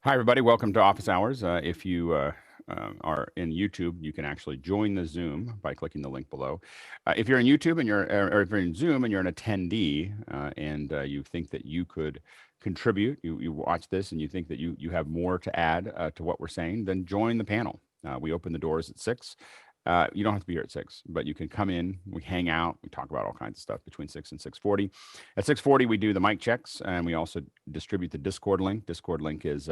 Hi, everybody. Welcome to Office Hours. If you are in YouTube, you can actually join the Zoom by clicking the link below. If you're in YouTube and or if you're in Zoom and you're an attendee and you think that you could contribute, you watch this and you think that you have more to add to what we're saying, then join the panel. We open the doors at 6. You don't have to be here at 6, but you can come in, we hang out, we talk about all kinds of stuff between 6 and 6:40. At 6:40, we do the mic checks, and we also distribute the Discord link. Discord link is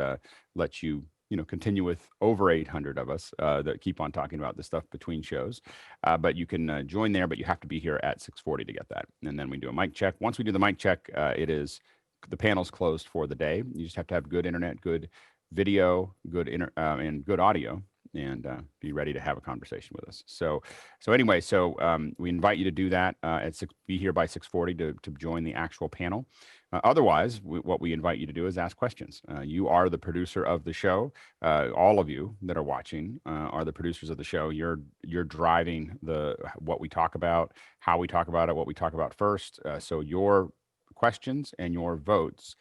lets you continue with over 800 of us that keep on talking about this stuff between shows. But you can join there, but you have to be here at 6:40 to get that. And then we do a mic check. Once we do the mic check, the panel's closed for the day. You just have to have good internet, good video, and good audio, and be ready to have a conversation with us. So anyway, we invite you to do that be here by 6:40 to join the actual panel. Otherwise, what we invite you to do is ask questions. You are the producer of the show. All of you that are watching are the producers of the show. You're driving what we talk about, how we talk about it, what we talk about first. So your questions and your votes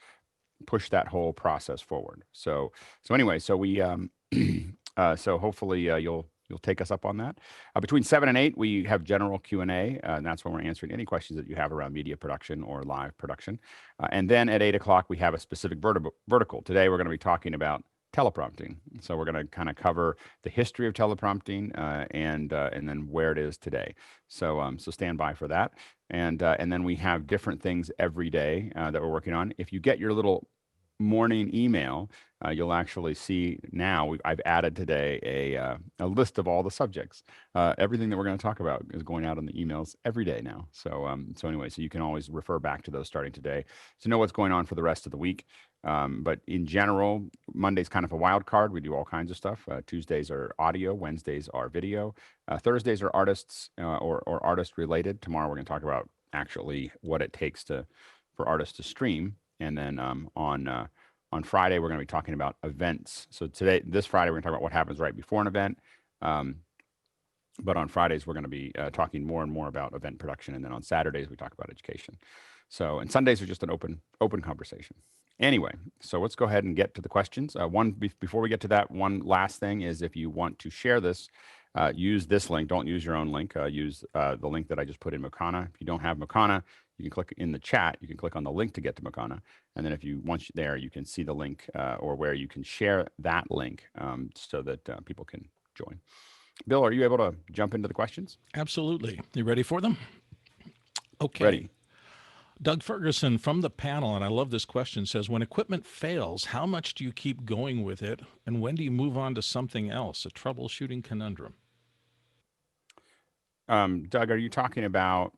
push that whole process forward. So anyway, so hopefully you'll take us up on that. Between 7 and 8, we have general Q&A, and that's when we're answering any questions that you have around media production or live production. And then at 8 o'clock, we have a specific vertical. Today, we're going to be talking about teleprompting. So we're going to kind of cover the history of teleprompting and then where it is today. So stand by for that. And then we have different things every day that we're working on. If you get your little morning email, you'll actually see now I've added today a list of all the subjects. Everything that we're going to talk about is going out on the emails every day now. So anyway, so you can always refer back to those starting today to know what's going on for the rest of the week. But in general, Monday's kind of a wild card. We do all kinds of stuff. Tuesdays are audio. Wednesdays are video. Thursdays are artists or artist related. Tomorrow we're going to talk about actually what it takes for artists to stream. And then on Friday, we're going to be talking about events. So this Friday, we're going to talk about what happens right before an event. But on Fridays, we're going to be talking more and more about event production. And then on Saturdays, we talk about education. And Sundays are just an open conversation. Anyway, so let's go ahead and get to the questions. Before we get to that, one last thing is if you want to share this, use this link. Don't use your own link. Use the link that I just put in Makana. If you don't have Makana, you can click in the chat. You can click on the link to get to Makana. And then once you're there, you can see the link or where you can share that link so that people can join. Bill, are you able to jump into the questions? Absolutely. You ready for them? Okay. Ready. Doug Ferguson from the panel, and I love this question, says, when equipment fails, how much do you keep going with it? And when do you move on to something else? A troubleshooting conundrum. Doug, are you talking about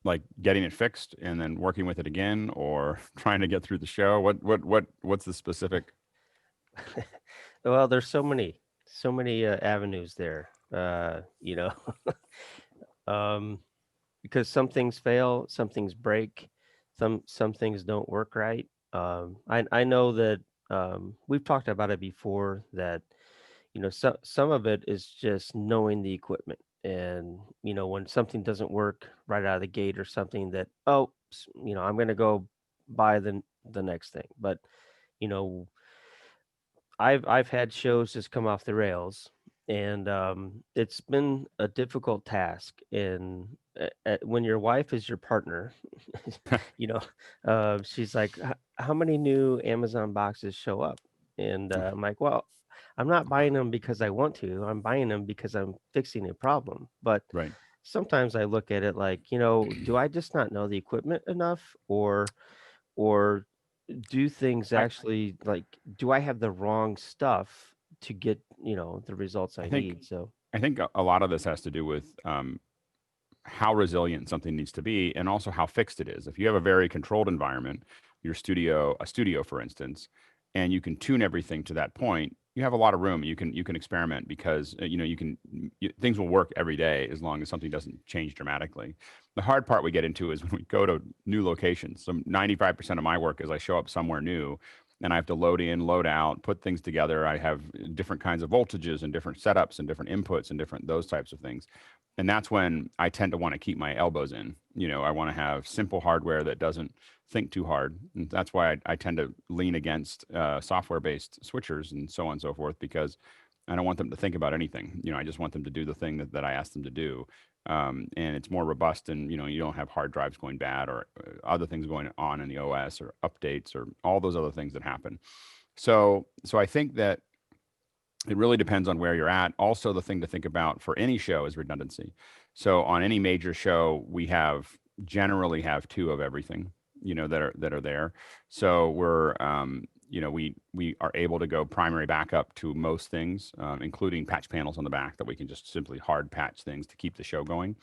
like getting it fixed and then working with it again, or trying to get through the show? What's the specific? Well, there's so many avenues there, because some things fail, some things break, some things don't work right. I know that we've talked about it before that, some of it is just knowing the equipment. And, when something doesn't work right out of the gate or something that, I'm going to go buy the next thing. But, I've had shows just come off the rails, and it's been a difficult task. And when your wife is your partner, she's like, how many new Amazon boxes show up? And I'm like, well, I'm not buying them because I want to. I'm buying them because I'm fixing a problem. But Right. Sometimes I look at it like, do I just not know the equipment enough, or do things actually do I have the wrong stuff to get, the results I need? So I think a lot of this has to do with how resilient something needs to be, and also how fixed it is. If you have a very controlled environment, a studio, for instance, and you can tune everything to that point, you have a lot of room. You can experiment because things will work every day as long as something doesn't change dramatically. The hard part we get into is when we go to new locations. So 95% of my work is I show up somewhere new, and I have to load in, load out, put things together. I have different kinds of voltages and different setups and different inputs and different those types of things. And that's when I tend to want to keep my elbows in. I want to have simple hardware that doesn't think too hard. And that's why I tend to lean against software-based switchers and so on and so forth, because I don't want them to think about anything. I just want them to do the thing that I asked them to do. And it's more robust, and you don't have hard drives going bad or other things going on in the OS or updates or all those other things that happen. So I think that it really depends on where you're at. Also, the thing to think about for any show is redundancy. So on any major show, we generally have two of everything, that are there. So we're, we are able to go primary backup to most things, including patch panels on the back that we can just simply hard patch things to keep the show going.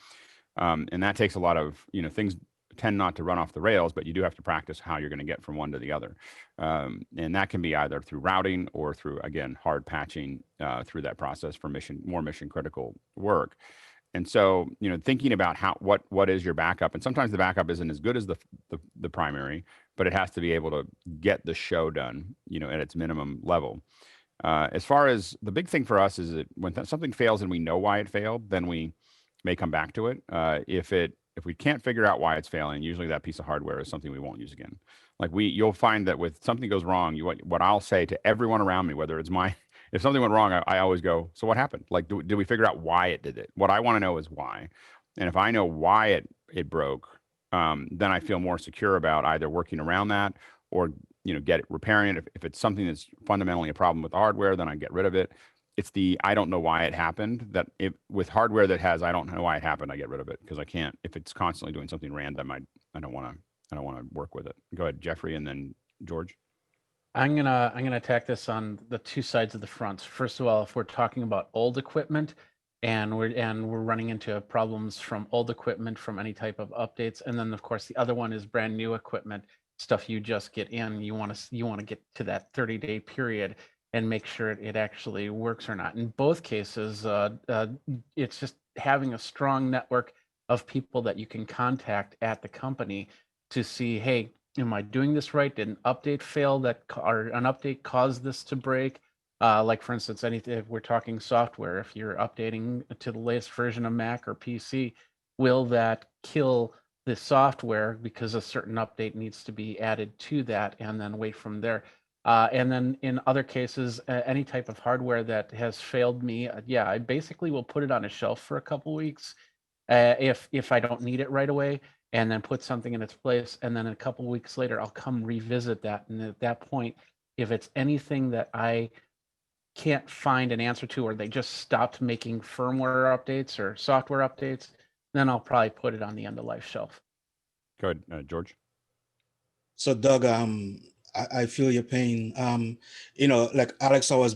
And that takes a lot of, things tend not to run off the rails, but you do have to practice how you're going to get from one to the other. And that can be either through routing or through, again, hard patching through that process for more mission critical work. And so, thinking about what is your backup, and sometimes the backup isn't as good as the primary, but it has to be able to get the show done, at its minimum level. As far as the big thing for us is that when something fails and we know why it failed, then we may come back to it. If we can't figure out why it's failing, usually that piece of hardware is something we won't use again. Like you'll find that with something goes wrong, what I'll say to everyone around me, whether it's if something went wrong, I always go, so what happened? Like, did we figure out why it did it? What I want to know is why. And if I know why it broke, then I feel more secure about either working around that or, repairing it. If it's something that's fundamentally a problem with the hardware, then I get rid of it. It's I don't know why it happened, that with hardware that has, I don't know why it happened, I get rid of it, because I can't, if it's constantly doing something random, I don't want to work with it. Go ahead, Jeffrey, and then George. I'm gonna attack this on the two sides of the fronts. First of all, if we're talking about old equipment and we're running into problems from old equipment from any type of updates, and then of course the other one is brand new equipment, stuff you just get in, you want to get to that 30-day period and make sure it actually works or not. In both cases, it's just having a strong network of people that you can contact at the company to see, hey, am I doing this right? Did an update fail or an update cause this to break? Like for instance, if we're talking software, if you're updating to the latest version of Mac or PC, will that kill the software because a certain update needs to be added to that, and then wait from there? And then in other cases, any type of hardware that has failed me, I basically will put it on a shelf for a couple weeks if I don't need it right away, and then put something in its place. And then a couple weeks later, I'll come revisit that. And at that point, if it's anything that I can't find an answer to, or they just stopped making firmware updates or software updates, then I'll probably put it on the end of life shelf. Go ahead, George. So Doug, I feel your pain. Like Alex always,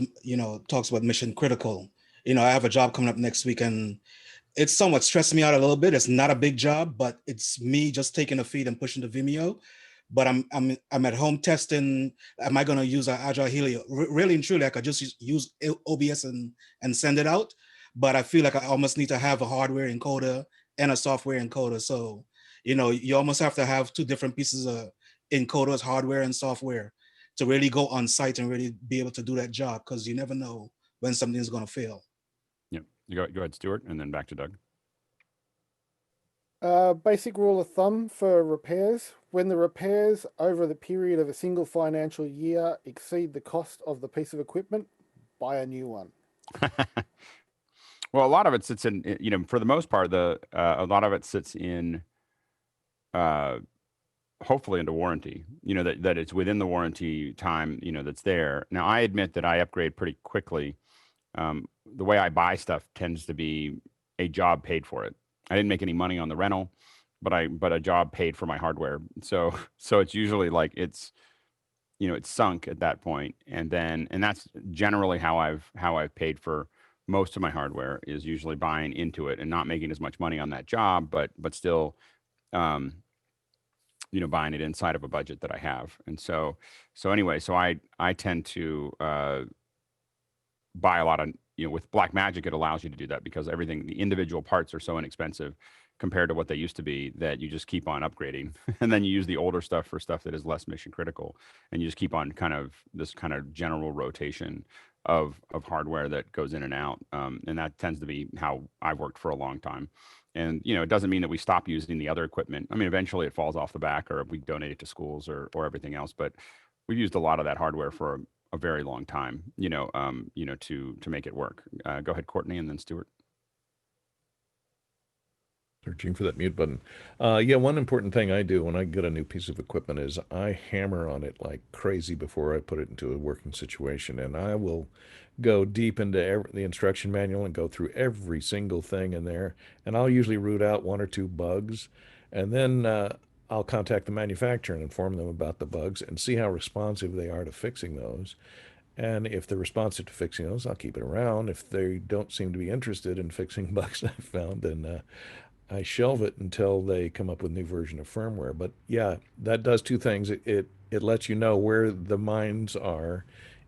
talks about mission critical. I have a job coming up next week, and it's somewhat stressing me out a little bit. It's not a big job, but it's me just taking a feed and pushing the Vimeo. But I'm at home testing. Am I going to use an Agile Helio? Really and truly, I could just use OBS and send it out. But I feel like I almost need to have a hardware encoder and a software encoder. So, you almost have to have two different pieces of encoders, hardware and software, to really go on site and really be able to do that job, because you never know when something's going to fail. Yeah, go ahead, Stuart, and then back to Doug. Basic rule of thumb for repairs: when the repairs over the period of a single financial year exceed the cost of the piece of equipment, buy a new one. Well, a lot of it sits in, for the most part, a lot of it sits in, hopefully into warranty, that it's within the warranty time, that's there. Now, I admit that I upgrade pretty quickly. The way I buy stuff tends to be a job paid for it. I didn't make any money on the rental, but a job paid for my hardware. So it's usually like it's sunk at that point. And that's generally how I've paid for most of my hardware, is usually buying into it and not making as much money on that job, but still, buying it inside of a budget that I have. And so anyway, I tend to buy a lot of, with Blackmagic, it allows you to do that, because the individual parts are so inexpensive. compared to what they used to be, that you just keep on upgrading. And then you use the older stuff for stuff that is less mission critical. And you just keep on kind of this kind of general rotation of hardware that goes in and out. And that tends to be how I've worked for a long time. And, you know, it doesn't mean that we stop using the other equipment. I mean, eventually it falls off the back, or we donate it to schools or everything else. But we've used a lot of that hardware for a very long time, to make it work. Go ahead, Courtney, and then Stuart. Searching for that mute button. Yeah, one important thing I do when I get a new piece of equipment is I hammer on it like crazy before I put it into a working situation. And I will go deep into the instruction manual and go through every single thing in there. And I'll usually root out 1 or 2 bugs. And then I'll contact the manufacturer and inform them about the bugs and see how responsive they are to fixing those. And if they're responsive to fixing those, I'll keep it around. If they don't seem to be interested in fixing bugs I've found, then I shelve it until they come up with a new version of firmware. But yeah, that does 2 things. It lets you know where the mines are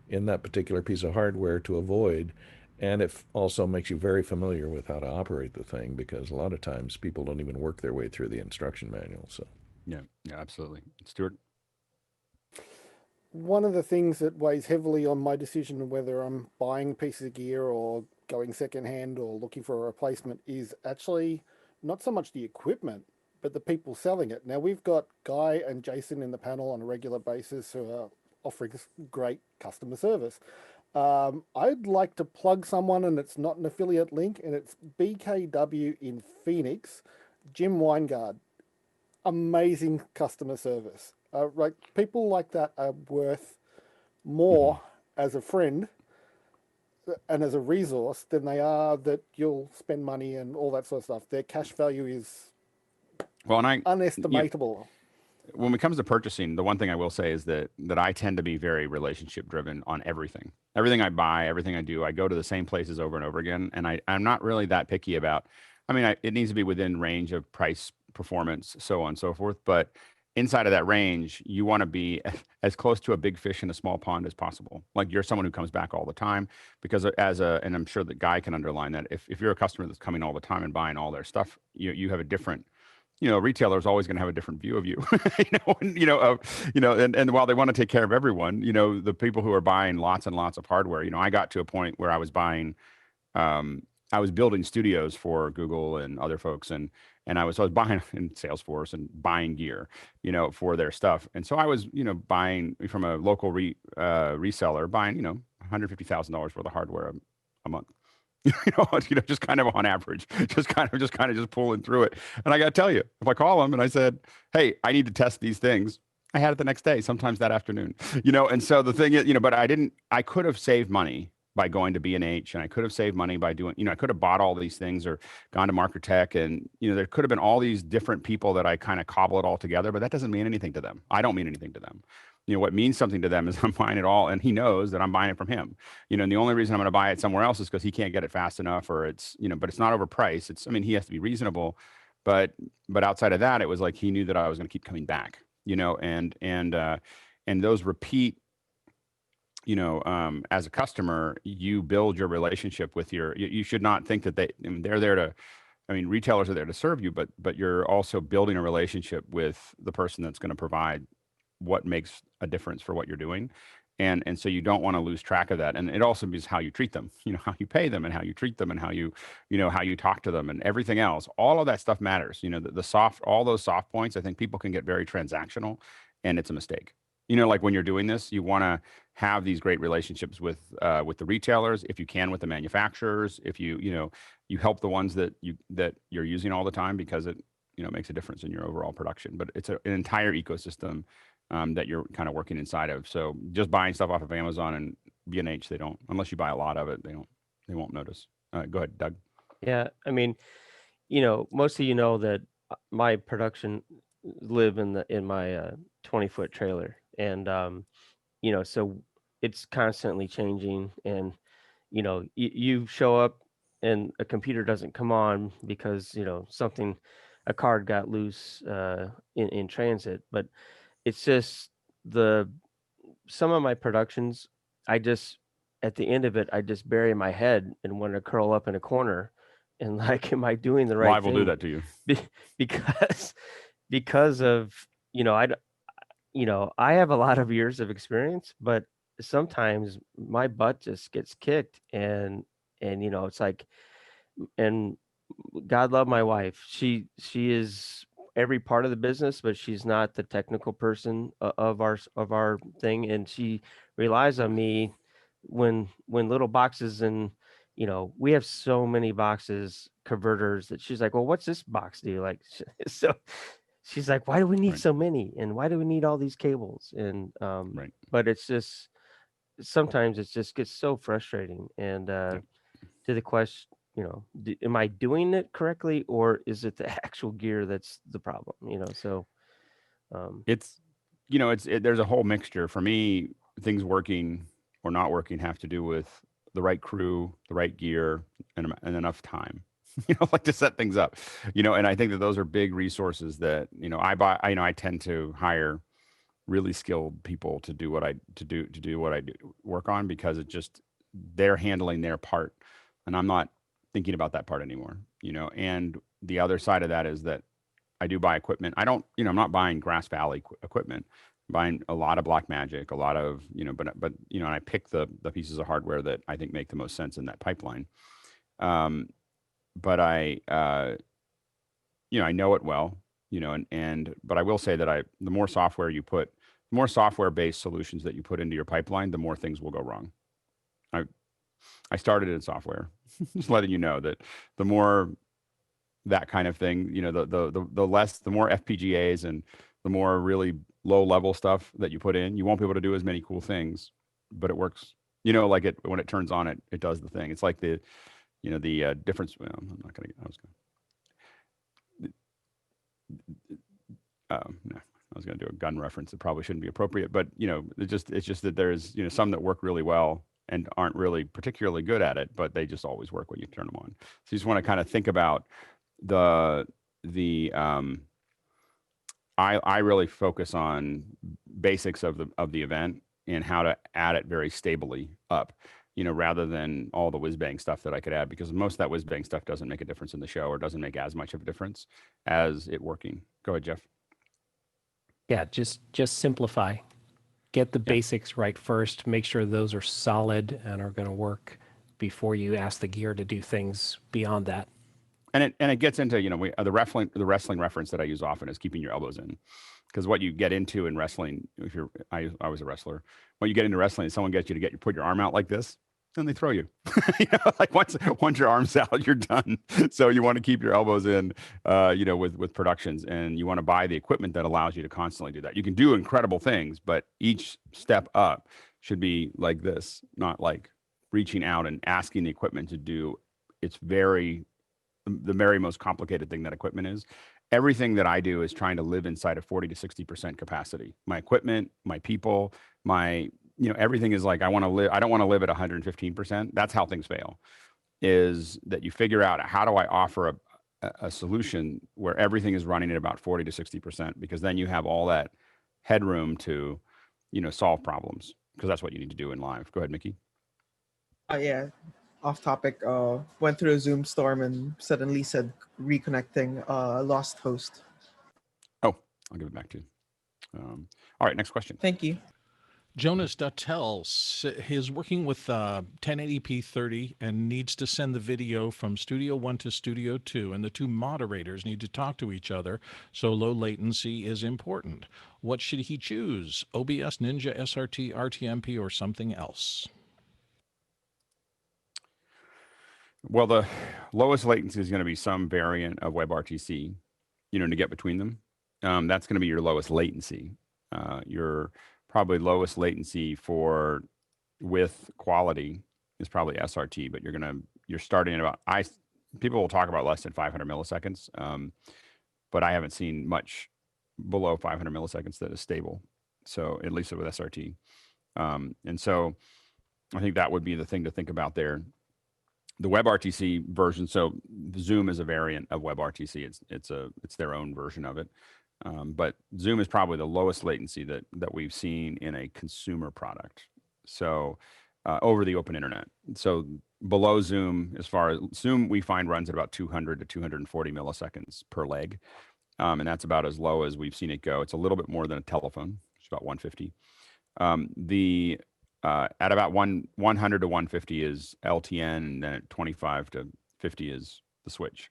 in that particular piece of hardware to avoid. And it also makes you very familiar with how to operate the thing, because a lot of times people don't even work their way through the instruction manual. So Yeah, absolutely. Stuart? One of the things that weighs heavily on my decision of whether I'm buying pieces of gear or going secondhand or looking for a replacement is actually not so much the equipment, but the people selling it. Now, we've got Guy and Jason in the panel on a regular basis who are offering great customer service. I'd like to plug someone, and it's not an affiliate link, and it's BKW in Phoenix, Jim Weingard. Amazing customer service. Right, people like that are worth more as a friend and as a resource than they are that you'll spend money and all that sort of stuff. Their cash value is unestimable. When it comes to purchasing, the one thing I will say is that I tend to be very relationship driven on everything. Everything I buy, everything I do, I go to the same places over and over again. And I'm not really that picky about, it needs to be within range of price, performance, so on and so forth. But inside of that range, you want to be as close to a big fish in a small pond as possible. Like, you're someone who comes back all the time, because and I'm sure that Guy can underline that, if you're a customer that's coming all the time and buying all their stuff, you have a different, retailer is always going to have a different view of you, and while they want to take care of everyone, the people who are buying lots and lots of hardware, I got to a point where I was buying, I was building studios for Google and other folks, and I was buying in Salesforce and buying gear, for their stuff. And so I was, buying from a local reseller, buying, $150,000 worth of hardware a month. Just kind of on average, just pulling through it. And I got to tell you, if I call them and I said, hey, I need to test these things, I had it the next day, sometimes that afternoon, and so the thing is, but I could have saved money by going to B&H, and I could have saved money by doing, I could have bought all these things or gone to MarkerTech, and, there could have been all these different people that I kind of cobble it all together, but that doesn't mean anything to them. I don't mean anything to them. What means something to them is I'm buying it all, and he knows that I'm buying it from him. And the only reason I'm going to buy it somewhere else is because he can't get it fast enough, or it's, but it's not overpriced. He has to be reasonable, but outside of that, it was like he knew that I was going to keep coming back, and those repeat, as a customer, you build your relationship with you should not think that they're there to, retailers are there to serve you, but you're also building a relationship with the person that's going to provide what makes a difference for what you're doing. And so you don't want to lose track of that. And it also is how you treat them, how you pay them and how you treat them and how you talk to them and everything else. All of that stuff matters. All those soft points, I think people can get very transactional, and it's a mistake. Like when you're doing this, you want to have these great relationships with the retailers, if you can, with the manufacturers, if you help the ones that you're using all the time, because it, makes a difference in your overall production. But it's an entire ecosystem that you're kind of working inside of. So just buying stuff off of Amazon and B&H, they don't, unless you buy a lot of it, they won't notice. Go ahead, Doug. Yeah, most of that my production live in my 20-foot trailer, and so it's constantly changing, and you show up and a computer doesn't come on because a card got loose in transit, but it's just some of my productions, I just, at the end of it, I just bury my head and want to curl up in a corner and like, am I doing the right Live will thing? do that to you. Because of, I have a lot of years of experience, but sometimes my butt just gets kicked, and it's like, and God love my wife. She is every part of the business, but she's not the technical person of our thing, and she relies on me when little boxes, and we have so many boxes, converters, that she's like, well, what's this box do? Like, so she's like, why do we need Right. so many, and why do we need all these cables? And Right. but it's just, sometimes it just gets so frustrating. And to the question, am I doing it correctly, or is it the actual gear that's the problem? So It's, there's a whole mixture. For me, things working or not working have to do with the right crew, the right gear, and enough time, like to set things up, and I think that those are big resources that, I tend to hire really skilled people to do what I do work on, because it just, they're handling their part and I'm not thinking about that part anymore, and the other side of that is that I do buy equipment. I don't, I'm not buying Grass Valley equipment. I'm buying a lot of Black Magic, a lot of, but and I pick the pieces of hardware that I think make the most sense in that pipeline. But I know it well, but I will say that the more software you put, the more software-based solutions that you put into your pipeline, the more things will go wrong. I started in software, just letting you know that the more that kind of thing, the more FPGAs and the more really low level stuff that you put in, you won't be able to do as many cool things, but it works. Like when it turns on, it does the thing. It's like the difference. Well, I'm not gonna. No, I was gonna do a gun reference. It probably shouldn't be appropriate, but it's just that there's some that work really well and aren't really particularly good at it, but they just always work when you turn them on. So you just want to kind of think about I really focus on basics of the event and how to add it very stably up, rather than all the whiz bang stuff that I could add, because most of that whiz bang stuff doesn't make a difference in the show, or doesn't make as much of a difference as it working. Go ahead, Jeff. Yeah, just simplify. Get the basics right first. Make sure those are solid and are going to work before you ask the gear to do things beyond that. And it gets into the wrestling reference that I use often is keeping your elbows in, because what you get into in wrestling, I was a wrestler. What you get into wrestling is someone gets you to put your arm out like this, and they throw you. Like once your arm's out, you're done. So you want to keep your elbows in, with productions, and you want to buy the equipment that allows you to constantly do that. You can do incredible things, but each step up should be like this, not like reaching out and asking the equipment to do. It's the very most complicated thing that equipment is. Everything that I do is trying to live inside of 40 to 60% capacity. My equipment, my people, everything is like, I don't want to live at 115%. That's how things fail, is that you figure out, how do I offer a solution where everything is running at about 40 to 60%, because then you have all that headroom to, solve problems, because that's what you need to do in live. Go ahead, Mickey. Yeah, off topic. Went through a Zoom storm and suddenly said reconnecting. Lost host. Oh, I'll give it back to you. All right, next question. Thank you. Jonas Dattel is working with 1080p 30 and needs to send the video from Studio 1 to Studio 2, and the two moderators need to talk to each other, so low latency is important. What should he choose? OBS, Ninja, SRT, RTMP, or something else? Well, the lowest latency is going to be some variant of WebRTC, to get between them. That's going to be your lowest latency. Your probably lowest latency with quality is probably SRT, but you're starting at about, people will talk about less than 500 milliseconds, but I haven't seen much below 500 milliseconds that is stable. So at least with SRT. And so I think that would be the thing to think about there. The WebRTC version, so Zoom is a variant of WebRTC. It's their own version of it. But Zoom is probably the lowest latency that we've seen in a consumer product. So over the open internet. So below Zoom, as far as Zoom, we find runs at about 200 to 240 milliseconds per leg. And that's about as low as we've seen it go. It's a little bit more than a telephone. It's about 150. At about 100 to 150 is LTN, and then at 25 to 50 is the switch.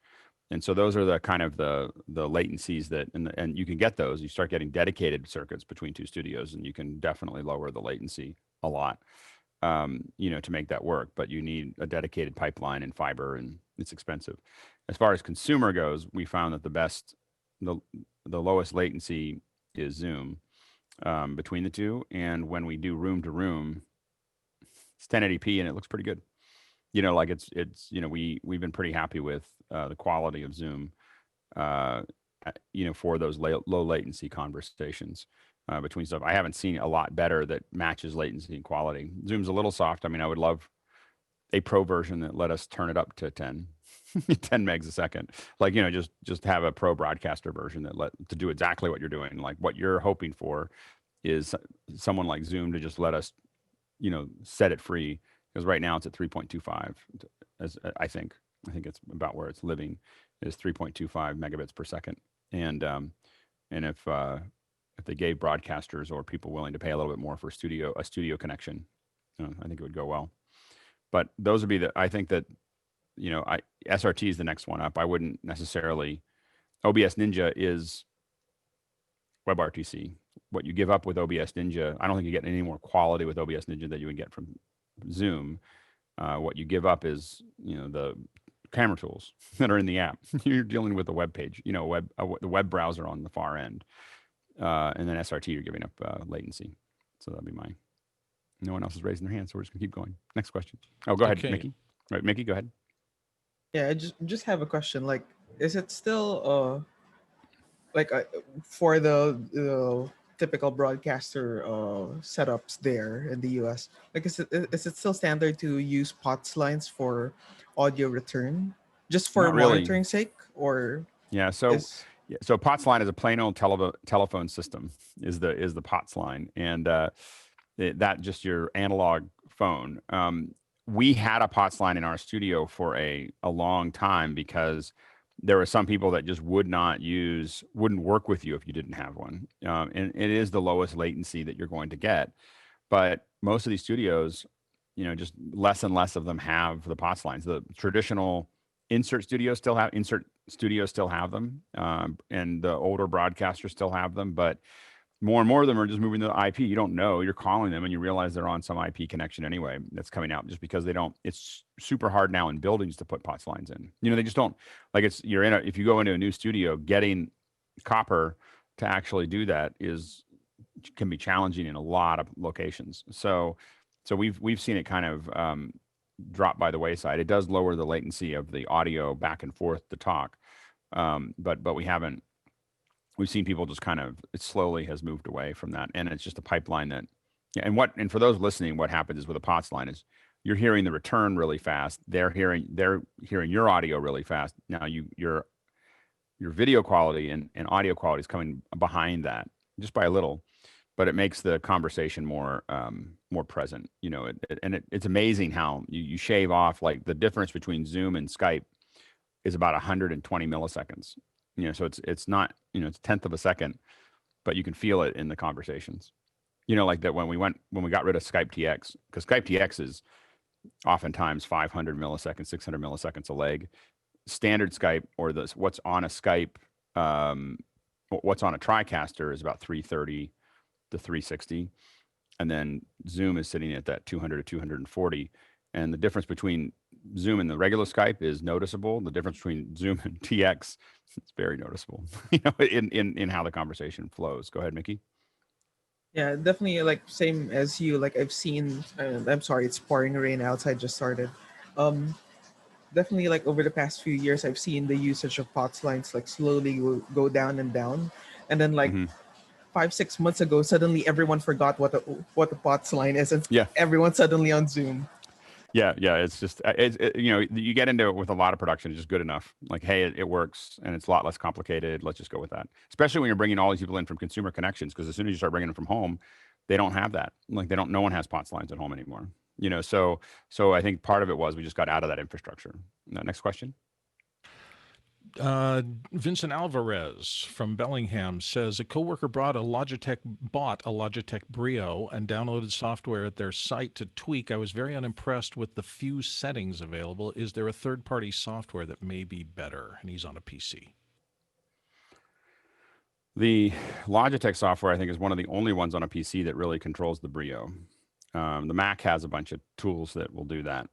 And so those are the kind of the latencies that, and you can get those. You start getting dedicated circuits between two studios, and you can definitely lower the latency a lot, to make that work. But you need a dedicated pipeline and fiber, and it's expensive. As far as consumer goes, we found that the lowest latency is Zoom between the two. And when we do room to room, it's 1080p and it looks pretty good. Like it's we've been pretty happy with the quality of Zoom, for those low latency conversations between stuff. I haven't seen a lot better that matches latency and quality. Zoom's a little soft. I mean, I would love a pro version that let us turn it up to 10 megs a second. Like, just have a pro broadcaster version to do exactly what you're doing. Like what you're hoping for is someone like Zoom to just let us, set it free. Because right now it's at 3.25, as I think it's about where it's living, is 3.25 megabits per second. And if they gave broadcasters or people willing to pay a little bit more for a studio connection, I think it would go well. But those would be I think that, SRT is the next one up. I wouldn't necessarily. OBS Ninja is WebRTC. What you give up with OBS Ninja, I don't think you get any more quality with OBS Ninja that you would get from Zoom. What you give up is, the camera tools that are in the app. You're dealing with the web page, the web browser on the far end, and then SRT, you're giving up latency. So that'd be mine. No one else is raising their hand, so we're just gonna keep going. Next question. Oh, go ahead, Mickey. Right, Mickey, go ahead. Yeah, I just have a question. Like, is it still for the typical broadcaster setups there in the US? Like, is it still standard to use POTS lines for audio return, just for Not really. monitoring sake, or? Yeah. So POTS line is a plain old telephone system. Is the POTS line, and that just your analog phone. We had a POTS line in our studio for a long time because there were some people that just wouldn't work with you if you didn't have one. And it is the lowest latency that you're going to get. But most of these studios, just less and less of them have the POTS lines. The traditional insert studios still have them, and the older broadcasters still have them. But more and more of them are just moving to the IP. You don't know. You're calling them and you realize they're on some IP connection anyway that's coming out, just because they don't. It's super hard now in buildings to put POTS lines in. They just don't. Like, if you go into a new studio, getting copper to actually do that can be challenging in a lot of locations. So we've seen it kind of drop by the wayside. It does lower the latency of the audio back and forth to talk, but we haven't. We've seen people just it slowly has moved away from that. And it's just a pipeline and for those listening, what happens is with a POTS line is you're hearing the return really fast. They're hearing your audio really fast. Now your video quality and audio quality is coming behind that just by a little, but it makes the conversation more present, it's amazing how you shave off, like, the difference between Zoom and Skype is about 120 milliseconds. So it's not, it's a tenth of a second, but you can feel it in the conversations. Like that when we got rid of Skype TX, because Skype TX is oftentimes 500 milliseconds, 600 milliseconds a leg. Standard Skype, or what's on a Skype, what's on a TriCaster is about 330 to 360. And then Zoom is sitting at that 200 to 240. And the difference between Zoom and the regular Skype is noticeable. The difference between Zoom and TX, it's very noticeable, in how the conversation flows. Go ahead, Mickey. Yeah, definitely. Like, same as you. Like, I've seen. I'm sorry, it's pouring rain outside. Just started. Definitely, like, over the past few years, I've seen the usage of POTS lines like slowly go down and down, and then like 5-6 months ago, suddenly everyone forgot what the POTS line is, and everyone's suddenly on Zoom. Yeah. It's just, you get into it with a lot of production. It's just good enough. Like, hey, it works and it's a lot less complicated. Let's just go with that. Especially when you're bringing all these people in from consumer connections, because as soon as you start bringing them from home, they don't have that. Like, no one has POTS lines at home anymore. You know, so I think part of it was we just got out of that infrastructure. Next question. Vincent Alvarez from Bellingham says a coworker bought a Logitech Brio and downloaded software at their site to tweak. I was very unimpressed with the few settings available. Is there a third-party software that may be better? And he's on a PC. The Logitech software, I think, is one of the only ones on a PC that really controls the Brio. The Mac has a bunch of tools that will do that.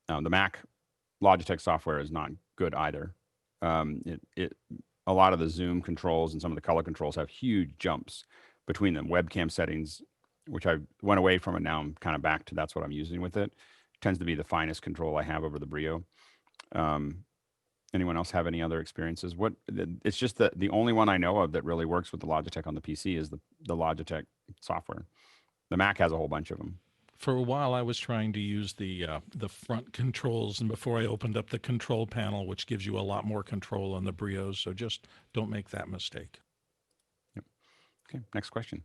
The Mac Logitech software is not good either. A lot of the zoom controls and some of the color controls have huge jumps between them. Webcam settings, which I went away from, and now I'm kind of back to that's what I'm using with it. Tends to be the finest control I have over the Brio. Anyone else have any other experiences? It's just that the only one I know of that really works with the Logitech on the PC is the Logitech software. The Mac has a whole bunch of them. For a while, I was trying to use the front controls, and before I opened up the control panel, which gives you a lot more control on the Brios. So just don't make that mistake. Yep. Okay, next question.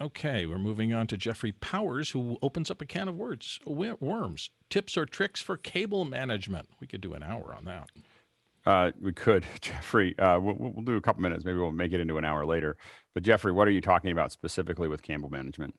Okay, we're moving on to Jeffrey Powers, who opens up a can of worms. Tips or tricks for cable management. We could do an hour on that. We could, Jeffrey. We'll do a couple minutes. Maybe we'll make it into an hour later. But Jeffrey, what are you talking about specifically with cable management?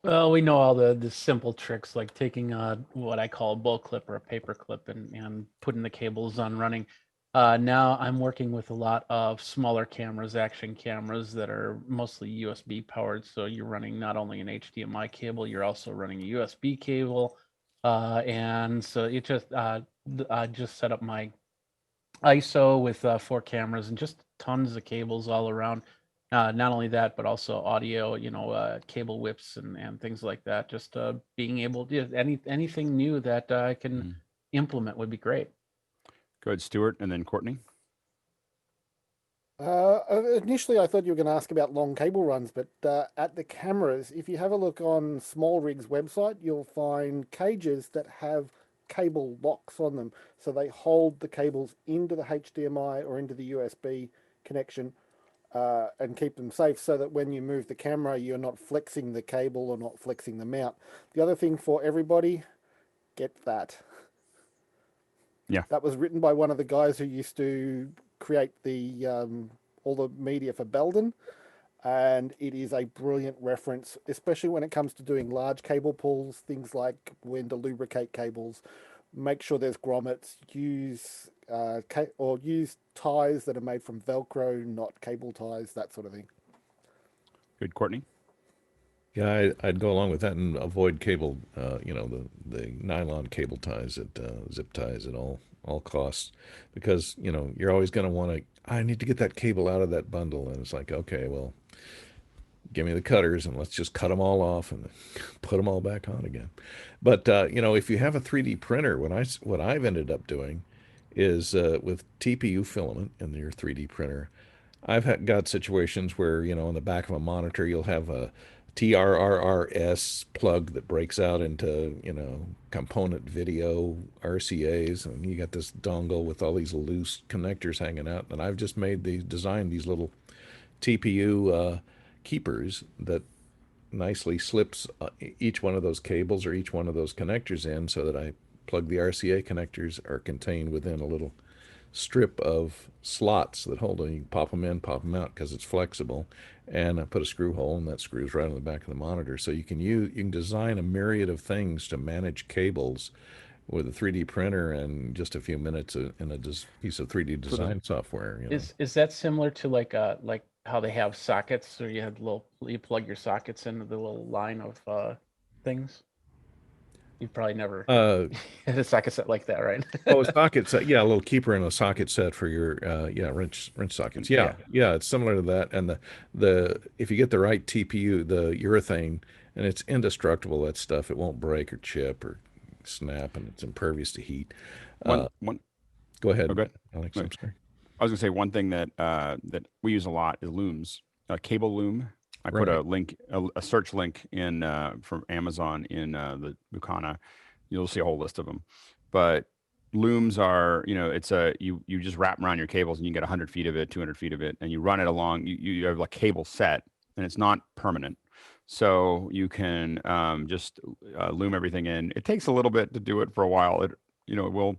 Well, we know all the simple tricks like taking what I call a bull clip or a paper clip and putting the cables on running. Now I'm working with a lot of smaller cameras, action cameras that are mostly USB powered. So you're running not only an HDMI cable, you're also running a USB cable. And so it just I just set up my ISO with 4 cameras and just tons of cables all around. Not only that, but also audio, cable whips and things like that. Just being able to anything new that I can implement would be great. Go ahead, Stuart, and then Courtney. Initially, I thought you were going to ask about long cable runs, but at the cameras, if you have a look on Small Rig's website, you'll find cages that have cable locks on them. So they hold the cables into the HDMI or into the USB connection and keep them safe so that when you move the camera, you're not flexing the cable or not flexing the mount. The other thing for everybody, get that. Yeah. That was written by one of the guys who used to create the all the media for Belden, and it is a brilliant reference, especially when it comes to doing large cable pulls, things like when to lubricate cables. Make sure there's grommets. Use ties that are made from Velcro, not cable ties, that sort of thing. Good, Courtney. Yeah, I'd go along with that and avoid cable, the nylon cable ties, zip ties at all costs, because, you're always going to want to, I need to get that cable out of that bundle. And it's like, okay, well, give me the cutters and let's just cut them all off and put them all back on again. But, if you have a 3D printer, what I've ended up doing is with TPU filament in your 3D printer, I've got situations where, on the back of a monitor, you'll have a TRRRS plug that breaks out into, component video RCAs, and you got this dongle with all these loose connectors hanging out. And I've just designed these little TPU keepers that nicely slips each one of those cables or each one of those connectors in, so that I plug the RCA connectors are contained within a little strip of slots that hold them. You can pop them in, pop them out because it's flexible, and I put a screw hole, and that screws right on the back of the monitor. So you can design a myriad of things to manage cables with a 3D printer and just a few minutes in a piece of 3D design software. Is that similar to like how they have sockets, or you plug your sockets into the little line of things? You've probably never had a socket set like that, right? Oh, a socket set. Yeah, a little keeper and a socket set for your wrench sockets. Yeah, it's similar to that. And the if you get the right TPU, the urethane, and it's indestructible, that stuff, it won't break or chip or snap, and it's impervious to heat. Go ahead. Go ahead, Alex. Right. I'm sorry. I was going to say one thing that we use a lot is looms, cable loom. I put a link, a search link in from Amazon in the Bucana. You'll see a whole list of them. But looms are, it's you just wrap them around your cables, and you get 100 feet of it, 200 feet of it, and you run it along. You have a cable set, and it's not permanent. So you can just loom everything in. It takes a little bit to do it for a while. It will,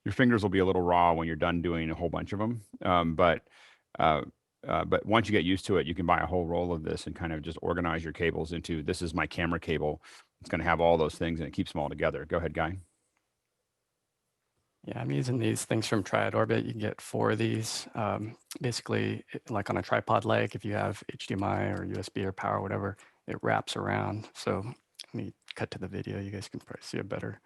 your fingers will be a little raw when you're done doing a whole bunch of them. But once you get used to it, you can buy a whole roll of this and kind of just organize your cables into, this is my camera cable. It's going to have all those things and it keeps them all together. Go ahead, Guy. Yeah, I'm using these things from Triad Orbit. You can get 4 of these. Basically, like on a tripod leg, if you have HDMI or USB or power, whatever, it wraps around. So let me cut to the video. You guys can probably see a better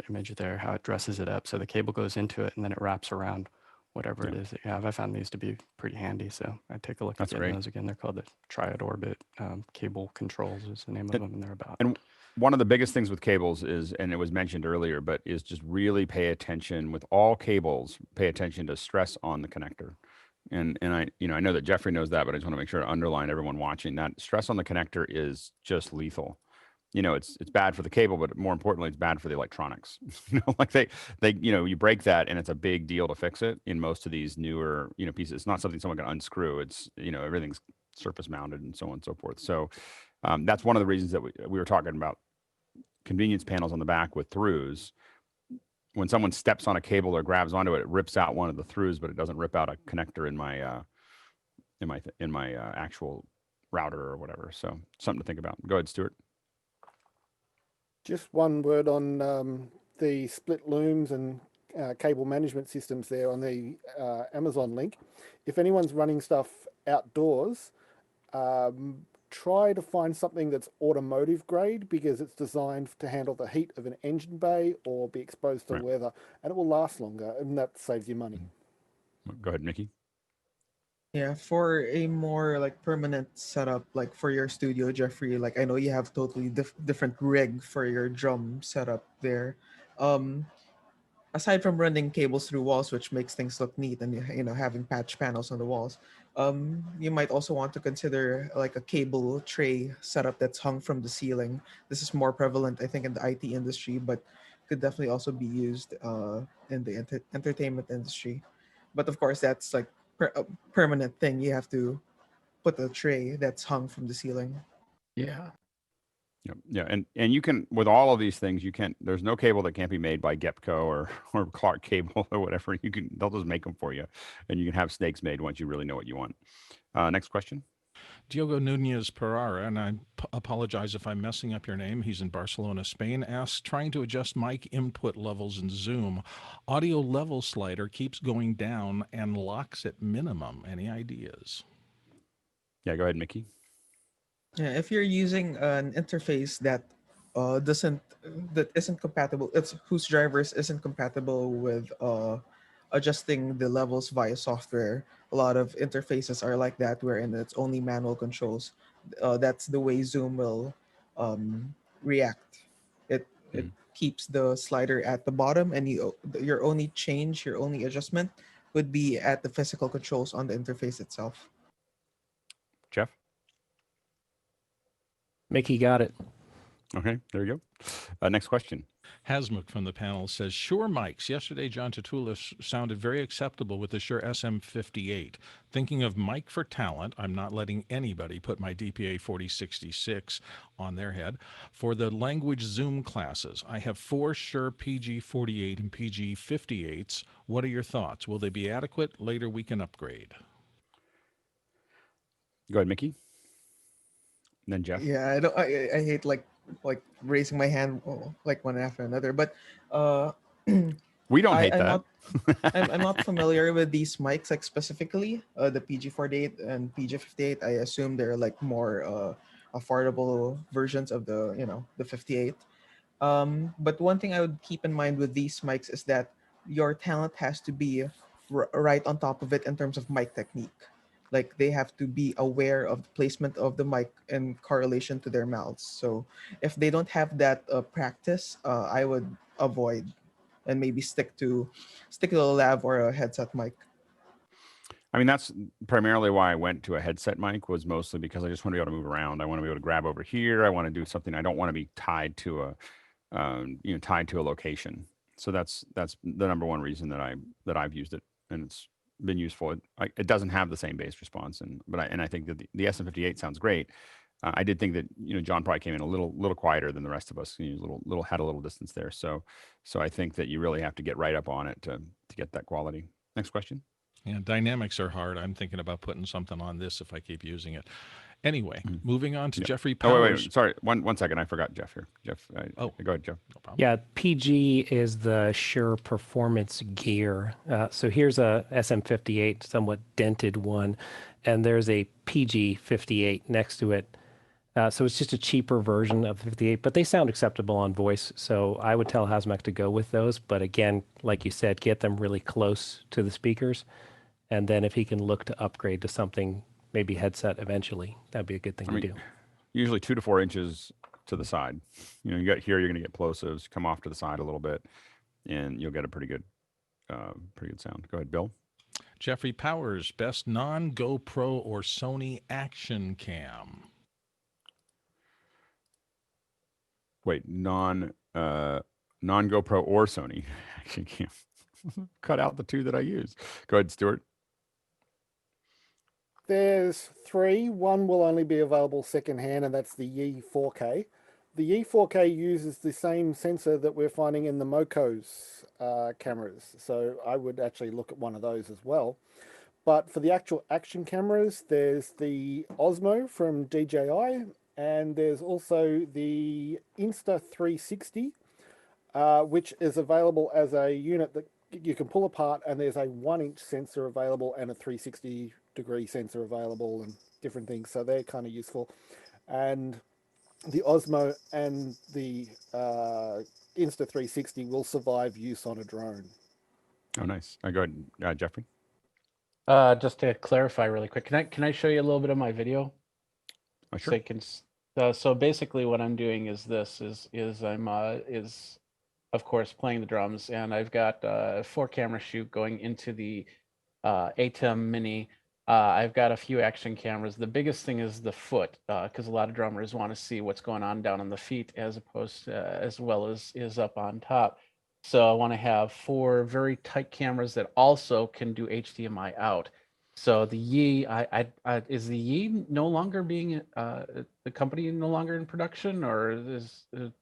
image there, how it dresses it up. So the cable goes into it and then it wraps around whatever it is that you have. I found these to be pretty handy. So I take a look at getting those again. They're called the Triad Orbit cable controls is the name of them, and they're about. And one of the biggest things with cables is, and it was mentioned earlier, but is just really pay attention with all cables, pay attention to stress on the connector. And I know that Jeffrey knows that, but I just want to make sure to underline everyone watching that stress on the connector is just lethal. It's bad for the cable, but more importantly, it's bad for the electronics. Like they you break that and it's a big deal to fix it in most of these newer, pieces. It's not something someone can unscrew. It's, everything's surface mounted and so on and so forth. So that's one of the reasons that we were talking about convenience panels on the back with throughs. When someone steps on a cable or grabs onto it, it rips out one of the throughs, but it doesn't rip out a connector in my actual router or whatever. So something to think about. Go ahead, Stuart. Just one word on the split looms and cable management systems there on the Amazon link. If anyone's running stuff outdoors, try to find something that's automotive grade, because it's designed to handle the heat of an engine bay or be exposed to weather, and it will last longer, and that saves you money. Go ahead, Mickey. Yeah, for a more like permanent setup, like for your studio, Jeffrey, like I know you have totally different rig for your drum setup there. Aside from running cables through walls, which makes things look neat, and having patch panels on the walls, you might also want to consider like a cable tray setup that's hung from the ceiling. This is more prevalent, I think, in the IT industry, but could definitely also be used in the entertainment industry. But of course, that's like a permanent thing. You have to put a tray that's hung from the ceiling. Yeah. Yeah, and you can, with all of these things, there's no cable that can't be made by Gepco or Clark Cable or whatever. They'll just make them for you, and you can have snakes made once you really know what you want. Next question. Diogo Nunez Pereira, and I apologize if I'm messing up your name. He's in Barcelona, Spain, asks, trying to adjust mic input levels in Zoom. Audio level slider keeps going down and locks at minimum. Any ideas? Yeah, go ahead, Mickey. Yeah, if you're using an interface that isn't compatible, whose drivers isn't compatible with adjusting the levels via software. A lot of interfaces are like that, wherein it's only manual controls. That's the way Zoom will react. It keeps the slider at the bottom, and your only adjustment would be at the physical controls on the interface itself. Jeff? Mickey got it. Okay, there you go. Next question. Hasmuk from the panel says, Shure mics. Yesterday, John Tatoulis sounded very acceptable with the Shure SM58. Thinking of mic for talent, I'm not letting anybody put my DPA 4066 on their head. For the language Zoom classes, I have 4 Shure PG48 and PG58s. What are your thoughts? Will they be adequate? Later we can upgrade. Go ahead, Mickey. And then Jeff. Yeah, I hate like raising my hand like one after another, but we don't hate that. I'm not familiar with these mics, like specifically the PG48 and PG58. I assume they're like more affordable versions of the 58. But one thing I would keep in mind with these mics is that your talent has to be right on top of it in terms of mic technique. Like they have to be aware of the placement of the mic in correlation to their mouths. So if they don't have that practice, I would avoid and maybe stick to a lav or a headset mic. I mean, that's primarily why I went to a headset mic, was mostly because I just want to be able to move around. I want to be able to grab over here. I want to do something. I don't want to be tied to a location. So that's the number one reason that I've used it, and it's been useful. It doesn't have the same bass response, but I think that the SM58 sounds great. I did think that, John probably came in a little quieter than the rest of us. He was had a little distance there. So I think that you really have to get right up on it to get that quality. Next question. Yeah, dynamics are hard. I'm thinking about putting something on this if I keep using it. Anyway, moving on to Jeffrey Powers. Wait. Sorry. One second. I forgot Jeff here. Jeff. Oh. Go ahead, Jeff. No problem. Yeah, PG is the Shure Performance Gear. So here's a SM58, somewhat dented one, and there's a PG58 next to it. So it's just a cheaper version of the 58, but they sound acceptable on voice. So I would tell Hazmac to go with those. But again, like you said, get them really close to the speakers. And then if he can look to upgrade to something, maybe headset eventually, that'd be a good thing to do. Usually 2 to 4 inches to the side. You got here, you're going to get plosives, come off to the side a little bit, and you'll get a pretty good sound. Go ahead, Bill. Jeffrey Powers, best non-GoPro or Sony action cam. Wait, non-GoPro or Sony action cam. Cut out the 2 that I use. Go ahead, Stuart. There's 3. One will only be available secondhand, and that's the Yi 4K. The Yi 4K uses the same sensor that we're finding in the Moco's cameras, so I would actually look at one of those as well. But for the actual action cameras, there's the Osmo from DJI, and there's also the Insta360, which is available as a unit that you can pull apart, and there's a 1-inch sensor available and a 360-degree sensor available and different things. So they're kind of useful. And the Osmo and the Insta360 will survive use on a drone. Oh, nice. Go ahead, Jeffrey. Just to clarify really quick, can I show you a little bit of my video? Oh, So sure. you can, so basically what I'm doing is I'm of course playing the drums, and I've got a 4-camera shoot going into the ATEM Mini. I've got a few action cameras. The biggest thing is the foot, because a lot of drummers want to see what's going on down on the feet as opposed to, as well as is up on top. So I want to have 4 very tight cameras that also can do HDMI out. So the Yi, is the Yi no longer being the company no longer in production, or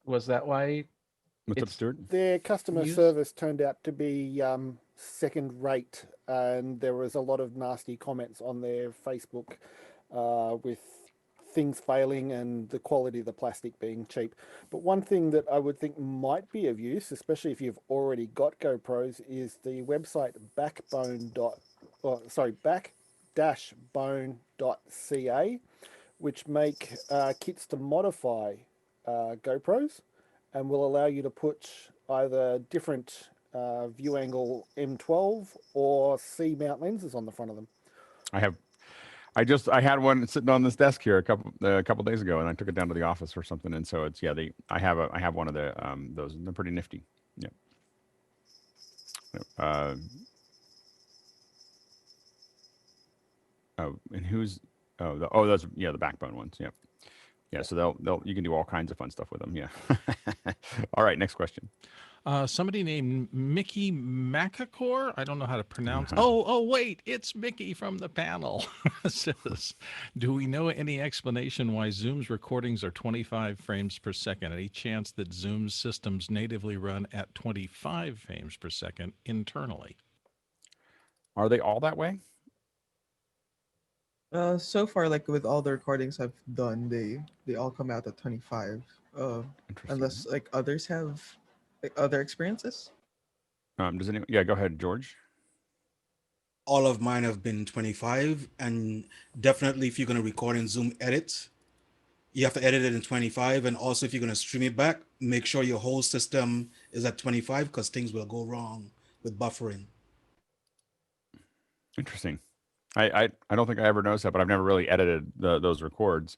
was that why? What's up, Stuart? Their customer service turned out to be second rate, and there was a lot of nasty comments on their Facebook with things failing and the quality of the plastic being cheap. But one thing that I would think might be of use, especially if you've already got GoPros, is the website back-bone.ca, which make kits to modify GoPros, and will allow you to put either different view angle M12 or C mount lenses on the front of them. I had one sitting on this desk here a couple days ago, and I took it down to the office or something. And so it's I have one of the those, and they're pretty nifty. Yeah. And who's those the Backbone ones. Yeah. Yeah, so you can do all kinds of fun stuff with them. Yeah. All right, next question. Somebody named Mickey Macacor. I don't know how to pronounce. Oh, wait, it's Mickey from the panel. Says, do we know any explanation why Zoom's recordings are 25 frames per second? Any chance that Zoom's systems natively run at 25 frames per second internally? Are they all that way? So far, like with all the recordings I've done, they all come out at 25. Unless like others have like other experiences. Does anyone? Yeah, go ahead, George. All of mine have been 25, and definitely if you're going to record in Zoom Edit, you have to edit it in 25. And also if you're going to stream it back, make sure your whole system is at 25, because things will go wrong with buffering. Interesting. I don't think I ever noticed that, but I've never really edited those records.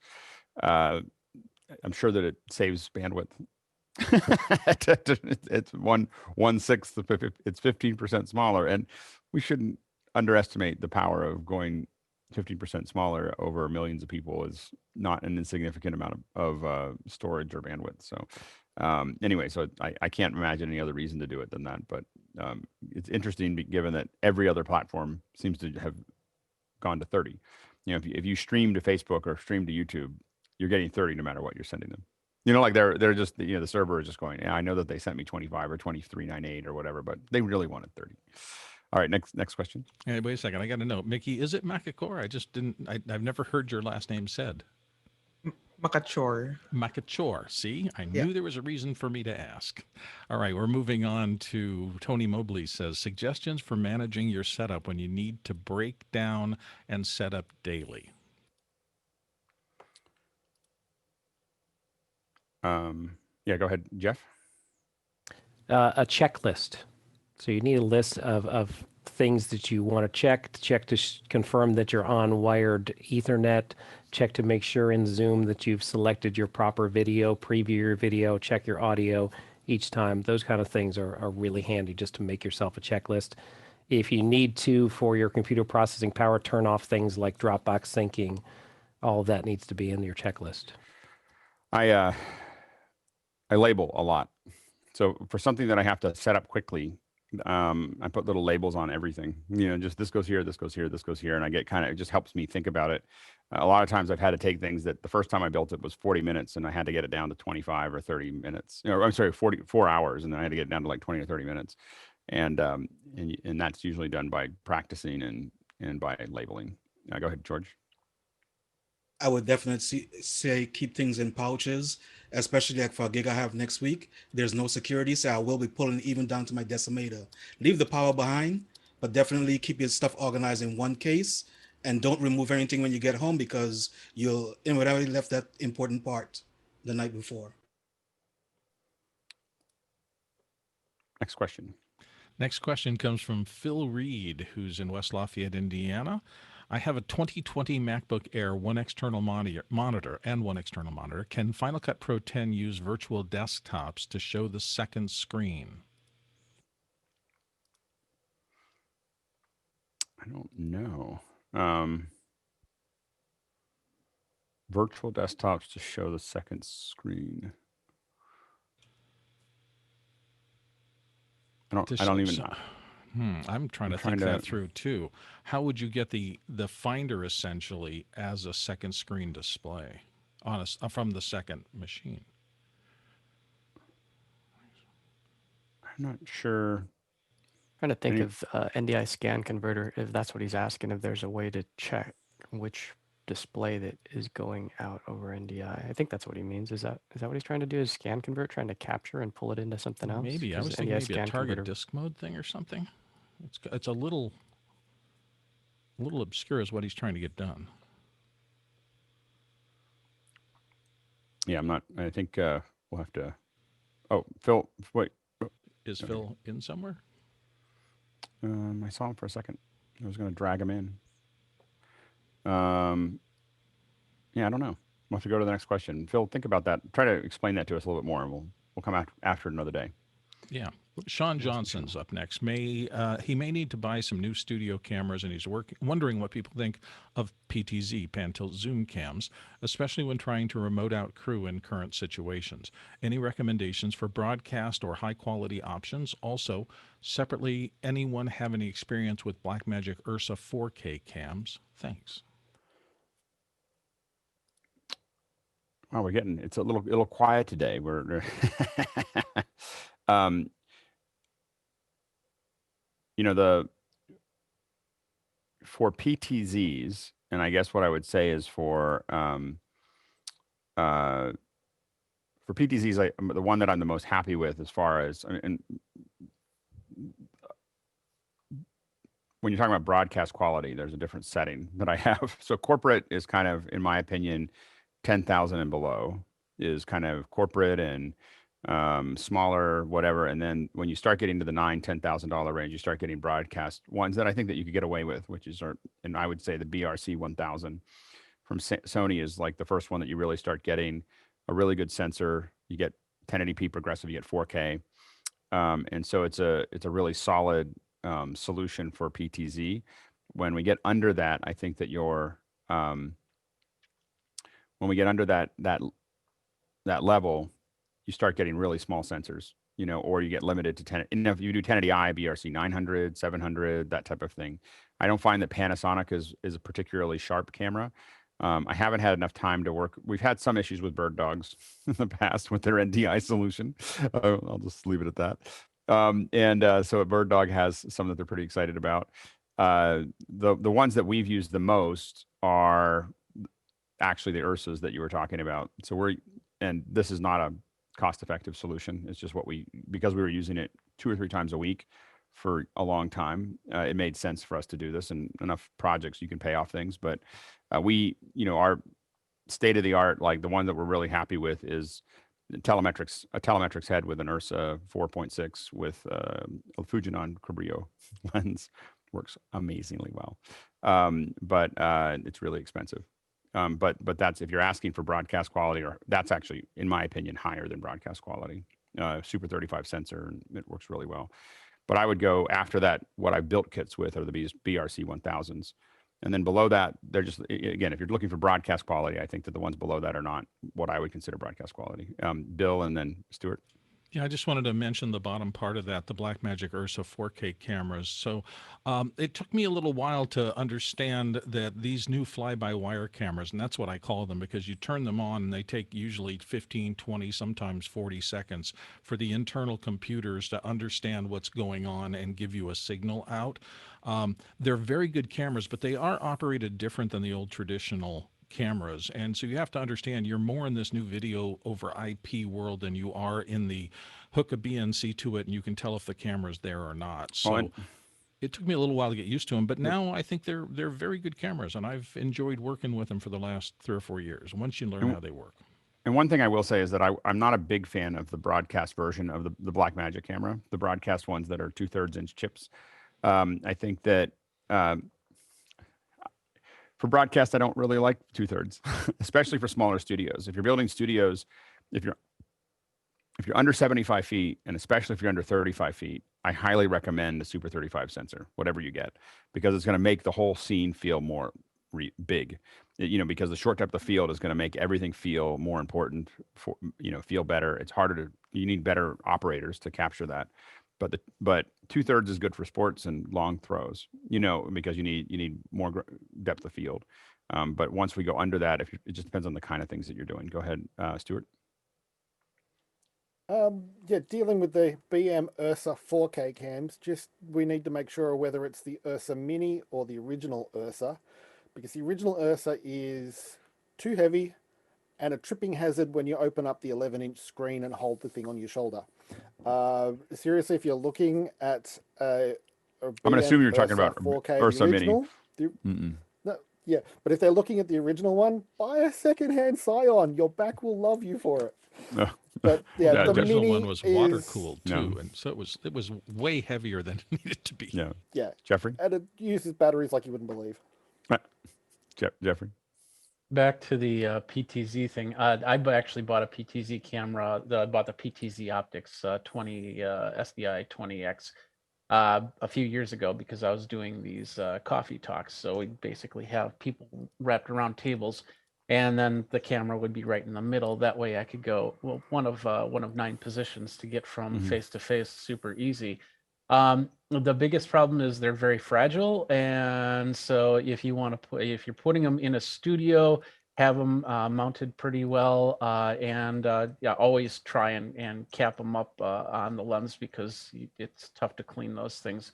I'm sure that it saves bandwidth. It's 1/6. It's 15% smaller, and we shouldn't underestimate the power of going 15% smaller over millions of people. Is not an insignificant amount of storage or bandwidth. So anyway, so I can't imagine any other reason to do it than that. But it's interesting, given that every other platform seems to have gone to 30. If you stream to Facebook or stream to YouTube, you're getting 30 no matter what you're sending them. You know, like they're just, you know, the server is just going, yeah, I know that they sent me 25 or 2398 or whatever, but they really wanted 30. All right, next question. Hey, wait a second. I got to know, Mickey, is it Makachor? I just didn't, I've never heard your last name said. Makachor. Makachor. See, I Yeah. knew there was a reason for me to ask. All right, we're moving on to Tony Mobley says, suggestions for managing your setup when you need to break down and set up daily. Yeah, go ahead, Jeff. A checklist. So you need a list of things that you want to check to confirm that you're on wired Ethernet, check to make sure in Zoom that you've selected your proper video, preview your video, check your audio each time. Those kind of things are really handy just to make yourself a checklist. If you need to, for your computer processing power, turn off things like Dropbox syncing. All of that needs to be in your checklist. I label a lot. So for something that I have to set up quickly, I put little labels on everything. You know, just this goes here, this goes here, this goes here, and I get kind of, it just helps me think about it. A lot of times I've had to take things that the first time I built it was 40 minutes, and I had to get it down to 25 or 30 minutes. Or, I'm sorry, 4 hours, and then I had to get it down to like 20 or 30 minutes. And that's usually done by practicing and by labeling. Go ahead, George. I would definitely say keep things in pouches, especially like for a gig I have next week. There's no security, so I will be pulling even down to my decimator. Leave the power behind, but definitely keep your stuff organized in one case, and don't remove anything when you get home because you'll inevitably left that important part the night before. Next question. Next question comes from Phil Reed, who's in West Lafayette, Indiana. I have a 2020 MacBook Air, one external monitor and one external monitor. Can Final Cut Pro 10 use virtual desktops to show the second screen? I don't know. Virtual desktops to show the second screen. I don't even know. I'm trying to think that through too. How would you get the Finder essentially as a second screen display on from the second machine? I'm not sure. Trying to think of NDI scan converter, if that's what he's asking, if there's a way to check which display that is going out over NDI. I think that's what he means. Is that what he's trying to do? Is scan convert, trying to capture and pull it into something else? Maybe. I was thinking maybe a target disk mode thing or something. It's a little obscure as what he's trying to get done. Yeah, I'm not. I think we'll have to. Oh, Phil, wait. Is Phil in somewhere? I saw him for a second. I was going to drag him in. Yeah, I don't know. We'll have to go to the next question. Phil, think about that. Try to explain that to us a little bit more, and we'll come after another day. Yeah. Sean Johnson's up next. He may need to buy some new studio cameras, and he's wondering what people think of PTZ, pan tilt zoom cams, especially when trying to remote out crew in current situations. Any recommendations for broadcast or high quality options? Also, separately, anyone have any experience with Blackmagic Ursa 4K cams? Thanks. Wow, it's a little quiet today. We're you know, for PTZs, and I guess what I would say is for PTZs, the one that I'm the most happy with as far as, and when you're talking about broadcast quality, there's a different setting that I have. So corporate is kind of, in my opinion, 10,000 and below is kind of corporate, and smaller, whatever. And then when you start getting to the $9,000-$10,000 range, you start getting broadcast ones that I think that you could get away with, which is, and I would say the BRC 1000 from Sony is like the first one that you really start getting a really good sensor. You get 1080p progressive, you get 4K. And so it's a really solid solution for PTZ. When we get under that, I think that when we get under that level, you start getting really small sensors, you know, or you get limited to 10. And if you do 1080i, BRC 900, 700, that type of thing. I don't find that Panasonic is a particularly sharp camera. I haven't had enough time to work. We've had some issues with bird dogs in the past with their NDI solution. I'll just leave it at that. So a bird dog has some that they're pretty excited about. The ones that we've used the most are actually the URSAs that you were talking about. So and this is not a cost-effective solution. It's just because we were using it 2 or 3 times a week for a long time, it made sense for us to do this, and enough projects you can pay off things. But our state of the art, like the one that we're really happy with, is a telemetrics head with an URSA 4.6 with a Fujinon Brio lens. Works amazingly well, but it's really expensive. But that's, if you're asking for broadcast quality, or that's actually, in my opinion, higher than broadcast quality. Super 35 sensor, and it works really well. But I would go after that. What I built kits with are the BRC 1000s. And then below that, they're just, again, if you're looking for broadcast quality, I think that the ones below that are not what I would consider broadcast quality. Bill, and then Stuart. Yeah, I just wanted to mention the bottom part of that, the Blackmagic Ursa 4K cameras. So it took me a little while to understand that these new fly-by-wire cameras, and that's what I call them, because you turn them on and they take usually 15, 20, sometimes 40 seconds for the internal computers to understand what's going on and give you a signal out. They're very good cameras, but they are operated different than the old traditional cameras. And so you have to understand, you're more in this new video over IP world than you are in the hook a BNC to it and you can tell if the camera's there or not. So it took me a little while to get used to them, but now I think they're very good cameras, and I've enjoyed working with them for the last 3 or 4 years once you learn how they work. And one thing I will say is that I'm not a big fan of the broadcast version of the Blackmagic camera, the broadcast ones that are 2/3 inch chips. I think that for broadcast, I don't really like 2/3, especially for smaller studios. If you're building studios, if you're under 75 feet, and especially if you're under 35 feet, I highly recommend the Super 35 sensor, whatever you get, because it's going to make the whole scene feel more big. Because the short depth of field is going to make everything feel more important, feel better. It's harder you need better operators to capture that. But 2/3 is good for sports and long throws, because you need more depth of field. But once we go under that, it just depends on the kind of things that you're doing. Go ahead, Stuart. Dealing with the BM Ursa 4K cams, we need to make sure whether it's the Ursa Mini or the original Ursa, because the original Ursa is too heavy and a tripping hazard when you open up the 11-inch screen and hold the thing on your shoulder. Seriously, if you're looking at a I'm going to assume you're talking about 4K Ursa original, Mini. Yeah, but if they're looking at the original one, buy a second-hand Scion. Your back will love you for it. No. But the the original Mini one was water cooled too, No. and so it was way heavier than it needed to be. Yeah. Jeffrey. And it uses batteries like you wouldn't believe. Jeffrey. Back to the PTZ thing. I actually bought a PTZ camera. I bought the PTZ Optics 20 SDI 20X a few years ago because I was doing these coffee talks. So we basically have people wrapped around tables, and then the camera would be right in the middle. That way I could go one of 9 positions to get from face to face super easy. The biggest problem is they're very fragile, and so if you're putting them in a studio, have them mounted pretty well, and always try and cap them up on the lens, because it's tough to clean those things.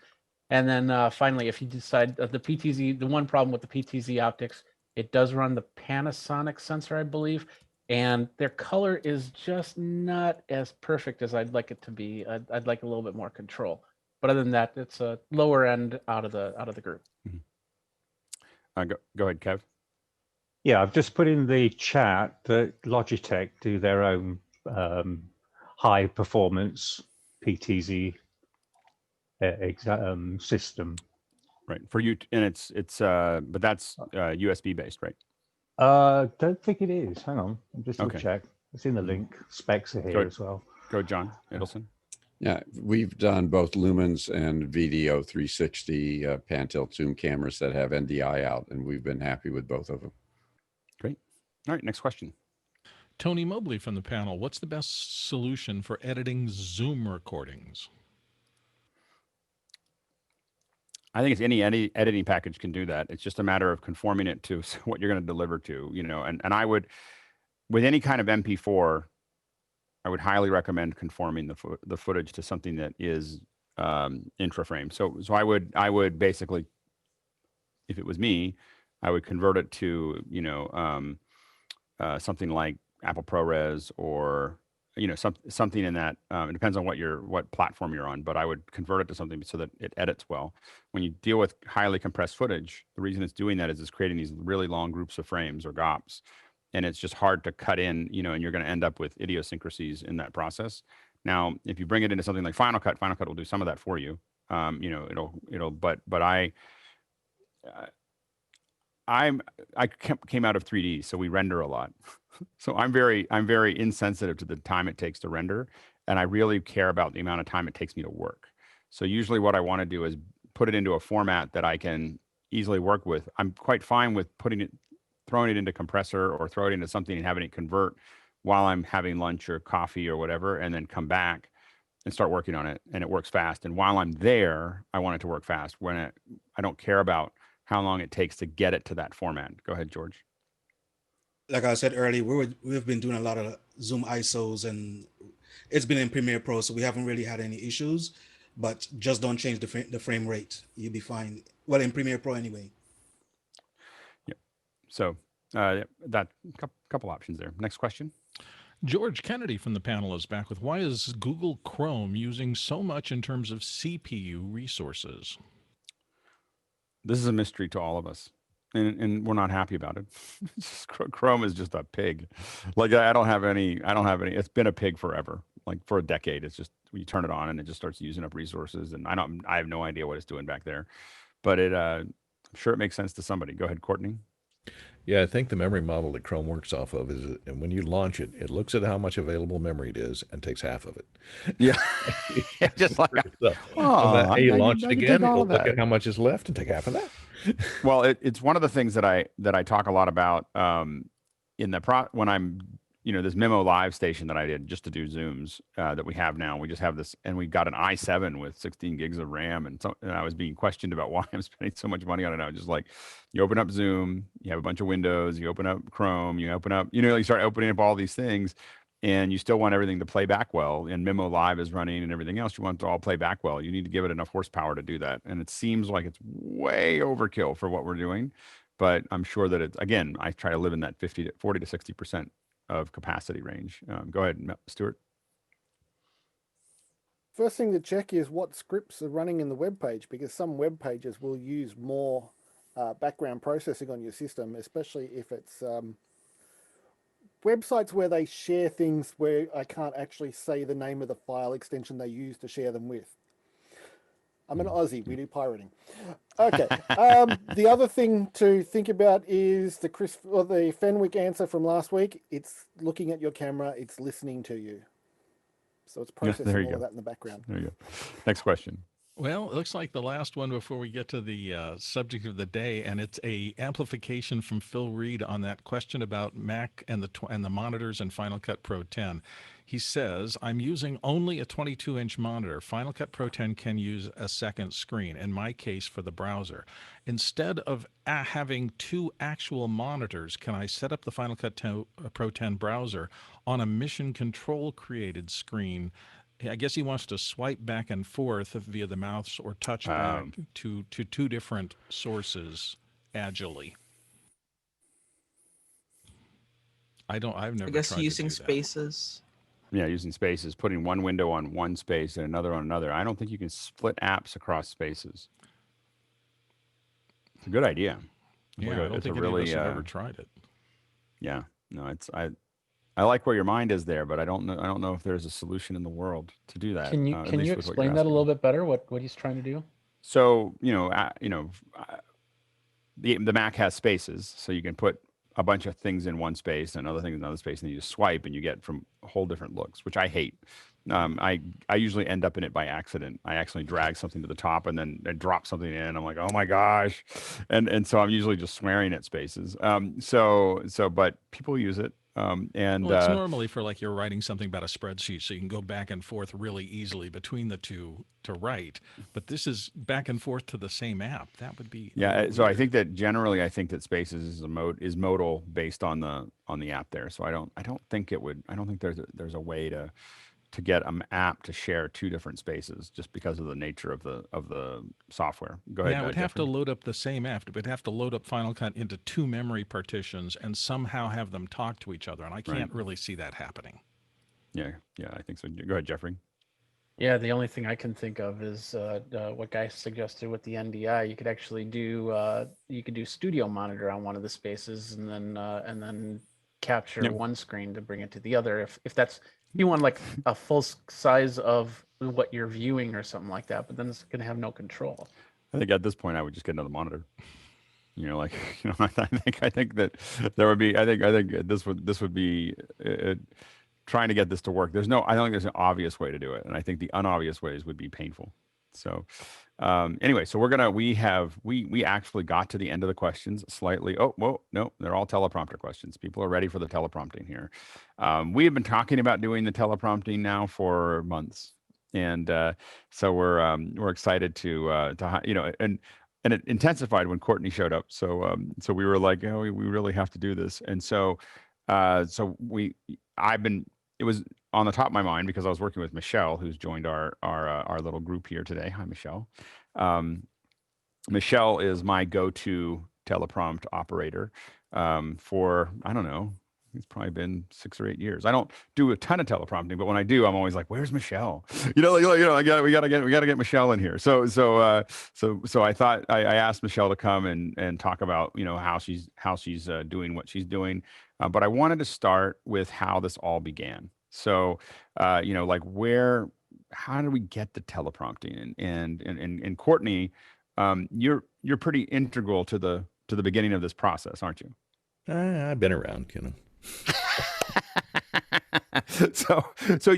And then finally, if you decide the PTZ, the one problem with the PTZ optics, it does run the Panasonic sensor, I believe, and their color is just not as perfect as I'd like it to be. I'd like a little bit more control. But other than that, it's a lower end out of the group. Go ahead, Kev. Yeah, I've just put in the chat that Logitech do their own high performance PTZ system. Right, for you, and it's but that's USB based, right? Don't think it is. Hang on, I'm just gonna check. It's in the link. Specs are here as well. Go, John Edelson. Yeah, we've done both Lumens and VDO 360 pan tilt zoom cameras that have NDI out, and we've been happy with both of them. Great. All right, next question. Tony Mobley from the panel. What's the best solution for editing Zoom recordings? I think it's any editing package can do that. It's just a matter of conforming it to what you're going to deliver to, you know, and I would, with any kind of MP4, I would highly recommend conforming the footage to something that is intra-frame. So I would basically, if it was me, I would convert it to, you know, something like Apple ProRes or, you know, something in that. It depends on what platform you're on, but I would convert it to something so that it edits well. When you deal with highly compressed footage, the reason it's doing that is it's creating these really long groups of frames or GOPs, and it's just hard to cut in, you know, and you're going to end up with idiosyncrasies in that process. Now, if you bring it into something like Final Cut will do some of that for you. You know, but I came out of 3D, so we render a lot. So I'm very insensitive to the time it takes to render, and I really care about the amount of time it takes me to work. So usually what I want to do is put it into a format that I can easily work with. I'm quite fine with throwing it into compressor or throw it into something and having it convert while I'm having lunch or coffee or whatever, and then come back and start working on it, and it works fast. And while I'm there, I want it to work fast. I don't care about how long it takes to get it to that format. Go ahead, George. Like I said earlier, we've been doing a lot of Zoom ISOs, and it's been in Premiere Pro, so we haven't really had any issues. But just don't change the frame rate. You'll be fine. Well, in Premiere Pro anyway. Yep. So that couple options there. Next question. George Kennedy from the panel is back with, why is Google Chrome using so much in terms of CPU resources? This is a mystery to all of us, and we're not happy about it. Chrome is just a pig. Like I don't have any. It's been a pig forever. Like for a decade. It's just you turn it on and it just starts using up resources, and I have no idea what it's doing back there, but I'm sure it makes sense to somebody. Go ahead, Courtney. Yeah, I think the memory model that Chrome works off of is, and when you launch it, it looks at how much available memory it is and takes half of it. Yeah, just like, oh, you launch it again, it'll look at how much is left and take half of that. Well, it's one of the things that I talk a lot about when I'm, you know, this Memo Live station that I did just to do Zooms that we have now. We just have this, and we got an i7 with 16 gigs of RAM, and I was being questioned about why I'm spending so much money on it. I was just like, you open up Zoom, you have a bunch of windows, you open up Chrome, you open up, you know, you start opening up all these things, and you still want everything to play back well. And Memo Live is running and everything else. You want it to all play back well. You need to give it enough horsepower to do that. And it seems like it's way overkill for what we're doing. But I'm sure that it's, again, I try to live in that 40 to 60% of capacity range. Go ahead, Stuart. First thing to check is what scripts are running in the web page, because some web pages will use more background processing on your system, especially if it's websites where they share things where I can't actually say the name of the file extension they use to share them with. I'm an Aussie, we do pirating. Okay, the other thing to think about is the Fenwick answer from last week. It's looking at your camera, it's listening to you. So it's processing all of that in the background. There you go. Next question. Well, it looks like the last one before we get to the subject of the day, and it's a amplification from Phil Reed on that question about Mac and the monitors and Final Cut Pro 10. He says, I'm using only a 22-inch monitor. Final Cut Pro 10 can use a second screen, in my case for the browser. Instead of having two actual monitors, can I set up the Final Cut Pro 10 browser on a mission control created screen? I guess he wants to swipe back and forth via the mouse or touchpad to two different sources agilely. I've never. I guess tried using to do spaces. Yeah, using spaces, putting one window on one space and another on another. I don't think you can split apps across spaces. It's a good idea. Yeah, I don't think any of us have ever tried it. Yeah, no, I like where your mind is there, but I don't know if there's a solution in the world to do that. Can you explain that a little bit better? What he's trying to do? So the Mac has spaces, so you can put a bunch of things in one space and other things in another space, and you just swipe and you get from whole different looks, which I hate. I usually end up in it by accident. I actually drag something to the top and then I drop something in. I'm like, oh my gosh, and so I'm usually just swearing at spaces. But people use it. And Well, it's normally for like you're writing something about a spreadsheet, so you can go back and forth really easily between the two to write. But this is back and forth to the same app. That would be a yeah, little so I weird. think that generally, I think that Spaces is modal based on the app there. So I don't think it would. I don't think there's a way to get an app to share two different spaces just because of the nature of the software. Go ahead. Yeah, it would have to Jeffrey. load up the same app. It would have to load up Final Cut into two memory partitions and somehow have them talk to each other. And I can't really see that happening. Yeah, I think so. Go ahead, Jeffrey. Yeah, the only thing I can think of is what Guy suggested with the NDI. You could actually do studio monitor on one of the spaces, and then capture Yep. one screen to bring it to the other. If you want like a full size of what you're viewing or something like that, but then it's gonna have no control. I think at this point I would just get another monitor. Like I think that there would be. I think this would be. Trying to get this to work. I don't think there's an obvious way to do it. And I think the unobvious ways would be painful. So anyway, so we actually got to the end of the questions slightly. Oh, whoa, no, they're all teleprompter questions. People are ready for the teleprompting here. We have been talking about doing the teleprompting now for months. And so we're excited to and it intensified when Courtney showed up. So we were like, we really have to do this. And so it was on the top of my mind because I was working with Michelle, who's joined our little group here today. Hi, Michelle. Michelle is my go-to teleprompt operator for, I don't know, it's probably been 6 or 8 years. I don't do a ton of teleprompting, but when I do, I'm always like, "Where's Michelle?" We gotta get Michelle in here. So I thought I asked Michelle to come and talk about how she's doing what she's doing. But I wanted to start with how this all began. So how did we get the teleprompting? And Courtney, you're pretty integral to the beginning of this process, aren't you? I've been around, So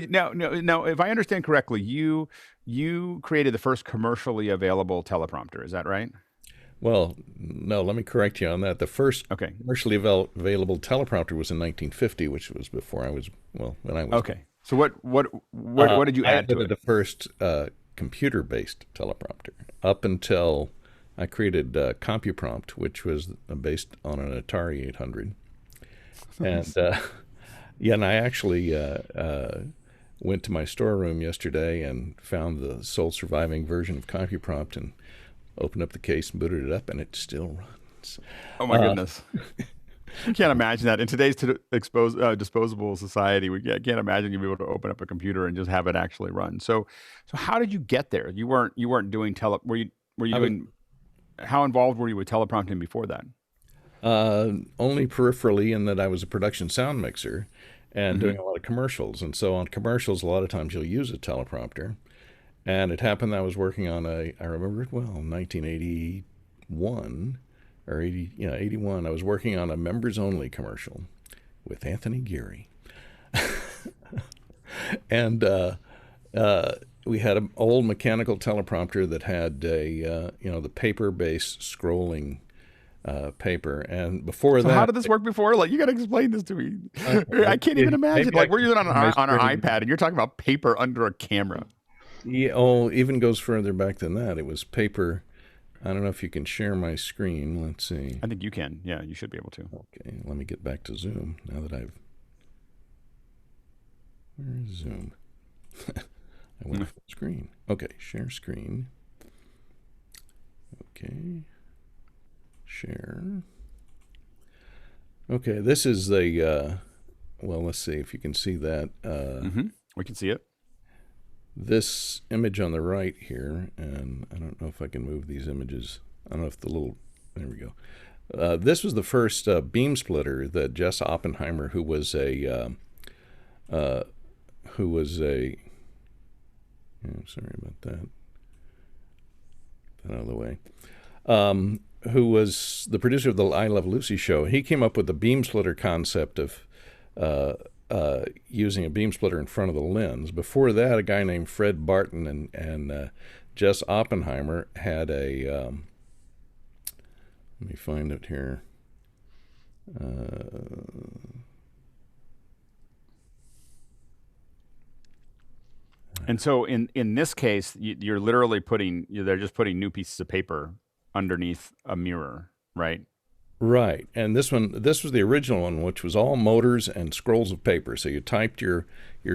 now, if I understand correctly, you created the first commercially available teleprompter. Is that right? Well, no, let me correct you on that. The first commercially available teleprompter was in 1950, which was before I was, when I was. Okay. So what did you add to it? The first computer-based teleprompter up until I created CompuPrompt, which was based on an Atari 800. And and I actually went to my storeroom yesterday and found the sole surviving version of CompuPrompt and opened up the case and booted it up, and it still runs. Oh my goodness. I can't imagine that in today's disposable society. We can't imagine you'd be able to open up a computer and just have it actually run. So how did you get there? You weren't doing how involved were you with teleprompting before that? Only peripherally, in that I was a production sound mixer and doing a lot of commercials. And so on commercials, a lot of times you'll use a teleprompter. And it happened that I was working on I remember it well, 1981 or 81. I was working on a members only commercial with Anthony Geary. And we had an old mechanical teleprompter that had the paper-based scrolling paper. And before that, how did this work before? Like, you got to explain this to me. I can't even imagine. Like, we're using it on our iPad, and you're talking about paper under a camera. Yeah, even goes further back than that. It was paper. I don't know if you can share my screen. Let's see. I think you can. Yeah, you should be able to. Okay, let me get back to Zoom now that I've. Where's Zoom? I went full screen. Okay, share screen. Okay. Share. Okay, this is the. Let's see if you can see that. We can see it. This image on the right here, and I don't know if I can move these images. I don't know if there we go. This was the first beam splitter that Jess Oppenheimer, who was a sorry about that. Get that out of the way. Who was the producer of the I Love Lucy show. He came up with the beam splitter concept of using a beam splitter in front of the lens. Before that, a guy named Fred Barton and Jess Oppenheimer had a, let me find it here. And so in this case, you're literally they're just putting new pieces of paper underneath a mirror, right? Right. And this was the original one, which was all motors and scrolls of paper. So you typed your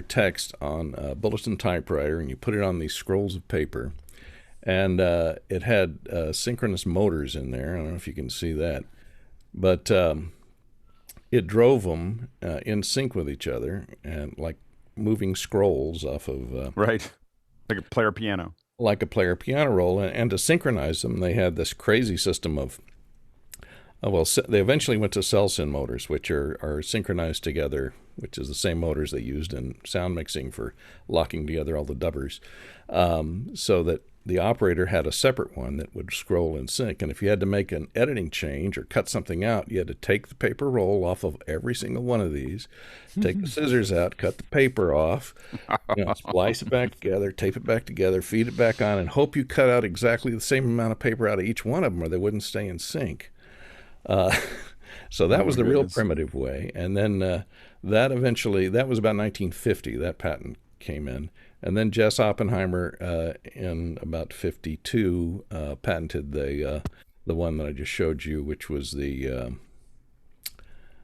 text on a bulletin typewriter and you put it on these scrolls of paper. And it had synchronous motors in there. I don't know if you can see that. But it drove them in sync with each other, and like moving scrolls off of... right. Like a player piano. Like a player piano roll. And to synchronize them, they had this crazy system of... they eventually went to cell-syn motors, which are synchronized together, which is the same motors they used in sound mixing for locking together all the dubbers, so that the operator had a separate one that would scroll in sync. And if you had to make an editing change or cut something out, you had to take the paper roll off of every single one of these, take the scissors out, cut the paper off, splice it back together, tape it back together, feed it back on, and hope you cut out exactly the same amount of paper out of each one of them or they wouldn't stay in sync. So that was the real primitive way. And then that was about 1950, that patent came in. And then Jess Oppenheimer in about 52 patented the one that I just showed you, which was the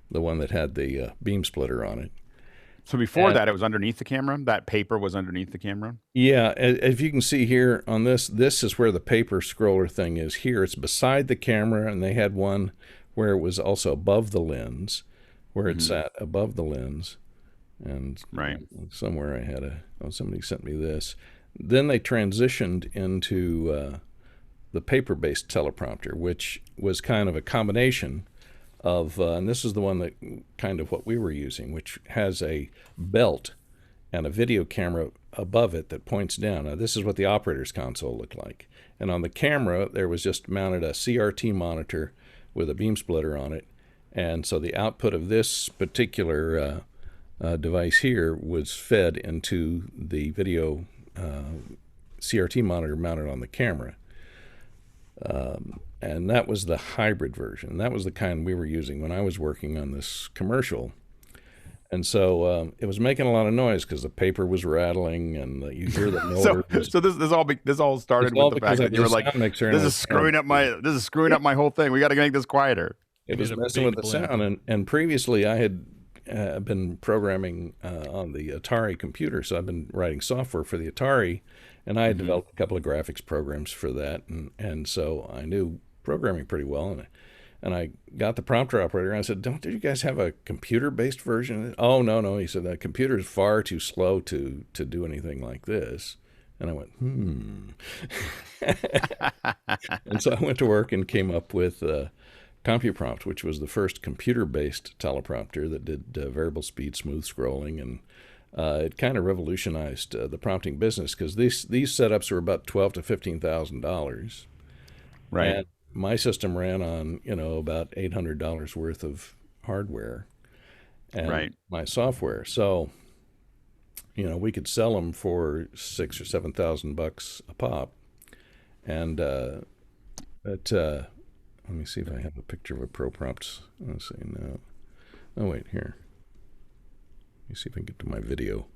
one that had the beam splitter on it. So before that, it was underneath the camera? That paper was underneath the camera? Yeah, if you can see here on this is where the paper scroller thing is here. It's beside the camera, and they had one where it was also above the lens, where it sat above the lens. And somewhere I had somebody sent me this. Then they transitioned into the paper-based teleprompter, which was kind of a combination of, and this is the one that kind of what we were using, which has a belt and a video camera above it that points down. Now, this is what the operator's console looked like. And on the camera, there was just mounted a CRT monitor with a beam splitter on it. And so the output of this particular device here was fed into the video CRT monitor mounted on the camera. And that was the hybrid version. That was the kind we were using when I was working on this commercial. And so it was making a lot of noise because the paper was rattling, and you hear the motor. So this all started with the fact that you were like, "This is screwing up my whole thing. We got to make this quieter." It was messing with the sound, and previously I had been programming on the Atari computer, so I've been writing software for the Atari, and I had developed a couple of graphics programs for that, and so I knew programming pretty well, and I got the prompter operator, and I said, "Did you guys have a computer-based version?" "Oh, no." He said, "The computer is far too slow to do anything like this." And I went, And so I went to work and came up with CompuPrompt, which was the first computer-based teleprompter that did variable speed, smooth scrolling, and it kind of revolutionized the prompting business because these setups were about $12,000 to $15,000. Right. And my system ran on about $800 worth of hardware and my software. So we could sell them for $6,000 or $7,000 a pop, and let me see if I have a picture of a ProPrompt. Let's see, no. Oh, wait, here. Let me see if I can get to my video.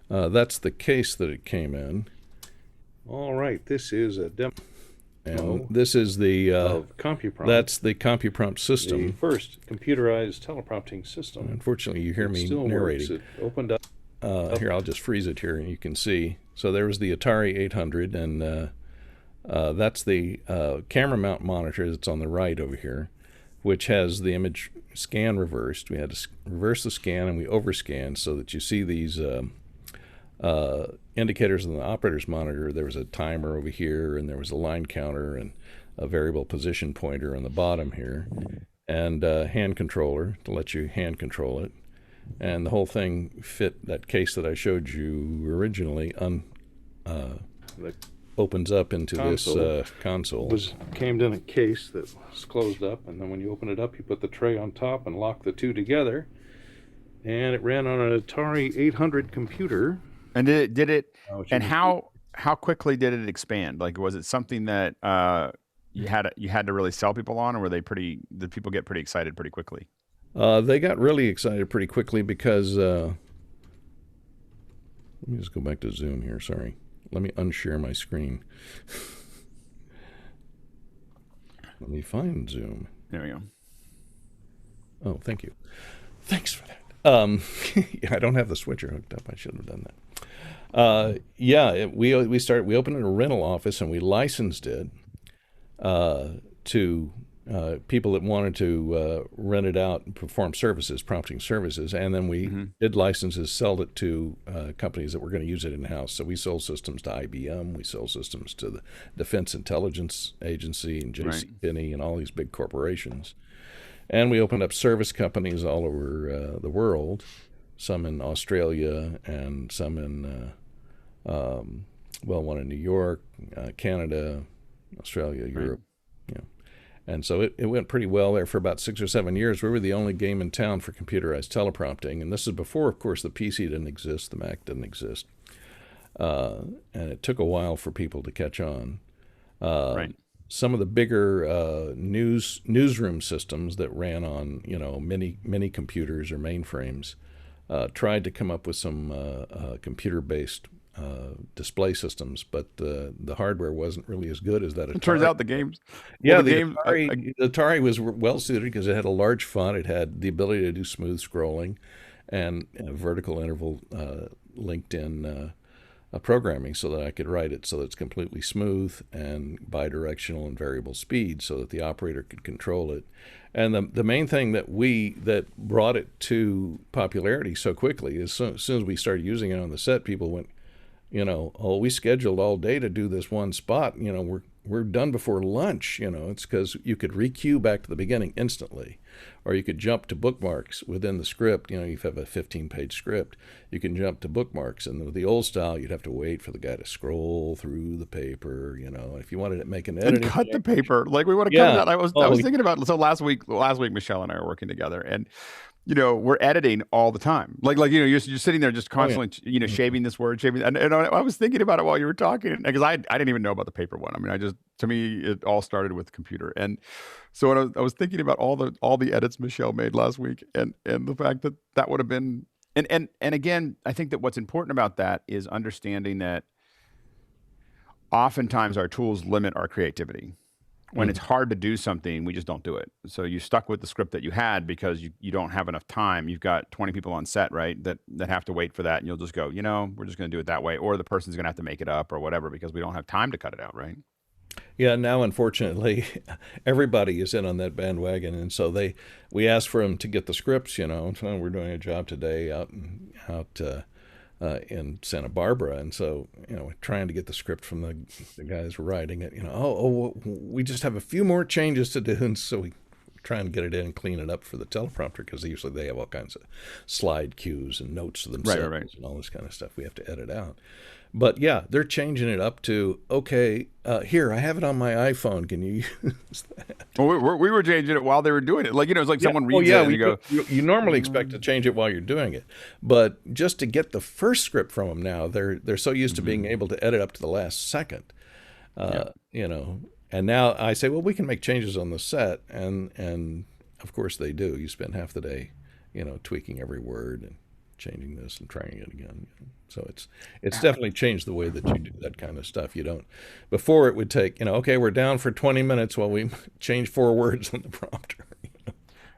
That's the case that it came in. All right, this is a demo. And this is the CompuPrompt. That's the CompuPrompt system. The first computerized teleprompting system. Unfortunately, you hear me narrating. It opened up. Here, I'll just freeze it here, and you can see. So there was the Atari 800, and that's the camera mount monitor that's on the right over here, which has the image scan reversed. We had to reverse the scan, and we overscanned so that you see these indicators on the operator's monitor. There was a timer over here, and there was a line counter and a variable position pointer on the bottom here, and a hand controller to let you hand control it. And the whole thing fit that case that I showed you originally. That opens up into this console. Came in a case that was closed up, and then when you open it up, you put the tray on top and lock the two together. And it ran on an Atari 800 computer. And did it? And how quickly did it expand? Like, was it something that you had to really sell people on, or did people get pretty excited pretty quickly? They got really excited pretty quickly because Let me just go back to Zoom here. Sorry. Let me unshare my screen. Let me find Zoom. There we go. Oh, thank you. Thanks for that. Yeah, I don't have the switcher hooked up. I should have done that. We opened a rental office and we licensed it to people that wanted to rent it out and perform services, prompting services, and then we did licenses, sold it to companies that were going to use it in-house. So we sold systems to IBM, we sold systems to the Defense Intelligence Agency and JCPenney and all these big corporations. And we opened up service companies all over the world, some in Australia and some in, one in New York, Canada, Australia, Europe. Yeah. And so it went pretty well there for about 6 or 7 years. We were the only game in town for computerized teleprompting. And this is before, of course, the PC didn't exist, the Mac didn't exist. And it took a while for people to catch on. Some of the bigger newsroom systems that ran on, mini computers or mainframes tried to come up with some computer-based display systems, but the hardware wasn't really as good as that. It turns out the games. Yeah, the Atari was well suited because it had a large font. It had the ability to do smooth scrolling and vertical interval linked in programming so that I could write it so that it's completely smooth and bidirectional and variable speed so that the operator could control it. And the main thing that brought it to popularity so quickly is as soon as we started using it on the set, people went, we scheduled all day to do this one spot. We're done before lunch. It's because you could requeue back to the beginning instantly, or you could jump to bookmarks within the script. You have a 15-page script. You can jump to bookmarks, and with the old style, you'd have to wait for the guy to scroll through the paper. If you wanted to make an edit, and cut the paper, like we want to cut that. I was thinking about last week. Michelle and I were working together, and we're editing all the time. Like you're sitting there just constantly, shaving this word, shaving. And I was thinking about it while you were talking because I didn't even know about the paper one. I mean, to me, it all started with the computer. And so I was thinking about all the edits Michelle made last week and the fact that would have been, and again, I think that what's important about that is understanding that oftentimes our tools limit our creativity. When it's hard to do something, we just don't do it. So you stuck with the script that you had because you don't have enough time. You've got 20 people on set, right, that have to wait for that. And you'll just go, we're just going to do it that way. Or the person's going to have to make it up or whatever because we don't have time to cut it out, right? Yeah, now, unfortunately, everybody is in on that bandwagon. And so we ask for them to get the scripts, we're doing a job today out in Santa Barbara, and so trying to get the script from the guys writing it. We just have a few more changes to do, and so we try and get it in and clean it up for the teleprompter because usually they have all kinds of slide cues and notes to themselves and all this kind of stuff we have to edit out. But yeah, they're changing it up to, here, I have it on my iPhone. Can you use that? Well, we were changing it while they were doing it. It's like someone reads it and you go... You normally expect to change it while you're doing it. But just to get the first script from them now, they're so used to being able to edit up to the last second. And now I say, well, we can make changes on the set. And of course they do. You spend half the day, tweaking every word and changing this and trying it again. So it's definitely changed the way that you do that kind of stuff. Before it would take, we're down for 20 minutes while we change 4 words on the prompter.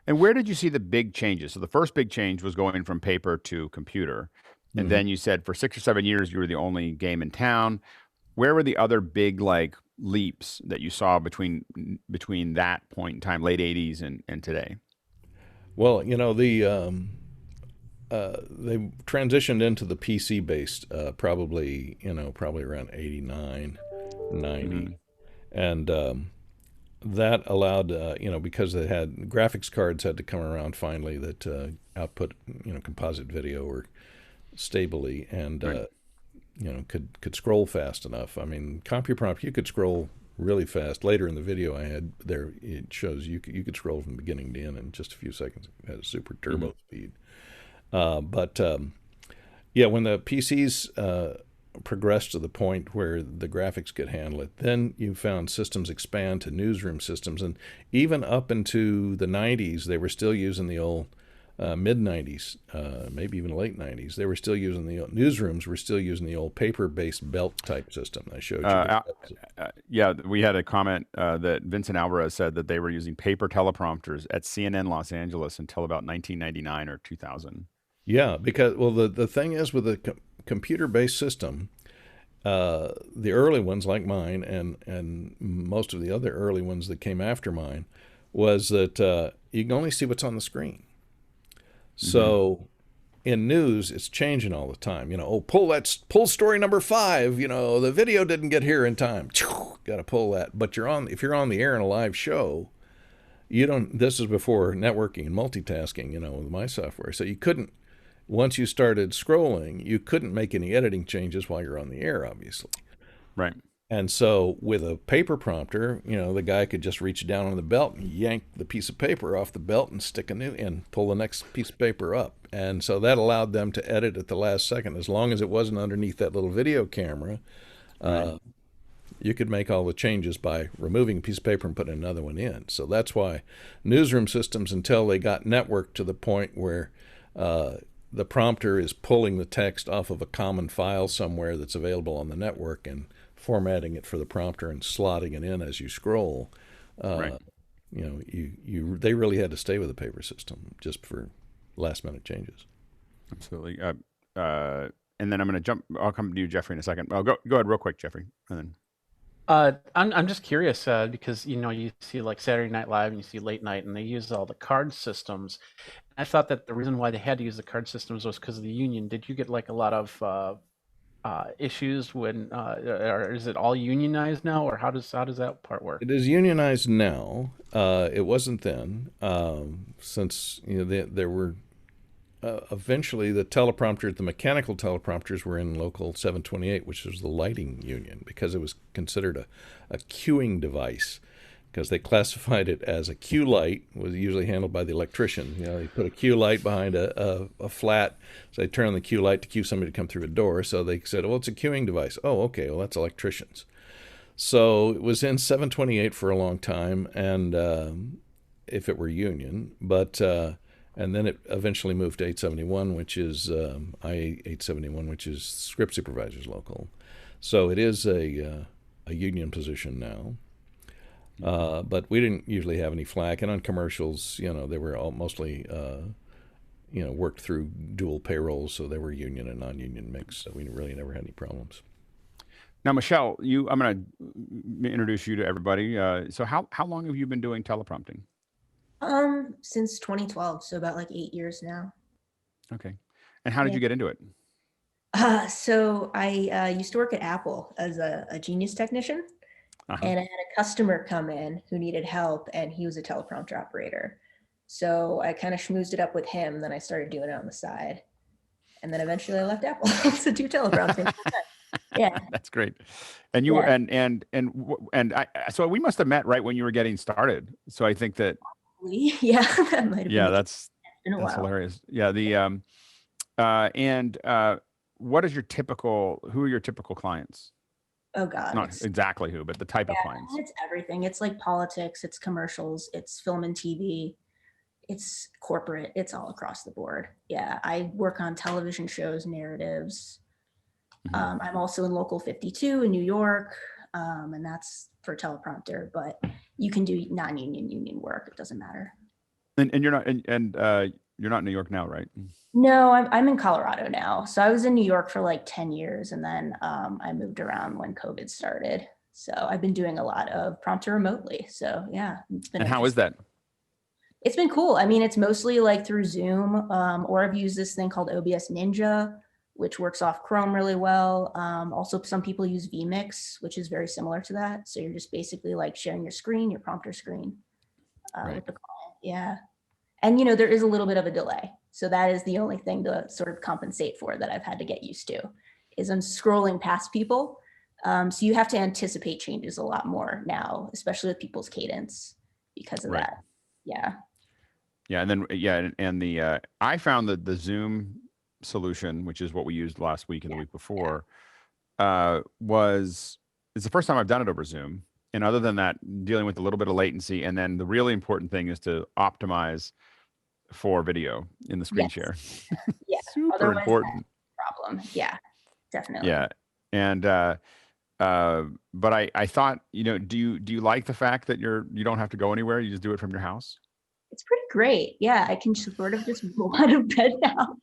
And where did you see the big changes? So the first big change was going from paper to computer. And then you said for 6 or 7 years, you were the only game in town. Where were the other big leaps that you saw between that point in time, late 80s and today? Well, they transitioned into the PC based probably around 89, 90. And that allowed, because they had graphics cards had to come around finally that output, composite video or stably and, could scroll fast enough. I mean, CompuPrompt, you could scroll really fast. Later in the video I had there, it shows you could scroll from beginning to end in just a few seconds. It had a super turbo speed. When the PCs progressed to the point where the graphics could handle it, then you found systems expand to newsroom systems. And even up into the 90s, they were still using the old mid 90s, maybe even late 90s, they were still using newsrooms were still using the old paper-based belt type system I showed you. Yeah, we had a comment that Vincent Alvarez said that they were using paper teleprompters at CNN Los Angeles until about 1999 or 2000. Yeah, because, well, the thing is with the computer-based system, the early ones like mine and most of the other early ones that came after mine was that you can only see what's on the screen. So in news, it's changing all the time. Pull story number 5. The video didn't get here in time. Got to pull that. But if you're on the air in a live show, you don't. This is before networking and multitasking. With my software, so you couldn't. Once you started scrolling, you couldn't make any editing changes while you're on the air, obviously. Right. And so with a paper prompter, the guy could just reach down on the belt and yank the piece of paper off the belt and stick and pull the next piece of paper up. And so that allowed them to edit at the last second. As long as it wasn't underneath that little video camera, you could make all the changes by removing a piece of paper and putting another one in. So that's why newsroom systems, until they got networked to the point where the prompter is pulling the text off of a common file somewhere that's available on the network and formatting it for the prompter and slotting it in as you scroll. They really had to stay with the paper system just for last minute changes. Absolutely. And then I'll come to you, Jeffrey, in a second. Go ahead real quick, Jeffrey. And then I'm just curious because you see like Saturday Night Live and you see Late Night and they use all the card systems. I thought that the reason why they had to use the card systems was because of the union. Did you get like a lot of issues when, or is it all unionized now, or how does that part work? It is unionized now. It wasn't then, since there were eventually the teleprompter, the mechanical teleprompters were in local 728, which was the lighting union, because it was considered a queuing device, because they classified it as a queue light, was usually handled by the electrician. They put a queue light behind a flat, so they turn on the queue light to queue somebody to come through a door. So they said, well, it's a queuing device. Oh, okay, well, that's electricians. So it was in 728 for a long time, and if it were union, but and then it eventually moved to 871, which is I-871, which is script supervisors local. So it is a union position now. But we didn't usually have any flack, and on commercials, they were all mostly, worked through dual payrolls, so they were union and non-union mixed. So we really never had any problems. now, Michelle, I'm going to introduce you to everybody. So how long have you been doing teleprompting? Since 2012, so about like 8 years now. Okay, and how did you get into it? So I used to work at Apple as a Genius technician. And I had a customer come in who needed help, and he was a teleprompter operator. So I kind of schmoozed it up with him. Then I started doing it on the side. And then eventually I left Apple to do teleprompting. Yeah. That's great. And you were, so we must have met right when you were getting started. So I think that, yeah, that might have been. That's hilarious. Yeah. What is who are your typical clients? Oh God. Not exactly who, but the type of clients. It's everything. It's like politics, it's commercials, it's film and TV, it's corporate, it's all across the board. Yeah. I work on television shows, narratives. I'm also in local 52 in New York. And that's for teleprompter, but you can do non-union, union work. It doesn't matter. And you're not, you're not in New York now, right? No, I'm in Colorado now. So I was in New York for like 10 years, and then I moved around when COVID started. So I've been doing a lot of prompter remotely. So yeah, it's been. And how is that? It's been cool. I mean, it's mostly like through Zoom, or I've used this thing called OBS Ninja, which works off Chrome really well. Also, some people use vMix, which is very similar to that. So you're just basically like sharing your screen, your prompter screen with the client. Yeah. And, there is a little bit of a delay. So that is the only thing to sort of compensate for that I've had to get used to, is I'm scrolling past people. So you have to anticipate changes a lot more now, especially with people's cadence because of that. Yeah. Yeah. And then, I found that the Zoom solution, which is what we used last week and the week before, it's the first time I've done it over Zoom. And other than that, dealing with a little bit of latency. And then the really important thing is to optimize for video in the screen Yes. share. Yeah. Super Otherwise, important. problem. Yeah, definitely. Yeah. And but I thought, do you like the fact that you don't have to go anywhere, you just do it from your house? It's pretty great. Yeah, I can sort of just roll out of bed now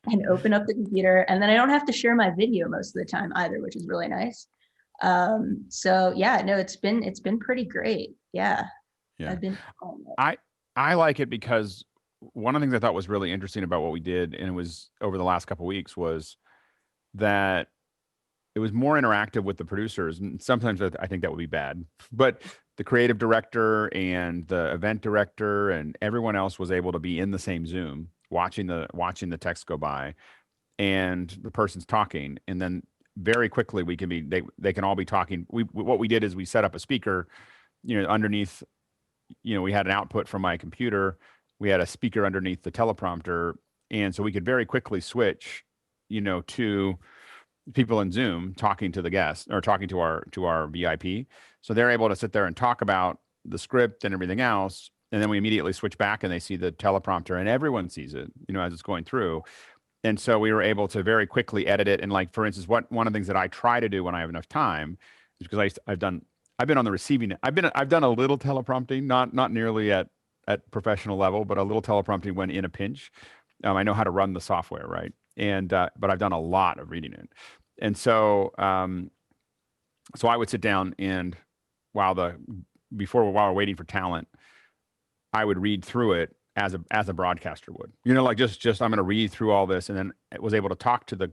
and open up the computer, and then I don't have to share my video most of the time either, which is really nice. So yeah, no, it's been pretty great. Yeah. Yeah. I've been I like it because one of the things I thought was really interesting about what we did, and it was over the last couple of weeks, was that it was more interactive with the producers. And sometimes I think that would be bad, but the creative director and the event director and everyone else was able to be in the same Zoom, watching the text go by, and the person's talking, and then very quickly they can all be talking. What we did is we set up a speaker, underneath. We had an output from my computer. We had a speaker underneath the teleprompter, and so we could very quickly switch, to people in Zoom talking to the guests or talking to our VIP. So they're able to sit there and talk about the script and everything else. And then we immediately switch back and they see the teleprompter and everyone sees it, as it's going through. And so we were able to very quickly edit it. And like, for instance, one of the things that I try to do when I have enough time is because I've been on the receiving. I've done a little teleprompting, not nearly at professional level, but a little teleprompting when in a pinch. I know how to run the software, right? And but I've done a lot of reading it. And so so I would sit down and while we're waiting for talent, I would read through it as a broadcaster would. Like just I'm going to read through all this, and then I was able to talk to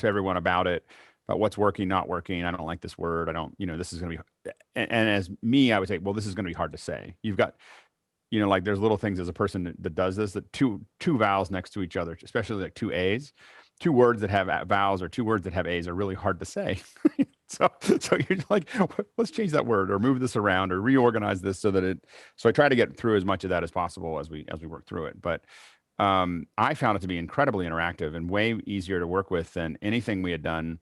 everyone about it, about what's working, not working. I don't like this word. I don't, this is going to be, and as me, I would say, well, this is going to be hard to say. You've got, like there's little things as a person that does this, that two vowels next to each other, especially like two A's, two words that have vowels or two words that have A's are really hard to say. So you're like, let's change that word or move this around or reorganize this so I try to get through as much of that as possible as we work through it. But I found it to be incredibly interactive and way easier to work with than anything we had done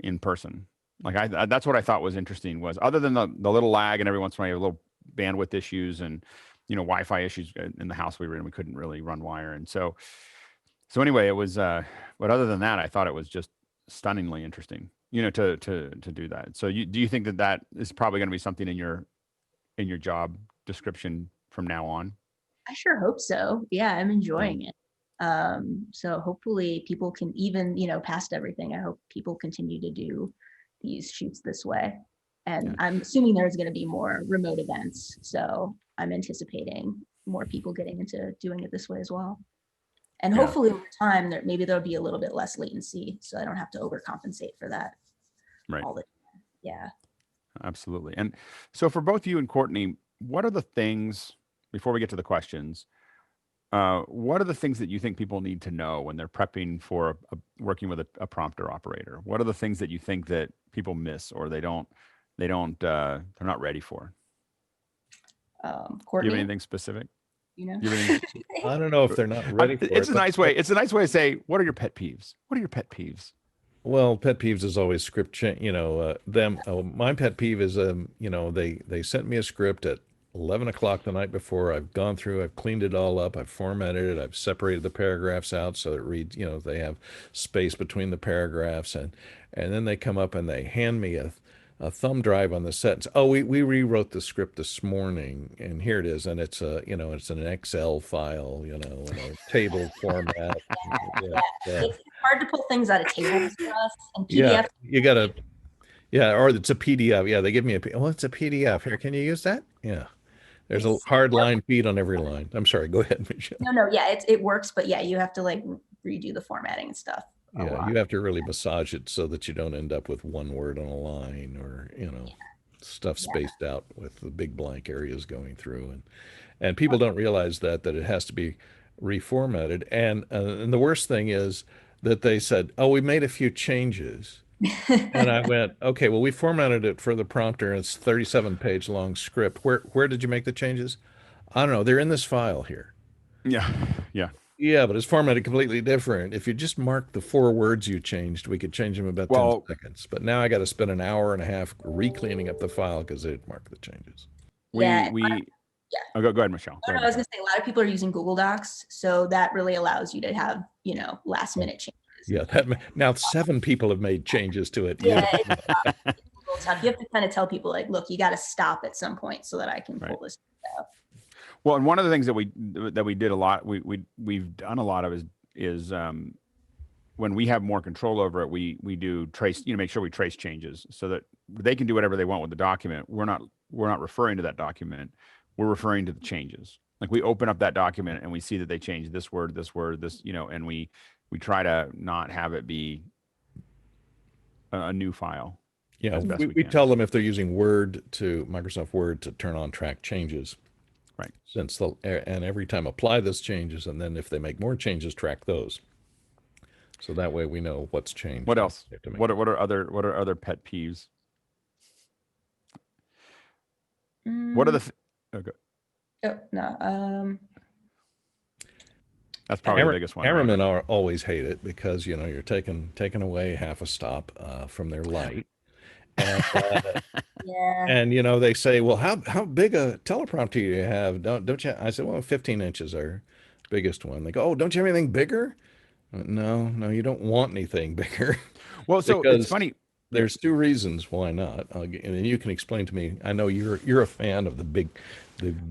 in person. Like that's what I thought was interesting, was other than the little lag and every once in a while little bandwidth issues and Wi-Fi issues in the house we were in, we couldn't really run wire. And so anyway, it was but other than that, I thought it was just stunningly interesting, to do that. So do you think that is probably going to be something in your job description from now on? I sure hope so. Yeah, I'm enjoying it. So hopefully people can even, past everything, I hope people continue to do these shoots this way. And I'm assuming there's going to be more remote events. So I'm anticipating more people getting into doing it this way as well. And hopefully over time, maybe there'll be a little bit less latency, so I don't have to overcompensate for that all the time. Yeah. Absolutely. And so for both you and Courtney, what are the things, before we get to the questions, what are the things that you think people need to know when they're prepping for working with a prompter operator? What are the things that you think that people miss or they're not ready for? Courtney? Do you have anything specific? I don't know if they're not ready for it. It's a nice way to say, what are your pet peeves? What are your pet peeves? Well, pet peeves is always script change. My pet peeve is, they sent me a script at 11 o'clock the night before. I've gone through, I've cleaned it all up, I've formatted it, I've separated the paragraphs out so it reads, they have space between the paragraphs, and then they come up and they hand me a thumb drive on the set and say, oh, we rewrote the script this morning and here it is, and it's it's an Excel file, in a table format. It's hard to pull things out of tables for us, and PDF. You gotta, or it's a PDF. Yeah, they give me it's a PDF. Here, can you use that? Yeah. There's a hard line feed on every line. I'm sorry, go ahead, Michelle. No, yeah, it works, but yeah, you have to redo the formating and stuff. Yeah, you have to really massage it so that you don't end up with one word on a line or, stuff spaced out with the big blank areas going through. And people don't realize that it has to be reformatted. And the worst thing is that they said, oh, we made a few changes. And I went, okay, well, we formatted it for the prompter. And it's 37-page long script. Where did you make the changes? I don't know. They're in this file here. Yeah, but it's formatted completely different. If you just mark the 4 words you changed, we could change them in about 10 seconds. But now I got to spend an hour and a half re-cleaning up the file because they didn't mark the changes. Yeah. Oh, go ahead, Michelle. Oh, no, I was gonna say a lot of people are using Google Docs, so that really allows you to have, last minute changes. Yeah, now 7 people have made changes to it. Yeah, it's a little tough. You have to kind of tell people like, look, you got to stop at some point so that I can pull this out. Well, and one of the things that we did a lot, we've done a lot of is when we have more control over it, we do trace, make sure we trace changes so that they can do whatever they want with the document. We're not referring to that document. We're referring to the changes. Like we open up that document and we see that they changed this word, this, and we try to not have it be a new file. Yeah, we tell them if they're using Microsoft Word to turn on track changes. Right. And every time apply those changes, and then if they make more changes, track those. So that way we know what's changed. What else? What are other pet peeves? What are the Oh no. That's probably the biggest one. Cameramen always hate it because you're taking away half a stop from their light. And, yeah. And they say, well, how big a teleprompter do you have? Don't you? I said, well, 15 inches are biggest one. They go, oh, don't you have anything bigger? No, you don't want anything bigger. Well, so it's funny. There's 2 reasons why not, and you can explain to me. I know you're a fan of the big.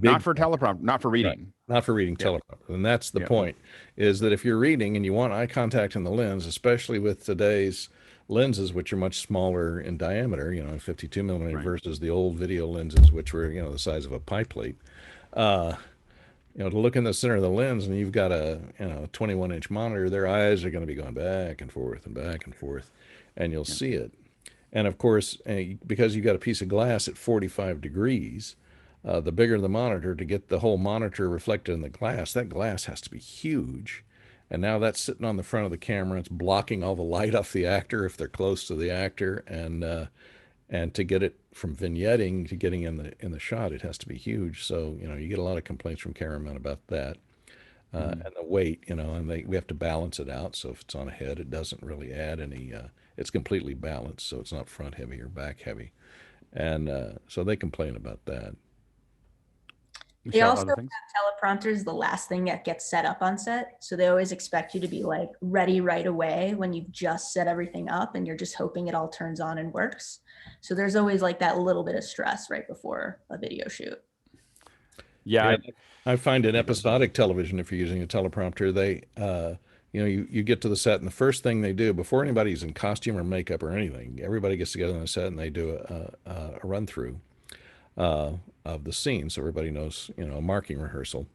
Not for teleprompter, not for reading. Right, not for reading teleprompter, and that's the point. Is that if you're reading and you want eye contact in the lens, especially with today's lenses, which are much smaller in diameter, 52 millimeter versus the old video lenses, which were the size of a pie plate. To look in the center of the lens and you've got a 21-inch monitor, their eyes are going to be going back and forth and back and forth, and you'll see it. And of course, because you've got a piece of glass at 45 degrees, the bigger the monitor, to get the whole monitor reflected in the glass, that glass has to be huge. And now that's sitting on the front of the camera. It's blocking all the light off the actor if they're close to the actor, and to get it from vignetting to getting in the shot, it has to be huge. So you get a lot of complaints from cameramen about that, and the weight. And we have to balance it out. So if it's on a head, it doesn't really add any. It's completely balanced, so it's not front heavy or back heavy, and so they complain about that. They also have teleprompters, the last thing that gets set up on set. So they always expect you to be like ready right away when you've just set everything up and you're just hoping it all turns on and works. So there's always like that little bit of stress right before a video shoot. Yeah. I find in episodic television, if you're using a teleprompter, they, you get to the set and the first thing they do before anybody's in costume or makeup or anything, everybody gets together on the set and they do a run through of the scene, so everybody knows, a marking rehearsal.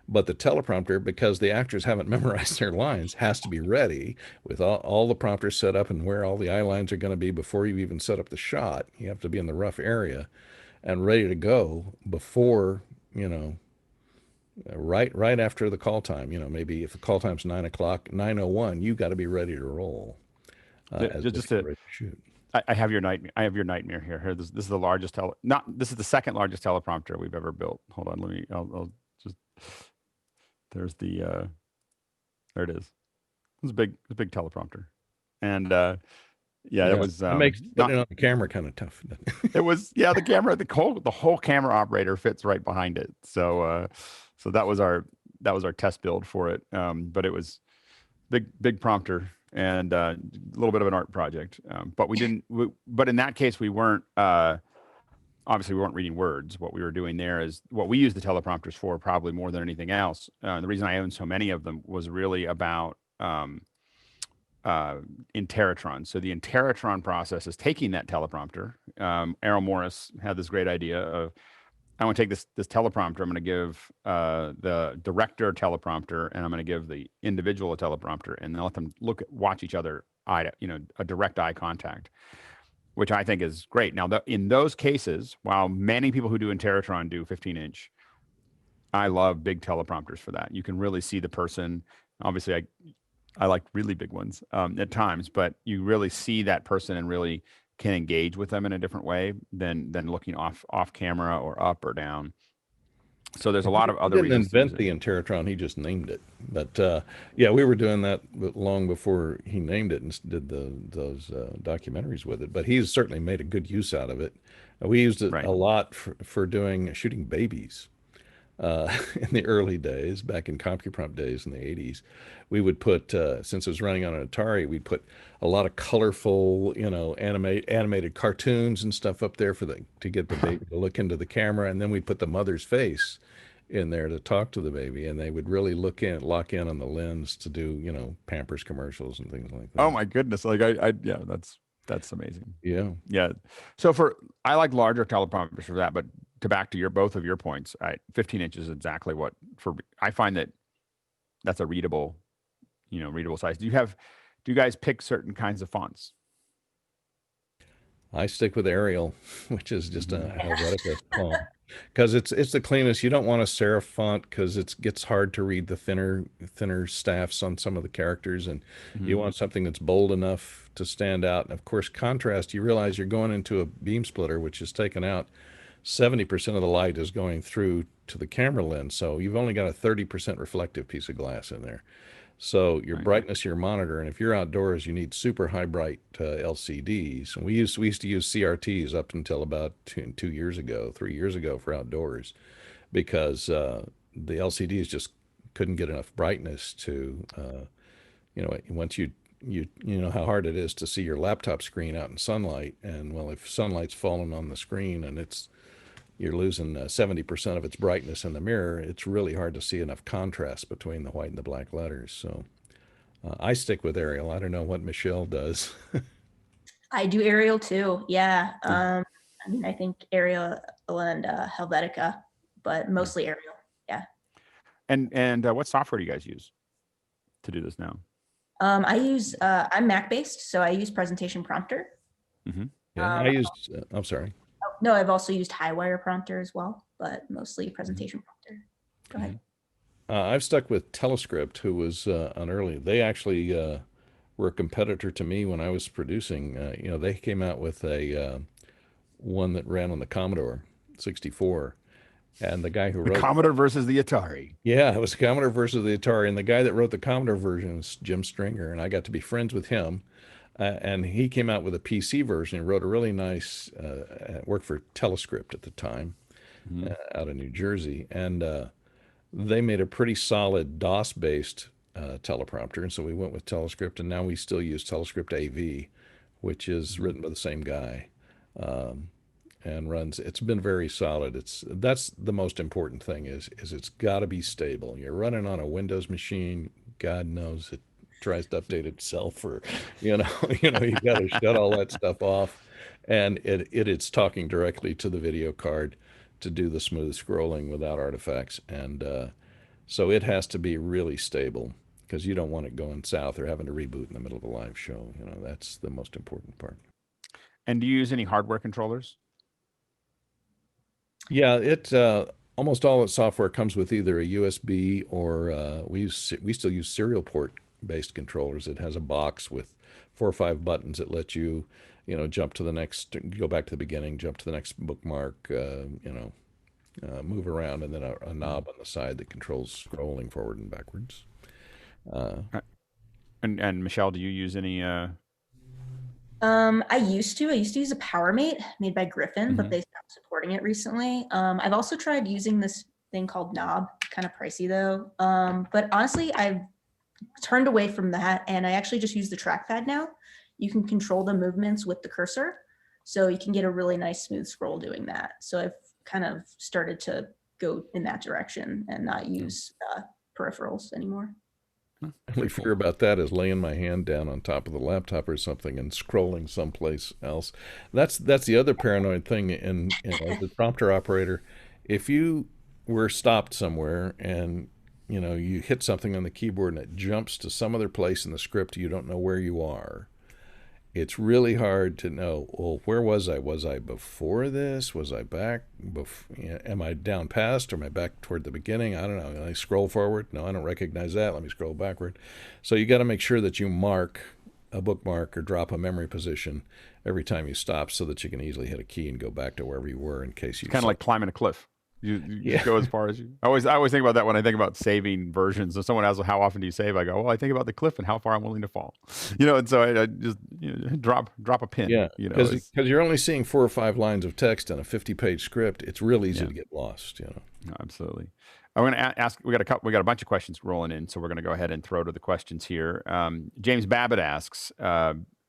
But the teleprompter, because the actors haven't memorized their lines, has to be ready with all the prompters set up and where all the eye lines are going to be before you even set up the shot. You have to be in the rough area and ready to go before, right after the call time. Maybe if the call time's 9 o'clock, 9:01, you got to be ready to roll. Just to shoot. I have your nightmare here. Here, this is the largest this is the second largest teleprompter we've ever built. Hold on, I'll just. There's the. There it is. It's a big teleprompter, and it was. It makes putting it on the camera kind of tough. It was the camera. The whole camera operator fits right behind it. So that was our test build for it. But it was big prompter. And a little bit of an art project, but but in that case, we weren't obviously we weren't reading words. What we were doing there is what we use the teleprompters for, probably more than anything else. The reason I own so many of them was really about Interatron. So the Interatron process is taking that teleprompter. Errol Morris had this great idea of, I want to take this teleprompter. I'm going to give the director a teleprompter, and I'm going to give the individual a teleprompter, and let them watch each other a direct eye contact, which I think is great. Now, in those cases, while many people who do Interatron do 15-inch, I love big teleprompters for that. You can really see the person. Obviously, I like really big ones at times, but you really see that person and really can engage with them in a different way than looking off camera or up or down. So there's a lot of other reasons. He didn't invent the Interatron, he just named it. But we were doing that long before he named it and did those documentaries with it. But he's certainly made a good use out of it. We used it a lot for shooting babies. in the early days, back in CompuPrompt days in the 80s, we would put, since it was running on an Atari, we'd put a lot of colorful, animated cartoons and stuff up there to get the baby to look into the camera, and then we'd put the mother's face in there to talk to the baby, and they would really lock in on the lens to do, Pampers commercials and things like that. Oh my goodness! Like yeah, that's amazing. Yeah. Yeah. So I like larger teleprompters for that, but back to both of your points, 15 inches is exactly what I find that's a readable size. Do you guys pick certain kinds of fonts? I stick with Arial, which is just a Helvetica font, because it's the cleanest. You don't want a serif font because it gets hard to read the thinner staffs on some of the characters, and you want something that's bold enough to stand out. And of course, contrast. You realize you're going into a beam splitter, which is taken out. 70% of the light is going through to the camera lens, so you've only got a 30% reflective piece of glass in there. So your brightness of your monitor, and if you're outdoors, you need super high bright LCDs. And we used to use CRTs up until about 3 years ago for outdoors, because the LCDs just couldn't get enough brightness to, once you know how hard it is to see your laptop screen out in sunlight, and well, if sunlight's falling on the screen and you're losing 70% of its brightness in the mirror, it's really hard to see enough contrast between the white and the black letters. So I stick with Arial. I don't know what Michelle does. I do Arial too. Yeah. I think Arial and Helvetica, but mostly Arial. Yeah. And what software do you guys use to do this now? I'm Mac based, so I use Presentation Prompter. Yeah, I'm sorry. No, I've also used Highwire Prompter as well, but mostly Presentation Prompter. Go ahead. I've stuck with Telescript, who was on early. They actually were a competitor to me when I was producing. They came out with a one that ran on the Commodore 64. And the guy who wrote the Commodore versus the Atari. Yeah, it was Commodore versus the Atari. And the guy that wrote the Commodore version is Jim Stringer. And I got to be friends with him. And he came out with a PC version. He wrote a really nice, worked for Telescript at the time, out of New Jersey. And they made a pretty solid DOS-based teleprompter. And so we went with Telescript. And now we still use Telescript AV, which is written by the same guy. And it's been very solid. That's the most important thing is it's got to be stable. You're running on a Windows machine, God knows it tries to update itself, or you got to shut all that stuff off, and it's talking directly to the video card to do the smooth scrolling without artifacts, and so it has to be really stable, because you don't want it going south or having to reboot in the middle of a live show. That's the most important part. And do you use any hardware controllers? Yeah, almost all its software comes with either a USB or we still use serial port based controllers. It has a box with 4 or 5 buttons that let you, jump to the next, go back to the beginning, jump to the next bookmark, move around, and then a knob on the side that controls scrolling forward and backwards. And Michelle, do you use any? I used to use a PowerMate made by Griffin, but they stopped supporting it recently. I've also tried using this thing called Knob, kind of pricey though. But honestly, I've turned away from that, and I actually just use the trackpad now. You can control the movements with the cursor, so you can get a really nice smooth scroll doing that. So I've kind of started to go in that direction and not use peripherals anymore. The only fear about that is laying my hand down on top of the laptop or something and scrolling someplace else. That's the other paranoid thing as a prompter operator. If you were stopped somewhere and you hit something on the keyboard and it jumps to some other place in the script, you don't know where you are. It's really hard to know, well, where was I? Was I before this? Was I back? Am I down past, or am I back toward the beginning? I don't know. Can I scroll forward? No, I don't recognize that. Let me scroll backward. So you got to make sure that you mark a bookmark or drop a memory position every time you stop, so that you can easily hit a key and go back to wherever you were in case you. It's kind of like climbing a cliff. You go as far as you. I always think about that when I think about saving versions. If someone asks, "How often do you save?" I go, "Well, I think about the cliff and how far I'm willing to fall." And so I just drop a pin. Yeah, because you're only seeing 4 or 5 lines of text in a 50-page script. It's real easy to get lost. No, absolutely. I'm going to ask. We got a bunch of questions rolling in, so we're going to go ahead and throw to the questions here. James Babbitt asks,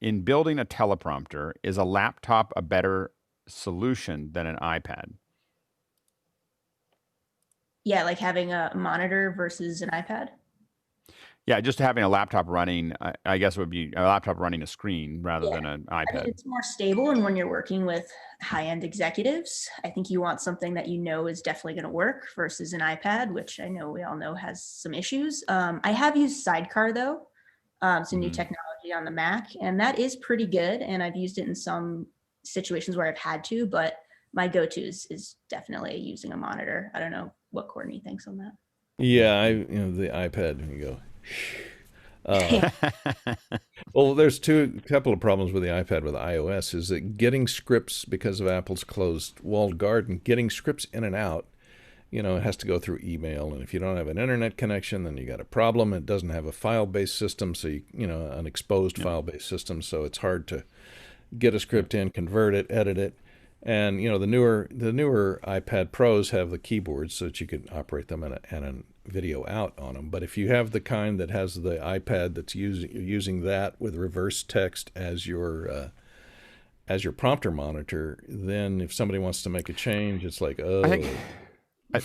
in building a teleprompter, is a laptop a better solution than an iPad? Yeah, like having a monitor versus an iPad. Yeah, just having a laptop running, I guess it would be a laptop running a screen rather Yeah. than an I mean, iPad. it's more stable, and when you're working with high-end executives, I think you want something that you know is definitely going to work versus an iPad, which I know we all know has some issues. I have used Sidecar though, some new technology on the Mac, and that is pretty good. And I've used it in some situations where I've had to, but my go-to is definitely using a monitor. I don't know what Courtney thinks on that. Yeah, the iPad, when you go. Well, there's couple of problems with the iPad with iOS is that getting scripts, because of Apple's closed walled garden, getting scripts in and out, it has to go through email. And if you don't have an internet connection, then you got a problem. It doesn't have a file-based system, so an exposed file-based system, so it's hard to get a script in, convert it, edit it. And the newer iPad Pros have the keyboards so that you can operate them and a video out on them. But if you have the kind that has the iPad that's using that with reverse text as your prompter monitor, then if somebody wants to make a change, it's like, I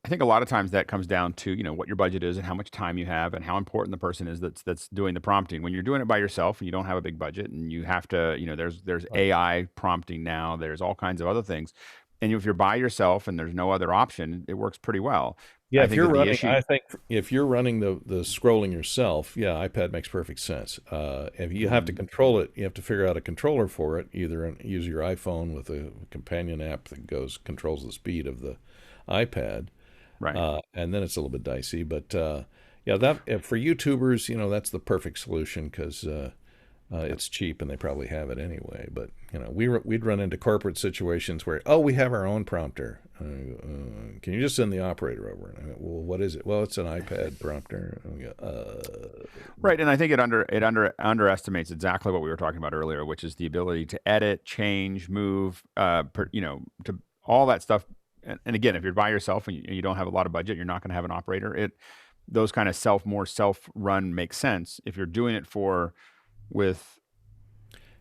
think a lot of times that comes down to what your budget is and how much time you have and how important the person is that's doing the prompting. When you're doing it by yourself and you don't have a big budget and you have to, there's AI prompting now, there's all kinds of other things, and if you're by yourself and there's no other option, it works pretty well. Yeah, I think if you're running the scrolling yourself, iPad makes perfect sense. If you have to control it, you have to figure out a controller for it. Either use your iPhone with a companion app that controls the speed of the iPad, right? And then it's a little bit dicey, but that for YouTubers, that's the perfect solution because it's cheap and they probably have it anyway. But we'd run into corporate situations where we have our own prompter. Can you just send the operator over? And well, what is it? Well, it's an iPad prompter. Right, and I think it underestimates exactly what we were talking about earlier, which is the ability to edit, change, move, to all that stuff. And again, if you're by yourself and you don't have a lot of budget, you're not going to have an operator. Those kind of self-run make sense. If you're doing it with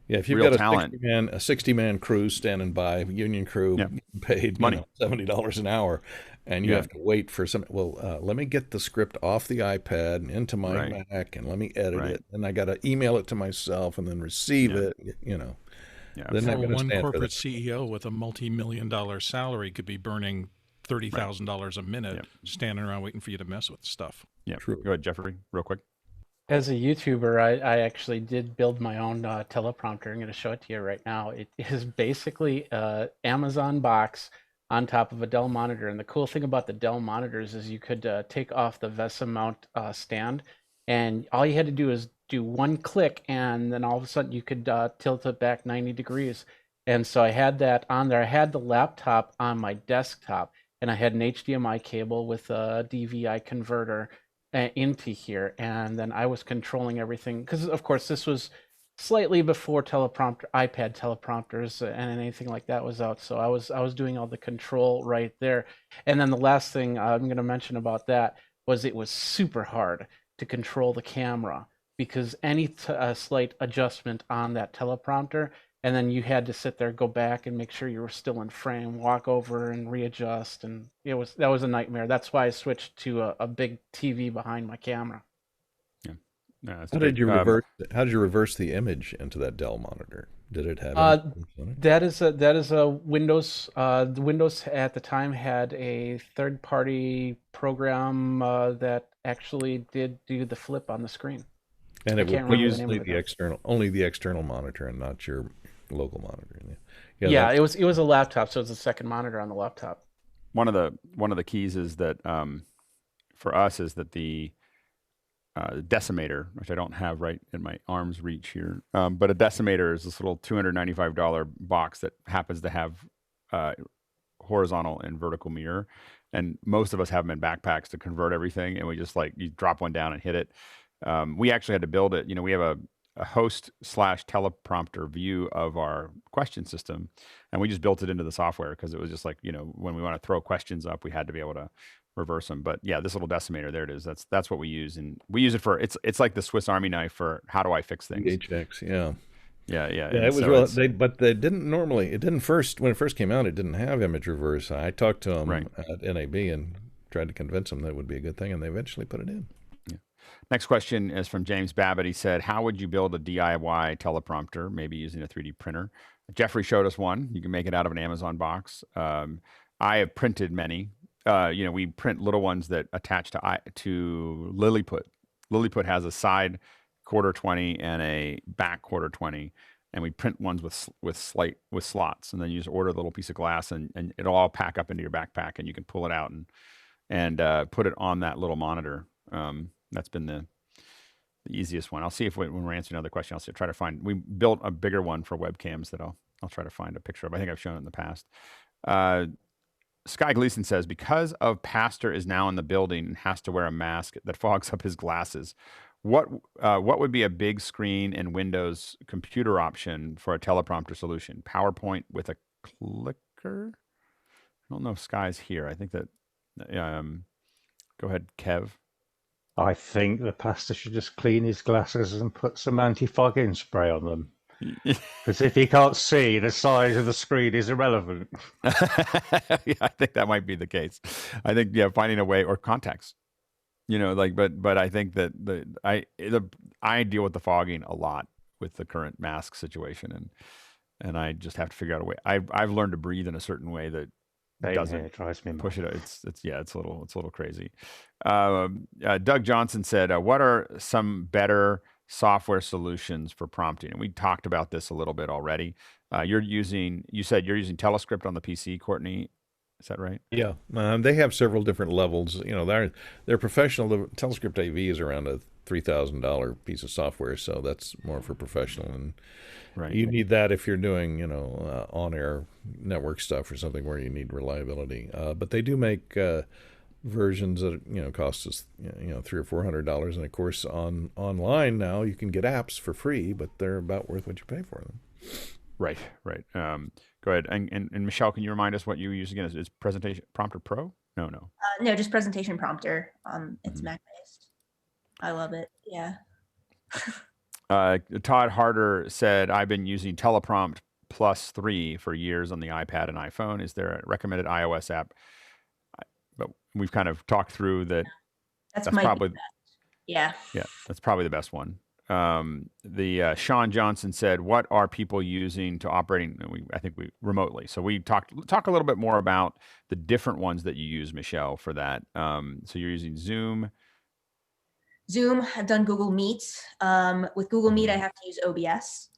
if you've got a 60-man crew standing by, union crew, paid money, $70 an hour, and you have to wait for let me get the script off the iPad and into my Mac, and let me edit it, and I got to email it to myself and then receive it. One corporate CEO with a multi-million-dollar salary could be burning $30,000 a minute, standing around waiting for you to mess with stuff. Yeah, true. Go ahead, Jeffrey, real quick. As a YouTuber, I actually did build my own teleprompter. I'm going to show it to you right now. It is basically an Amazon box on top of a Dell monitor. And the cool thing about the Dell monitors is you could take off the VESA mount stand, and all you had to do is do one click, and then all of a sudden you could tilt it back 90 degrees. And so I had that on there. I had the laptop on my desktop, and I had an HDMI cable with a DVI converter into here, and then I was controlling everything because of course this was slightly before iPad teleprompters and anything like that was out, so I was doing all the control right there. And then the last thing I'm going to mention about that was it was super hard to control the camera because any slight adjustment on that teleprompter, and then you had to sit there, go back and make sure you were still in frame, walk over and readjust, and that was a nightmare. That's why I switched to a big TV behind my camera. Yeah. How did you reverse the image into that Dell monitor? Did it have that is a Windows. The Windows at the time had a third-party program that actually did do the flip on the screen. And it would use only the external monitor and not your local monitor. It was a laptop, so it was a second monitor on the laptop. One of the keys is that for us is that the decimator, which I don't have right in my arm's reach here, but a decimator is this little $295 box that happens to have horizontal and vertical mirror, and most of us have them in backpacks to convert everything, and we just you drop one down and hit it. We actually had to build it. We have a host / teleprompter view of our question system, and we just built it into the software because it was just like, when we want to throw questions up, we had to be able to reverse them. But yeah, this little decimator, there it is. That's what we use, and we use it for it's like the Swiss Army knife for how do I fix things. HX, yeah. Yeah. Yeah, And it was so but they didn't normally. It didn't when it first came out. It didn't have image reverse. I talked to them at NAB and tried to convince them that would be a good thing, and they eventually put it in. Yeah. Next question is from James Babbitt. He said, "How would you build a DIY teleprompter? Maybe using a 3D printer." Jeffrey showed us one. You can make it out of an Amazon box. I have printed many. We print little ones that attach to Lilliput. Lilliput has a side 1/4-20 and a back 1/4-20, and we print ones with slots, and then you just order a little piece of glass, and it'll all pack up into your backpack, and you can pull it out and put it on that little monitor. That's been the easiest one. I'll see if when we're answering another question, try to find. We built a bigger one for webcams that I'll try to find a picture of. I think I've shown it in the past. Sky Gleason says, because of Pastor is now in the building and has to wear a mask that fogs up his glasses, what would be a big screen and Windows computer option for a teleprompter solution? PowerPoint with a clicker? I don't know if Sky's here. I think that. Go ahead, Kev. I think the pastor should just clean his glasses and put some anti-fogging spray on them. Because if he can't see, the size of the screen is irrelevant. Yeah, I think that might be the case. I think finding a way, or contacts. But I think that I deal with the fogging a lot with the current mask situation, and I just have to figure out a way. I've learned to breathe in a certain way that doesn't drives me push it. It's a little crazy. Doug Johnson said, "What are some better software solutions for prompting?" And we talked about this a little bit already. You said you're using Telescript on the PC, Courtney. Is that right? Yeah, they have several different levels. They're professional. The Telescript AV is around a $3,000 piece of software, so that's more for professional. And you need that if you're doing, on-air network stuff or something where you need reliability. But they do make versions that cost us $300 or $400, and of course online now you can get apps for free, but they're about worth what you pay for them. Right. Go ahead. And Michelle, can you remind us what you use again? Is Presentation Prompter Pro? No. No, just Presentation Prompter. It's Mac based. I love it. Yeah. Todd Harder said, "I've been using Teleprompt Plus 3 for years on the iPad and iPhone. Is there a recommended iOS app?" But we've kind of talked through that. That's probably the best. Yeah. Yeah, that's probably the best one. Sean Johnson said, "What are people using to operating?" I think we remotely. So we talk a little bit more about the different ones that you use, Michelle, for that. So you're using Zoom. I've done Google Meet. With Google Meet, I have to use OBS.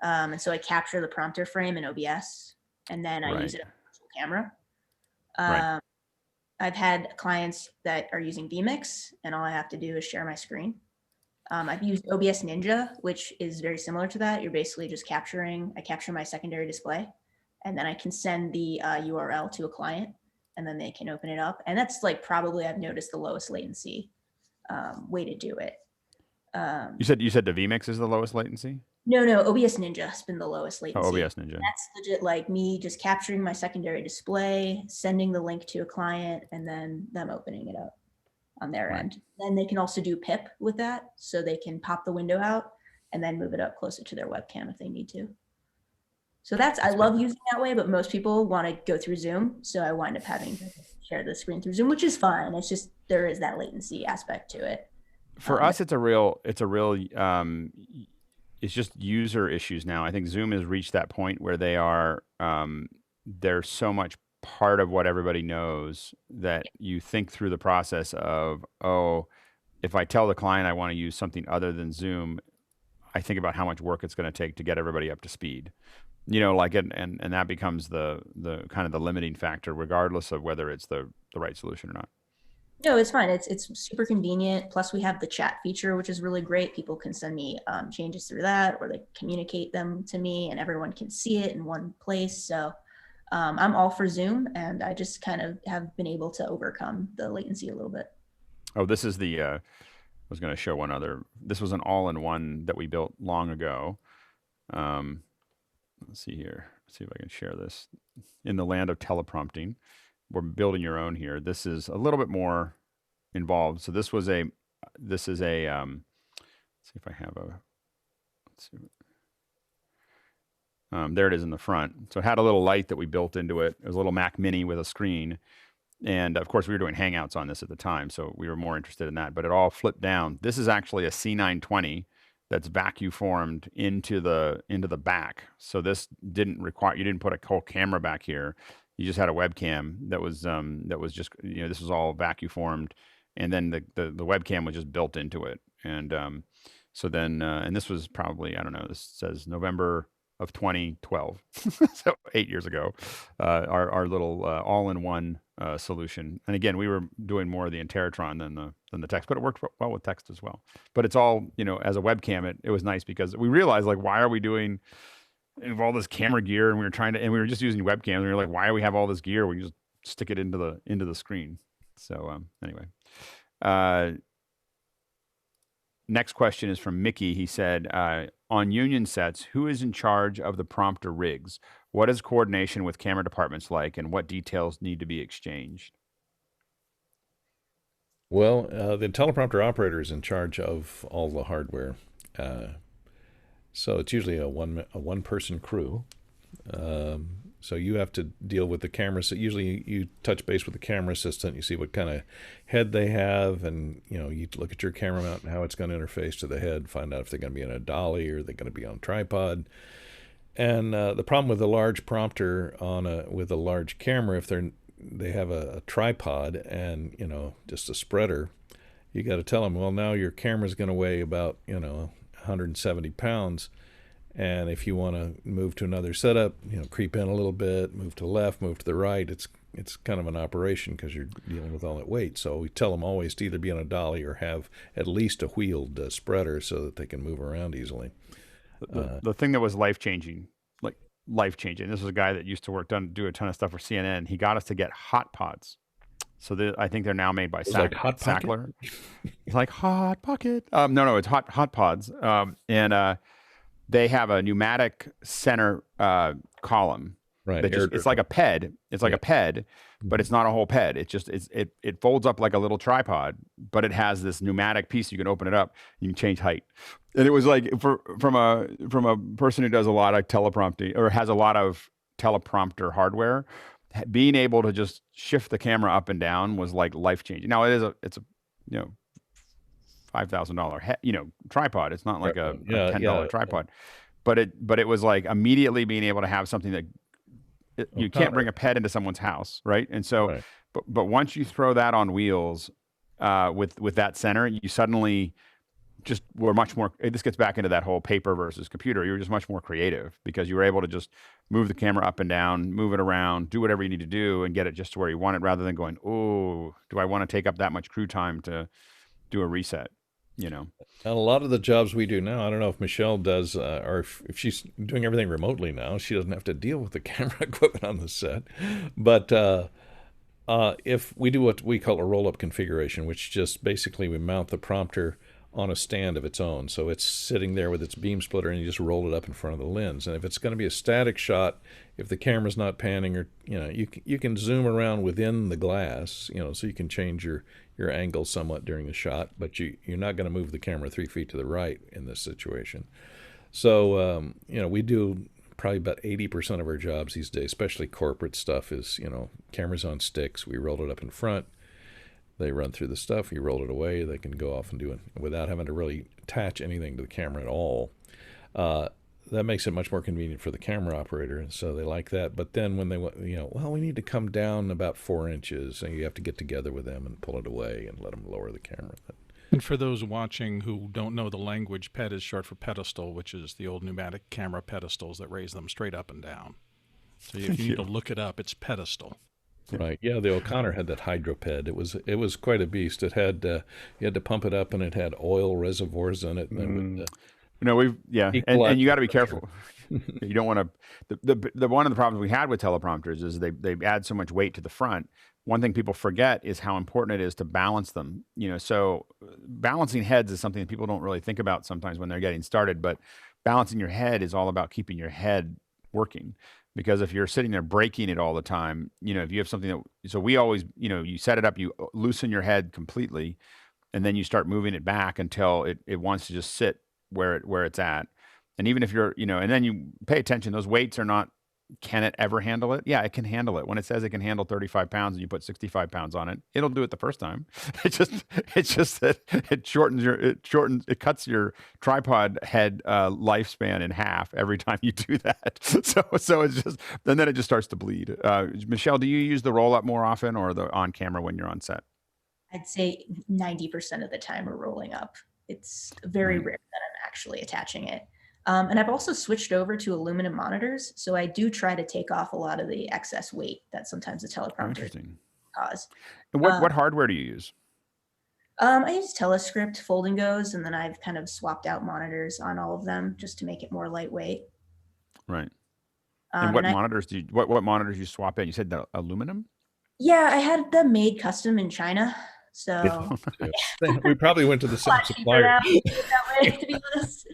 And so I capture the prompter frame in OBS, and then I use it as a virtual camera. I've had clients that are using vMix, and all I have to do is share my screen. I've used OBS Ninja, which is very similar to that. You're basically just I capture my secondary display, and then I can send the URL to a client, and then they can open it up. And that's probably I've noticed the lowest latency way to do it. You said the vMix is the lowest latency? No, OBS Ninja has been the lowest latency. Oh, OBS Ninja. That's legit me just capturing my secondary display, sending the link to a client, and then them opening it up on their end. Then they can also do PIP with that, so they can pop the window out and then move it up closer to their webcam if they need to. So I love using that way, but most people want to go through Zoom, so I wind up having to share the screen through Zoom, which is fine. It's just there is that latency aspect to it. For us, it's just user issues now. I think Zoom has reached that point where they're so much part of what everybody knows that you think through the process of, if I tell the client I want to use something other than Zoom, I think about how much work it's going to take to get everybody up to speed. And that becomes the kind of the limiting factor, regardless of whether it's the right solution or not. No, it's fine. It's super convenient. Plus, we have the chat feature, which is really great. People can send me changes through that, or they communicate them to me, and everyone can see it in one place. So I'm all for Zoom, and I just kind of have been able to overcome the latency a little bit. Oh, this is the was going to show one other. This was an all-in-one that we built long ago. Let's see here. Let's see if I can share this. In the land of teleprompting, we're building your own here. This is a little bit more involved. So this is a, let's see if I have a, let's see. There it is in the front. So it had a little light that we built into it. It was a little Mac Mini with a screen. And of course, we were doing Hangouts on this at the time, so we were more interested in that. But it all flipped down. This is actually a C920 that's vacuum formed into the back. So this didn't require, you didn't put a whole camera back here. You just had a webcam that was just, you know, this was all vacuum formed, and then the webcam was just built into it. And so then and this was probably, I don't know, this says November of 2012, so 8 years ago, our little all-in-one solution. And again, we were doing more of the Interatron than the text, but it worked well with text as well. But it's all, you know, as a webcam, it was nice because we realized, like, why are we doing all this camera gear? And we were just using webcams. And we were like, why do we have all this gear? We just stick it into the screen. So anyway. Next question is from Mickey. He said, on union sets, who is in charge of the prompter rigs? What is coordination with camera departments like, and what details need to be exchanged? Well, the teleprompter operator is in charge of all the hardware. So it's usually a one-person crew. So you have to deal with the camera. So usually you touch base with the camera assistant. You see what kind of head they have, and you know, you look at your camera mount and how it's going to interface to the head. Find out if they're going to be in a dolly or they're going to be on a tripod. And the problem with a large prompter with a large camera, if they have a tripod and, you know, just a spreader, you got to tell them, well, now your camera's going to weigh about, you know, 170 pounds. And if you want to move to another setup, you know, creep in a little bit, move to the left, move to the right, it's kind of an operation because you're dealing with all that weight. So we tell them always to either be on a dolly or have at least a wheeled spreader so that they can move around easily. The thing that was life-changing, this was a guy that used to do a ton of stuff for CNN. He got us to get hot pods. So I think they're now made by Sackler. It's like Hot Pocket. No, it's hot pods. And they have a pneumatic center column. Right. It's like a PED. It's like a PED, but it's not a whole PED. It folds up like a little tripod, but it has this pneumatic piece. You can open it up. You can change height. And it was like from a person who does a lot of teleprompting or has a lot of teleprompter hardware, being able to just shift the camera up and down was like life changing. Now it's a you know, $5,000 tripod. It's not like a $10 tripod, but it was like immediately being able to have something that you can't bring a pet into someone's house, right? And so, but once you throw that on wheels with that center, you suddenly just were much more. This gets back into that whole paper versus computer. You were just much more creative because you were able to just move the camera up and down, move it around, do whatever you need to do, and get it just to where you want it, rather than going, oh, do I want to take up that much crew time to do a reset? You know, and a lot of the jobs we do now, I don't know if Michelle does, or if she's doing everything remotely now, she doesn't have to deal with the camera equipment on the set. But if we do what we call a roll-up configuration, which just basically we mount the prompter on a stand of its own. So it's sitting there with its beam splitter and you just roll it up in front of the lens. And if it's going to be a static shot, if the camera's not panning, or, you know, you can zoom around within the glass, you know, so you can change your angle somewhat during the shot, but you're not going to move the camera 3 feet to the right in this situation. So, you know, we do probably about 80% of our jobs these days, especially corporate stuff, is, you know, cameras on sticks. We roll it up in front. They run through the stuff. You roll it away. They can go off and do it without having to really attach anything to the camera at all. That makes it much more convenient for the camera operator, and so they like that. But then when they want, you know, well, we need to come down about 4 inches, and you have to get together with them and pull it away and let them lower the camera. And for those watching who don't know the language, PED is short for pedestal, which is the old pneumatic camera pedestals that raise them straight up and down. So if you need to look it up, it's pedestal. Right. Yeah, the O'Connor had that hydroped. It was quite a beast. It had you had to pump it up, and it had oil reservoirs in it. And it would, and you got to be careful. You don't want to. The one of the problems we had with teleprompters is they add so much weight to the front. One thing people forget is how important it is to balance them. So balancing heads is something that people don't really think about sometimes when they're getting started. But balancing your head is all about keeping your head working. Because if you're sitting there breaking it all the time, if you have something that, so we always, you set it up, you loosen your head completely, and then you start moving it back until it wants to just sit where it's at. And even if you're, and then you pay attention, those weights are not, can it ever handle it? Yeah, it can handle it. When it says it can handle 35 pounds and you put 65 pounds on it, it'll do it the first time. It's just that it cuts your tripod head lifespan in half every time you do that. So it's just, and then it just starts to bleed. Michelle, do you use the roll up more often or the on camera when you're on set? I'd say 90% of the time we're rolling up. It's very rare that I'm actually attaching it. And I've also switched over to aluminum monitors. So I do try to take off a lot of the excess weight that sometimes the teleprompter cause. And what hardware do you use? I use Telescript fold and goes, and then I've kind of swapped out monitors on all of them just to make it more lightweight. Right. And what monitors what monitors you swap in? You said the aluminum? Yeah, I had them made custom in China. So we probably went to the same supplier. That way, to be honest.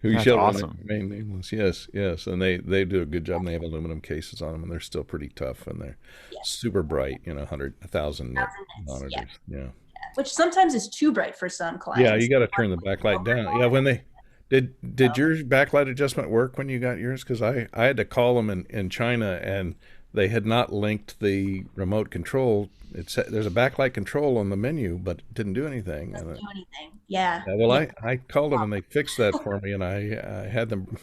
Who shall awesome. Remain nameless. Yes, and they do a good job. And they have aluminum cases on them, and they're still pretty tough, and they're super bright. 1,000 nit monitors. Yeah, which sometimes is too bright for some clients. Yeah, you got to turn the backlight down. Yeah, when they did your backlight adjustment work when you got yours? Because I had to call them in China, and they had not linked the remote control. There's a backlight control on the menu, but it didn't do anything. Doesn't do anything. Yeah. Well, I called them and they fixed that for me, and I had them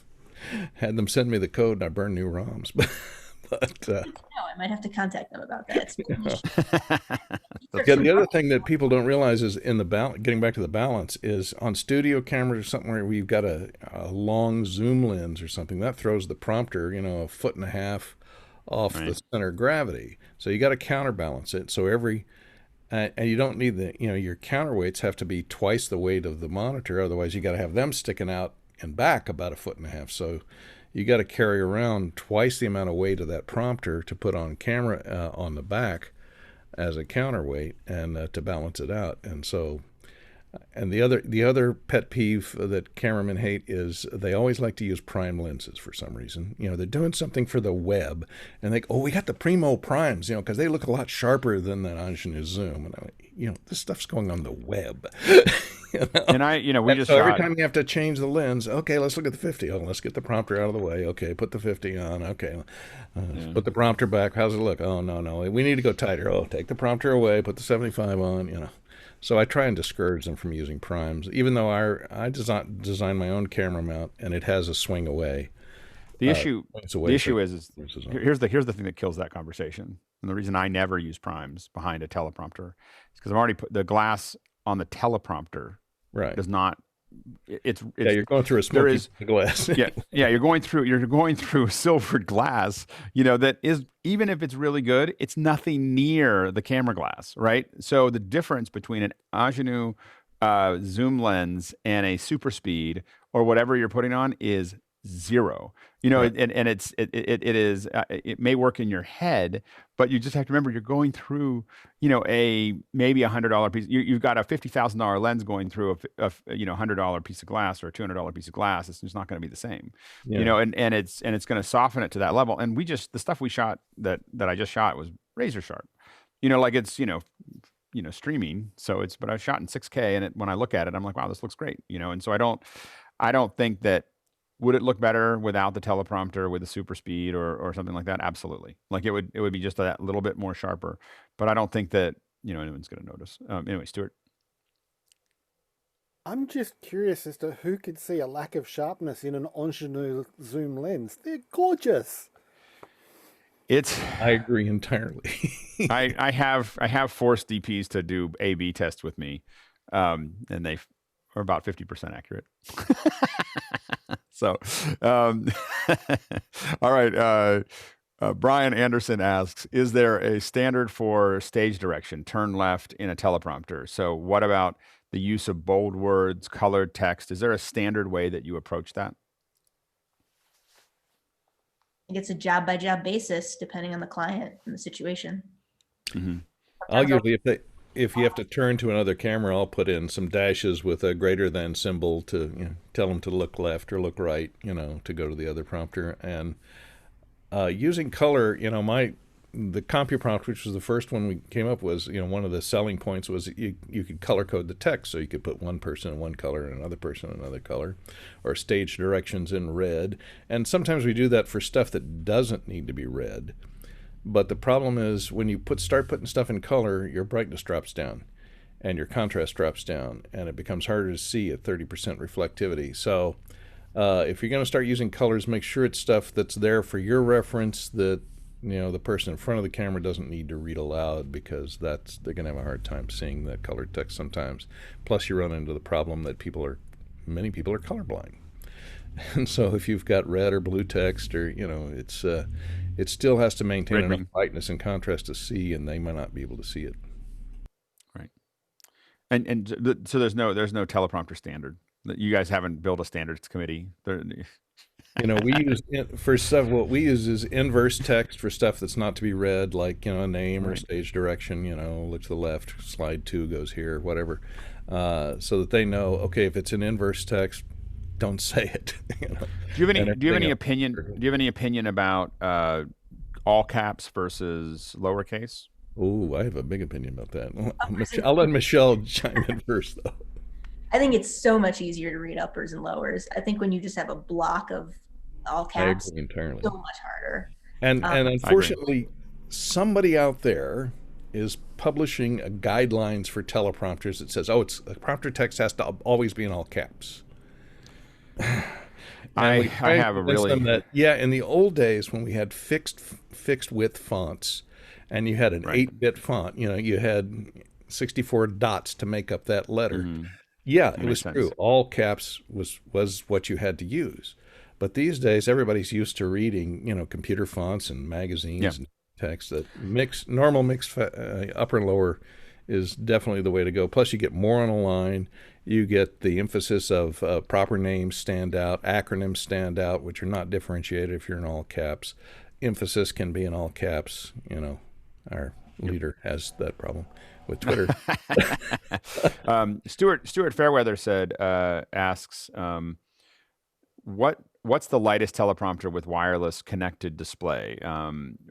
send me the code, and I burned new ROMs. But no, I might have to contact them about that. Yeah, the other thing that people don't realize is in the getting back to the balance is on studio cameras or something where we've got a long zoom lens or something that throws the prompter, 1.5 feet off the center of gravity. So you got to counterbalance it. So and you don't need your counterweights have to be twice the weight of the monitor. Otherwise you got to have them sticking out and back about 1.5 feet. So you got to carry around twice the amount of weight of that prompter to put on camera on the back as a counterweight and to balance it out. And so, and the other pet peeve that cameramen hate is they always like to use prime lenses for some reason. They're doing something for the web, and we got the Primo primes, because they look a lot sharper than that ingenue zoom. And I went, this stuff's going on the web. And we just so every time you have to change the lens, okay, let's look at the 50. Oh, let's get the prompter out of the way. Okay, put the 50 on. Okay, put the prompter back. How's it look? Oh, no, we need to go tighter. Oh, take the prompter away. Put the 75 on. So I try and discourage them from using primes, even though I design my own camera mount and it has a swing away. The issue is here's the thing that kills that conversation, and the reason I never use primes behind a teleprompter is because I've already put the glass on the teleprompter. Right. Does not. It's you're going through a smoky glass. yeah, you're going through silvered glass. That is, even if it's really good, it's nothing near the camera glass, right? So the difference between an ingenue zoom lens and a super speed or whatever you're putting on is zero. Right. And it may work in your head, but you just have to remember you're going through, a maybe $100 piece. You've got a $50,000 lens going through a $100 piece of glass or a $200 piece of glass. It's just not going to be the same, and it's going to soften it to that level. And the stuff we shot that I just shot was razor sharp, like it's, streaming. So but I shot in 6K, and when I look at it, I'm like, wow, this looks great, and so I don't think that. Would it look better without the teleprompter with the super speed or something like that? Absolutely. Like it would be just that little bit more sharper, but I don't think that, anyone's going to notice. Anyway, Stuart. I'm just curious as to who could see a lack of sharpness in an ingenue zoom lens. They're gorgeous. I agree entirely. I have forced DPs to do A/B tests with me, and they are about 50% accurate. So, all right. Brian Anderson asks, is there a standard for stage direction, turn left in a teleprompter? So what about the use of bold words, colored text? Is there a standard way that you approach that? think it's a job by job basis, depending on the client and the situation. Mm-hmm. I'll usually, if you have to turn to another camera, I'll put in some dashes with a greater than symbol to tell them to look left or look right, to go to the other prompter. And using color, the CompuPrompt, which was the first one we came up with, one of the selling points was you could color code the text, so you could put one person in one color and another person in another color, or stage directions in red. And sometimes we do that for stuff that doesn't need to be red. But the problem is when you start putting stuff in color, your brightness drops down and your contrast drops down, and it becomes harder to see at 30% reflectivity. So if you're going to start using colors, make sure it's stuff that's there for your reference, that the person in front of the camera doesn't need to read aloud, because they're going to have a hard time seeing that colored text sometimes. Plus, you run into the problem that many people are colorblind. And so if you've got red or blue text, or it still has to maintain enough brightness and contrast to see, and they might not be able to see it. Right. And so there's no teleprompter standard. You guys haven't built a standards committee. We use for stuff. What we use is inverse text for stuff that's not to be read, like a name or stage direction. Look to the left, slide 2 goes here, whatever, so that they know. Okay, if it's an inverse text, don't say it. Do you have any opinion? Do you have any opinion about all caps versus lowercase? Oh, I have a big opinion about that. I'll let Michelle chime in first, though. I think it's so much easier to read uppers and lowers. I think when you just have a block of all caps, I agree entirely. So much harder. And unfortunately, somebody out there is publishing guidelines for teleprompters that says, prompter text has to always be in all caps. I have a really in the old days when we had fixed width fonts, and you had an 8-bit font, you had 64 dots to make up that letter. Mm-hmm. Yeah, it was true. All caps was what you had to use. But these days, everybody's used to reading, computer fonts and magazines and text. That normal mixed upper and lower is definitely the way to go. Plus, you get more on a line. You get the emphasis of proper names stand out, acronyms stand out, which are not differentiated if you're in all caps. Emphasis can be in all caps. Our leader has that problem with Twitter. Stuart Fairweather asks, what's the lightest teleprompter with wireless connected display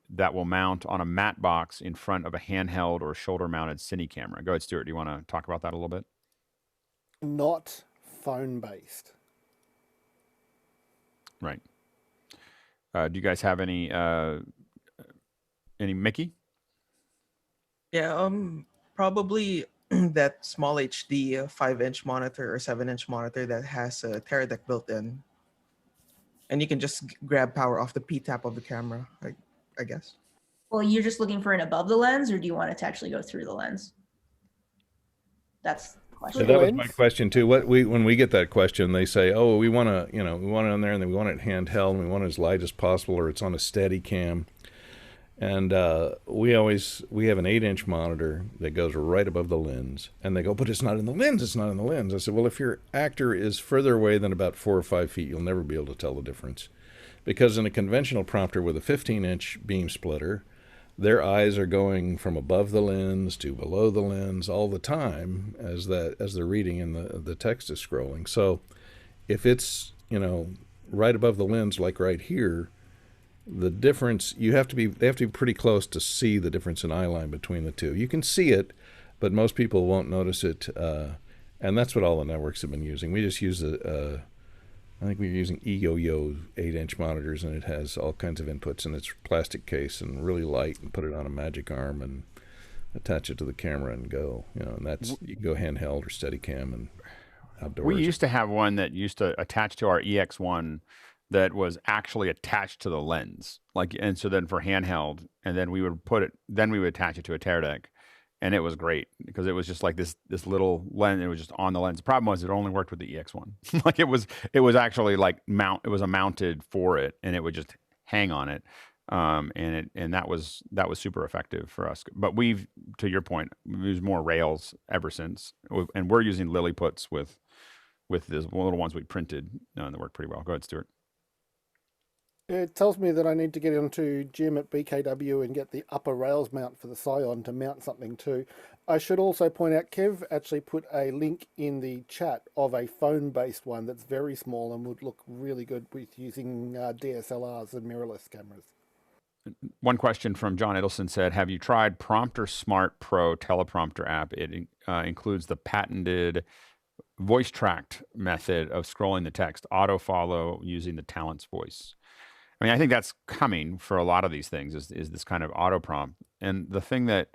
that will mount on a matte box in front of a handheld or shoulder mounted cine camera? Go ahead, Stuart. Do you want to talk about that a little bit? Not phone based. Right. Do you guys have any Mickey? Yeah, probably that small HD 5-inch monitor or 7-inch monitor that has a Teradek built in, and you can just grab power off the P-tap of the camera, I guess. Well, you're just looking for an above the lens, or do you want it to actually go through the lens? That's the question. So that was my question too. When we get that question, they say, "Oh, we want it on there, and then we want it handheld, and we want it as light as possible, or it's on a steady cam." And we have an 8-inch monitor that goes right above the lens, and they go, "But it's not in the lens. It's not in the lens." I said, "Well, if your actor is further away than about 4 or 5 feet, you'll never be able to tell the difference, because in a conventional prompter with a 15-inch beam splitter, their eyes are going from above the lens to below the lens all the time as they're reading and the text is scrolling. So if it's right above the lens, like right here, the difference they have to be pretty close to see the difference in eye line between the two. You can see it, but most people won't notice it, and that's what all the networks have been using. We just use I think we're using eYo-Yo 8-inch monitors, and it has all kinds of inputs in its plastic case and really light, and put it on a magic arm and attach it to the camera and go. And you can go handheld or Steadicam and outdoors. We used to have one that used to attach to our EX1 that was actually attached to the lens, and so then for handheld, and then we would attach it to a Teradek, and it was great because it was just like this little lens. It was just on the lens. The problem was it only worked with the EX1. Like it was actually like it was a mounted for it, and it would just hang on it, and that was super effective for us. But to your point, we've used more rails ever since, and we're using Lilliputs with the little ones we printed, and they work pretty well. Go ahead, Stuart. It tells me that I need to get into Jim at BKW and get the upper rails mount for the Scion to mount something too. I should also point out Kev actually put a link in the chat of a phone-based one that's very small and would look really good with using DSLRs and mirrorless cameras. One question from John Edelson said, have you tried Prompter Smart Pro Teleprompter app? It includes the patented voice tracked method of scrolling the text, auto follow using the talent's voice. I mean, I think that's coming for a lot of these things is this kind of auto prompt. And the thing that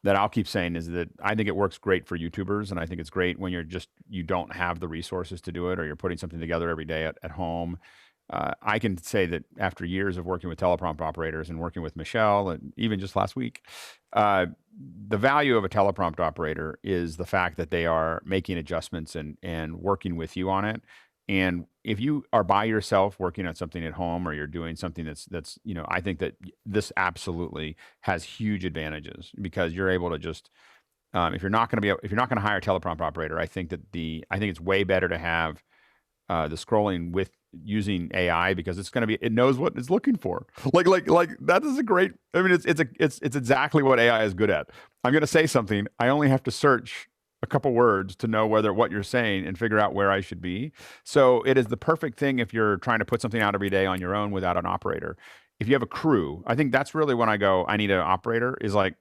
I'll keep saying is that I think it works great for YouTubers, and I think it's great when you don't have the resources to do it, or you're putting something together every day at home. I can say that after years of working with teleprompt operators and working with Michelle, and even just last week, the value of a teleprompt operator is the fact that they are making adjustments and working with you on it. And if you are by yourself working on something at home, or you're doing something that's I think that this absolutely has huge advantages, because you're able to just if you're not going to hire a teleprompt operator, I think it's way better to have the scrolling with using AI, because it knows what it's looking for. Like that is a great. I mean, it's exactly what AI is good at. I'm going to say something. I only have to search a couple words to know what you're saying and figure out where I should be. So it is the perfect thing if you're trying to put something out every day on your own without an operator. If you have a crew, I think that's really when I go, I need an operator, is like,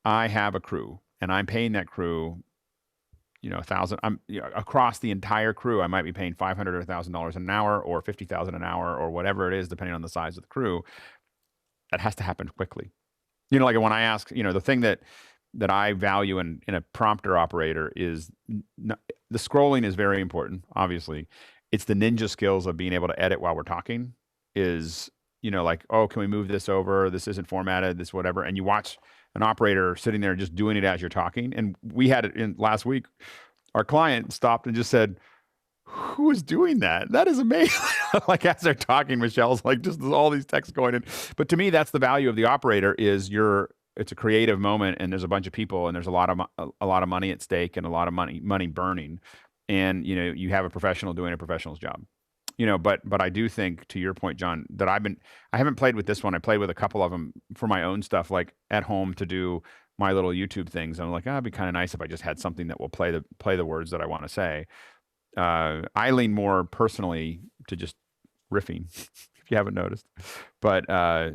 I have a crew and I'm paying that crew, $1,000. Across the entire crew, I might be paying $500 or $1,000 an hour, or $50,000 an hour, or whatever it is, depending on the size of the crew. That has to happen quickly. Like when I ask, the thing that I value in a prompter operator is the scrolling is very important. Obviously, it's the ninja skills of being able to edit while we're talking. Is like, oh, can we move this over? This isn't formatted. This whatever. And you watch an operator sitting there just doing it as you're talking. And we had it in last week. Our client stopped and just said, "Who is doing that? That is amazing." Like as they're talking, Michelle's like, just all these texts going in. But to me, that's the value of the operator. Is it's a creative moment, and there's a bunch of people, and there's a lot of money at stake, and a lot of money burning, and you have a professional doing a professional's job. But I do think, to your point, John, that I haven't played with this one. I played with a couple of them for my own stuff, like at home to do my little YouTube things. I'm like, it'd be kind of nice if I just had something that will play the words that I want to say. I lean more personally to just riffing, if you haven't noticed, but I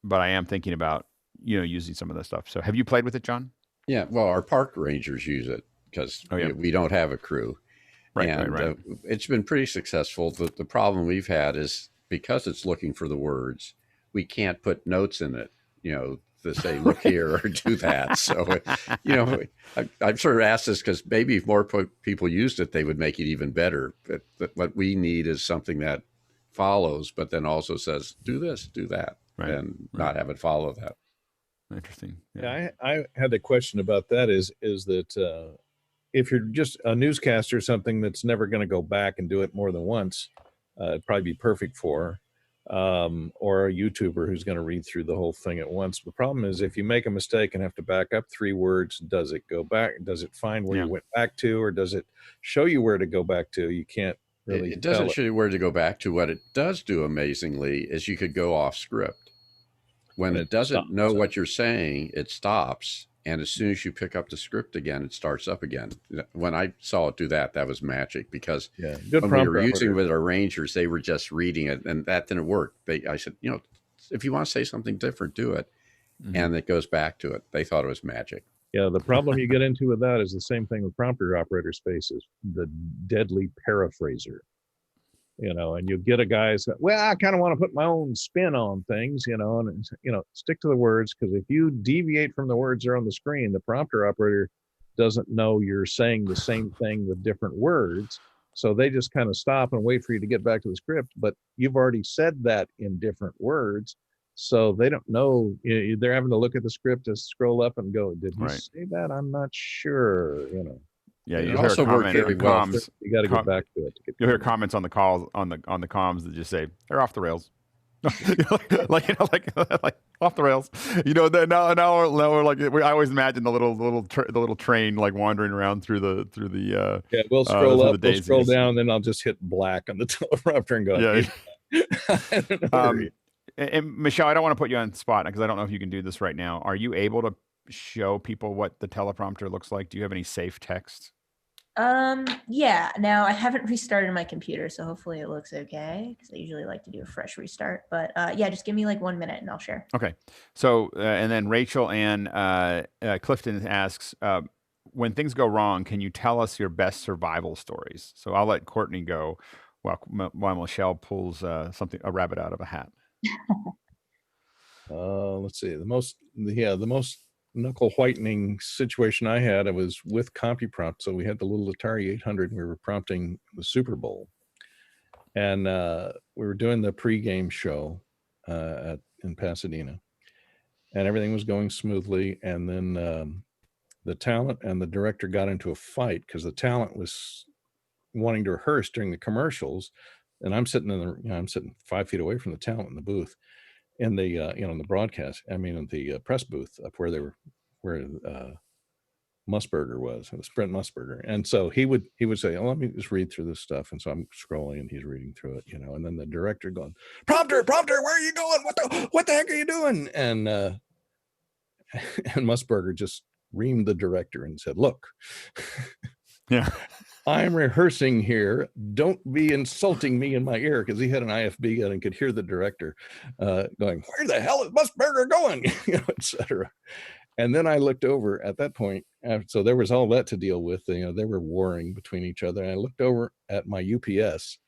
am thinking about using some of this stuff. So have you played with it, John? Yeah, well, our park rangers use it because we don't have a crew. Right. It's been pretty successful. The problem we've had is because it's looking for the words, we can't put notes in it, to say, look here or do that. So, I've sort of asked this because maybe if more people used it, they would make it even better. But what we need is something that follows, but then also says, do this, do that, and not have it follow that. Interesting. Yeah, I had a question about that is that if you're just a newscaster, something that's never going to go back and do it more than once, it'd probably be perfect for, or a YouTuber who's going to read through the whole thing at once. The problem is if you make a mistake and have to back up 3 words, does it go back? Does it find where you went back to, or does it show you where to go back to? You can't really. It doesn't show you where to go back to. What it does do amazingly is you could go off script. When it doesn't know what you're saying, it stops. And as soon as you pick up the script again, it starts up again. When I saw it do that, that was magic, because when we were using it with our rangers, they were just reading it, and that didn't work. I said, if you want to say something different, do it. Mm-hmm. And it goes back to it. They thought it was magic. Yeah, the problem you get into with that is the same thing with prompter operator spaces, the deadly paraphraser. And you get a guy say, well, I kind of want to put my own spin on things, and stick to the words, because if you deviate from the words that are on the screen, the prompter operator doesn't know you're saying the same thing with different words. So they just kind of stop and wait for you to get back to the script, but you've already said that in different words. So they don't know. They're having to look at the script to scroll up and go, did he say that? I'm not sure, Yeah, you hear a comment in comms. You got to get back to it. You'll hear comments on the calls on the comms that just say they're off the rails, like off the rails. Now we're like, I always imagine the little train like wandering around through the. We'll scroll up, we'll scroll down, then I'll just hit black on the teleprompter and go. And Michelle, I don't want to put you on the spot because I don't know if you can do this right now. Are you able to show people what the teleprompter looks like? Do you have any safe text? Yeah, now I haven't restarted my computer, so hopefully it looks okay, because I usually like to do a fresh restart. But yeah, just give me like 1 minute and I'll share. Okay. So, and then Rachel Ann Clifton asks, when things go wrong, can you tell us your best survival stories? So I'll let Courtney go while Michelle pulls a rabbit out of a hat. Let's see. The most knuckle whitening situation I had, I was with CompuPrompt. So we had the little Atari 800 and we were prompting the Super Bowl. And we were doing the pregame show in Pasadena. And everything was going smoothly. And then the talent and the director got into a fight because the talent was wanting to rehearse during the commercials. And I'm sitting I'm sitting 5 feet away from the talent in the booth. In the in the broadcast, I mean, in the press booth up where Musburger was, the Sprint Musburger, and so he would say, "Oh, let me just read through this stuff," and so I'm scrolling, and he's reading through it, and then the director going, "Prompter, where are you going? What the heck are you doing?" And Musburger just reamed the director and said, "Look, yeah." I'm rehearsing here. Don't be insulting me in my ear," because he had an IFB gun and could hear the director going, "Where the hell is Musburger going?" etc. And then I looked over at that point. So there was all that to deal with. They were warring between each other. And I looked over at my UPS,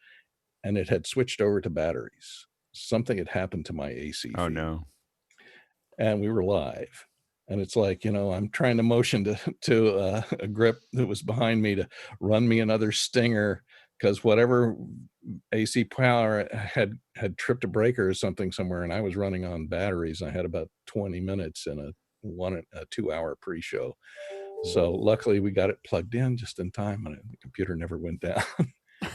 and it had switched over to batteries. Something had happened to my AC feed. Oh no! And we were live. And it's like, I'm trying to motion to a grip that was behind me to run me another stinger because whatever AC power had tripped a breaker or something somewhere, and I was running on batteries. I had about 20 minutes in a 2-hour pre-show. So luckily we got it plugged in just in time, and the computer never went down.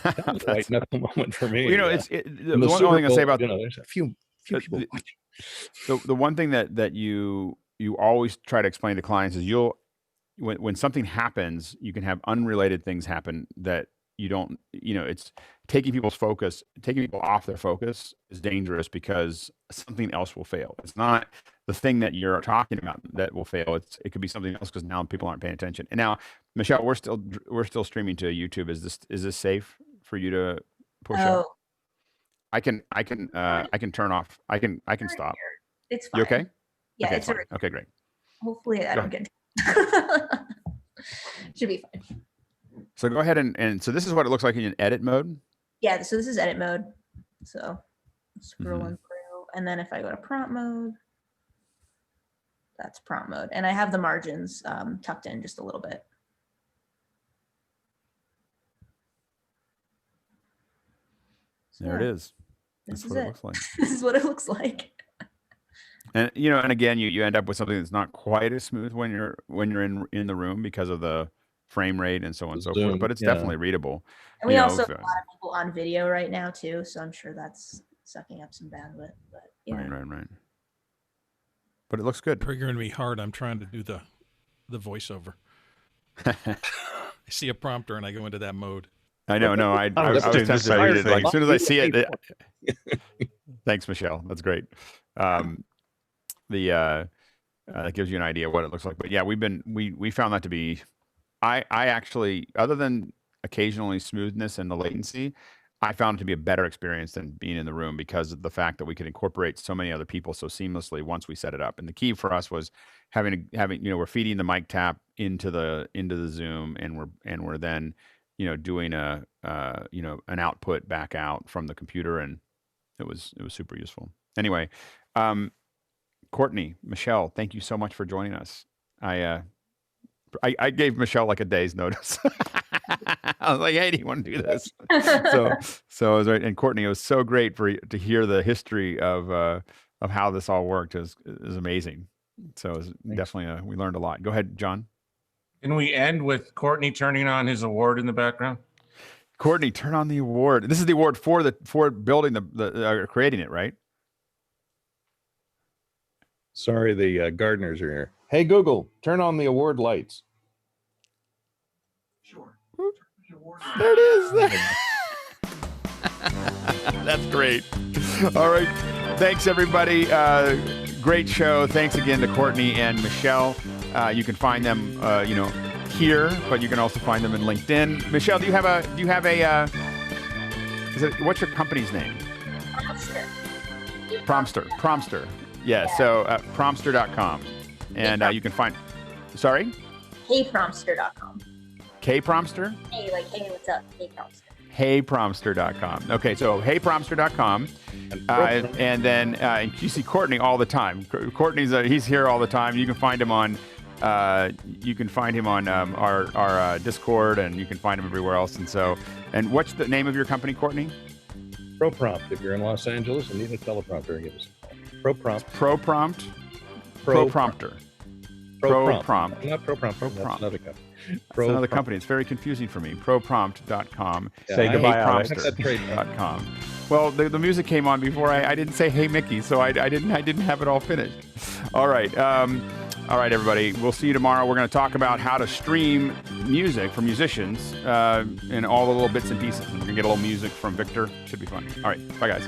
That was a white knuckle moment for me. Well, the one thing I say about there's a few people watching. The one thing that you always try to explain to clients is when something happens, you can have unrelated things happen that you don't, it's taking people off their focus is dangerous because something else will fail. It's not the thing that you're talking about that will fail. It could be something else because now people aren't paying attention. And now, Michelle, we're still streaming to YouTube. Is this safe for you to push up? I can turn off. I can stop. It's fine. You okay? Yeah, okay, it's fine. Okay, great. Hopefully I don't get should be fine. So go ahead and so this is what it looks like in edit mode. Yeah, so this is edit mode. So scrolling through, and then if I go to prompt mode, that's prompt mode, and I have the margins tucked in just a little bit. So there it is. This That's is what it looks like. This is what it looks like. And and again, you end up with something that's not quite as smooth when you're in the room because of the frame rate and so on and so forth. But it's definitely readable. And we also have a lot of people on video right now too, so I'm sure that's sucking up some bandwidth. But yeah. Right. But it looks good. Triggering me hard. I'm trying to do the voiceover. I see a prompter and I go into that mode. I know. No, I was tempted to read it. Like, as soon as I see it. Thanks, Michelle. That's great. That gives you an idea of what it looks like. But yeah, we found that to be. I actually, other than occasionally smoothness and the latency, I found it to be a better experience than being in the room because of the fact that we could incorporate so many other people so seamlessly once we set it up. And the key for us was having we're feeding the mic tap into the Zoom, and we're then doing an output back out from the computer, and it was super useful. Anyway, Courtney, Michelle, thank you so much for joining us. I gave Michelle like a day's notice. I was like, "Hey, do you want to do this?" so I was right. And Courtney, it was so great to hear the history of how this all worked. Is amazing. So it was definitely we learned a lot. Go ahead, John. Can we end with Courtney turning on his award in the background? Courtney, turn on the award. This is the award for building creating it, right? Sorry, the gardeners are here. Hey, Google, turn on the award lights. Sure. There it is. That's great. All right. Thanks, everybody. Great show. Thanks again to Courtney and Michelle. You can find them, here, but you can also find them in LinkedIn. Michelle, what's your company's name? Prompter. Yeah. So prompter.com. And you can find, sorry? HeyPrompter.com. K-Prompter? Hey, like, hey, what's up? HeyPrompter. HeyPrompter.com. Okay, so HeyPrompter.com. And then you see Courtney all the time. Courtney's he's here all the time. You can find him on our Discord, and you can find him everywhere else. And what's the name of your company, Courtney? ProPrompt. If you're in Los Angeles and need a teleprompter, give us a call. ProPrompt. ProPrompter. ProPrompt. Not ProPrompt. That's another company. That's another company. It's very confusing for me. ProPrompt.com. Say goodbye, Alex. HeyPrompter.com. Well, the music came on before I didn't say Hey Mickey, so I didn't have it all finished. All right. All right, everybody. We'll see you tomorrow. We're going to talk about how to stream music for musicians and all the little bits and pieces. And we're going to get a little music from Victor. Should be fun. All right. Bye, guys.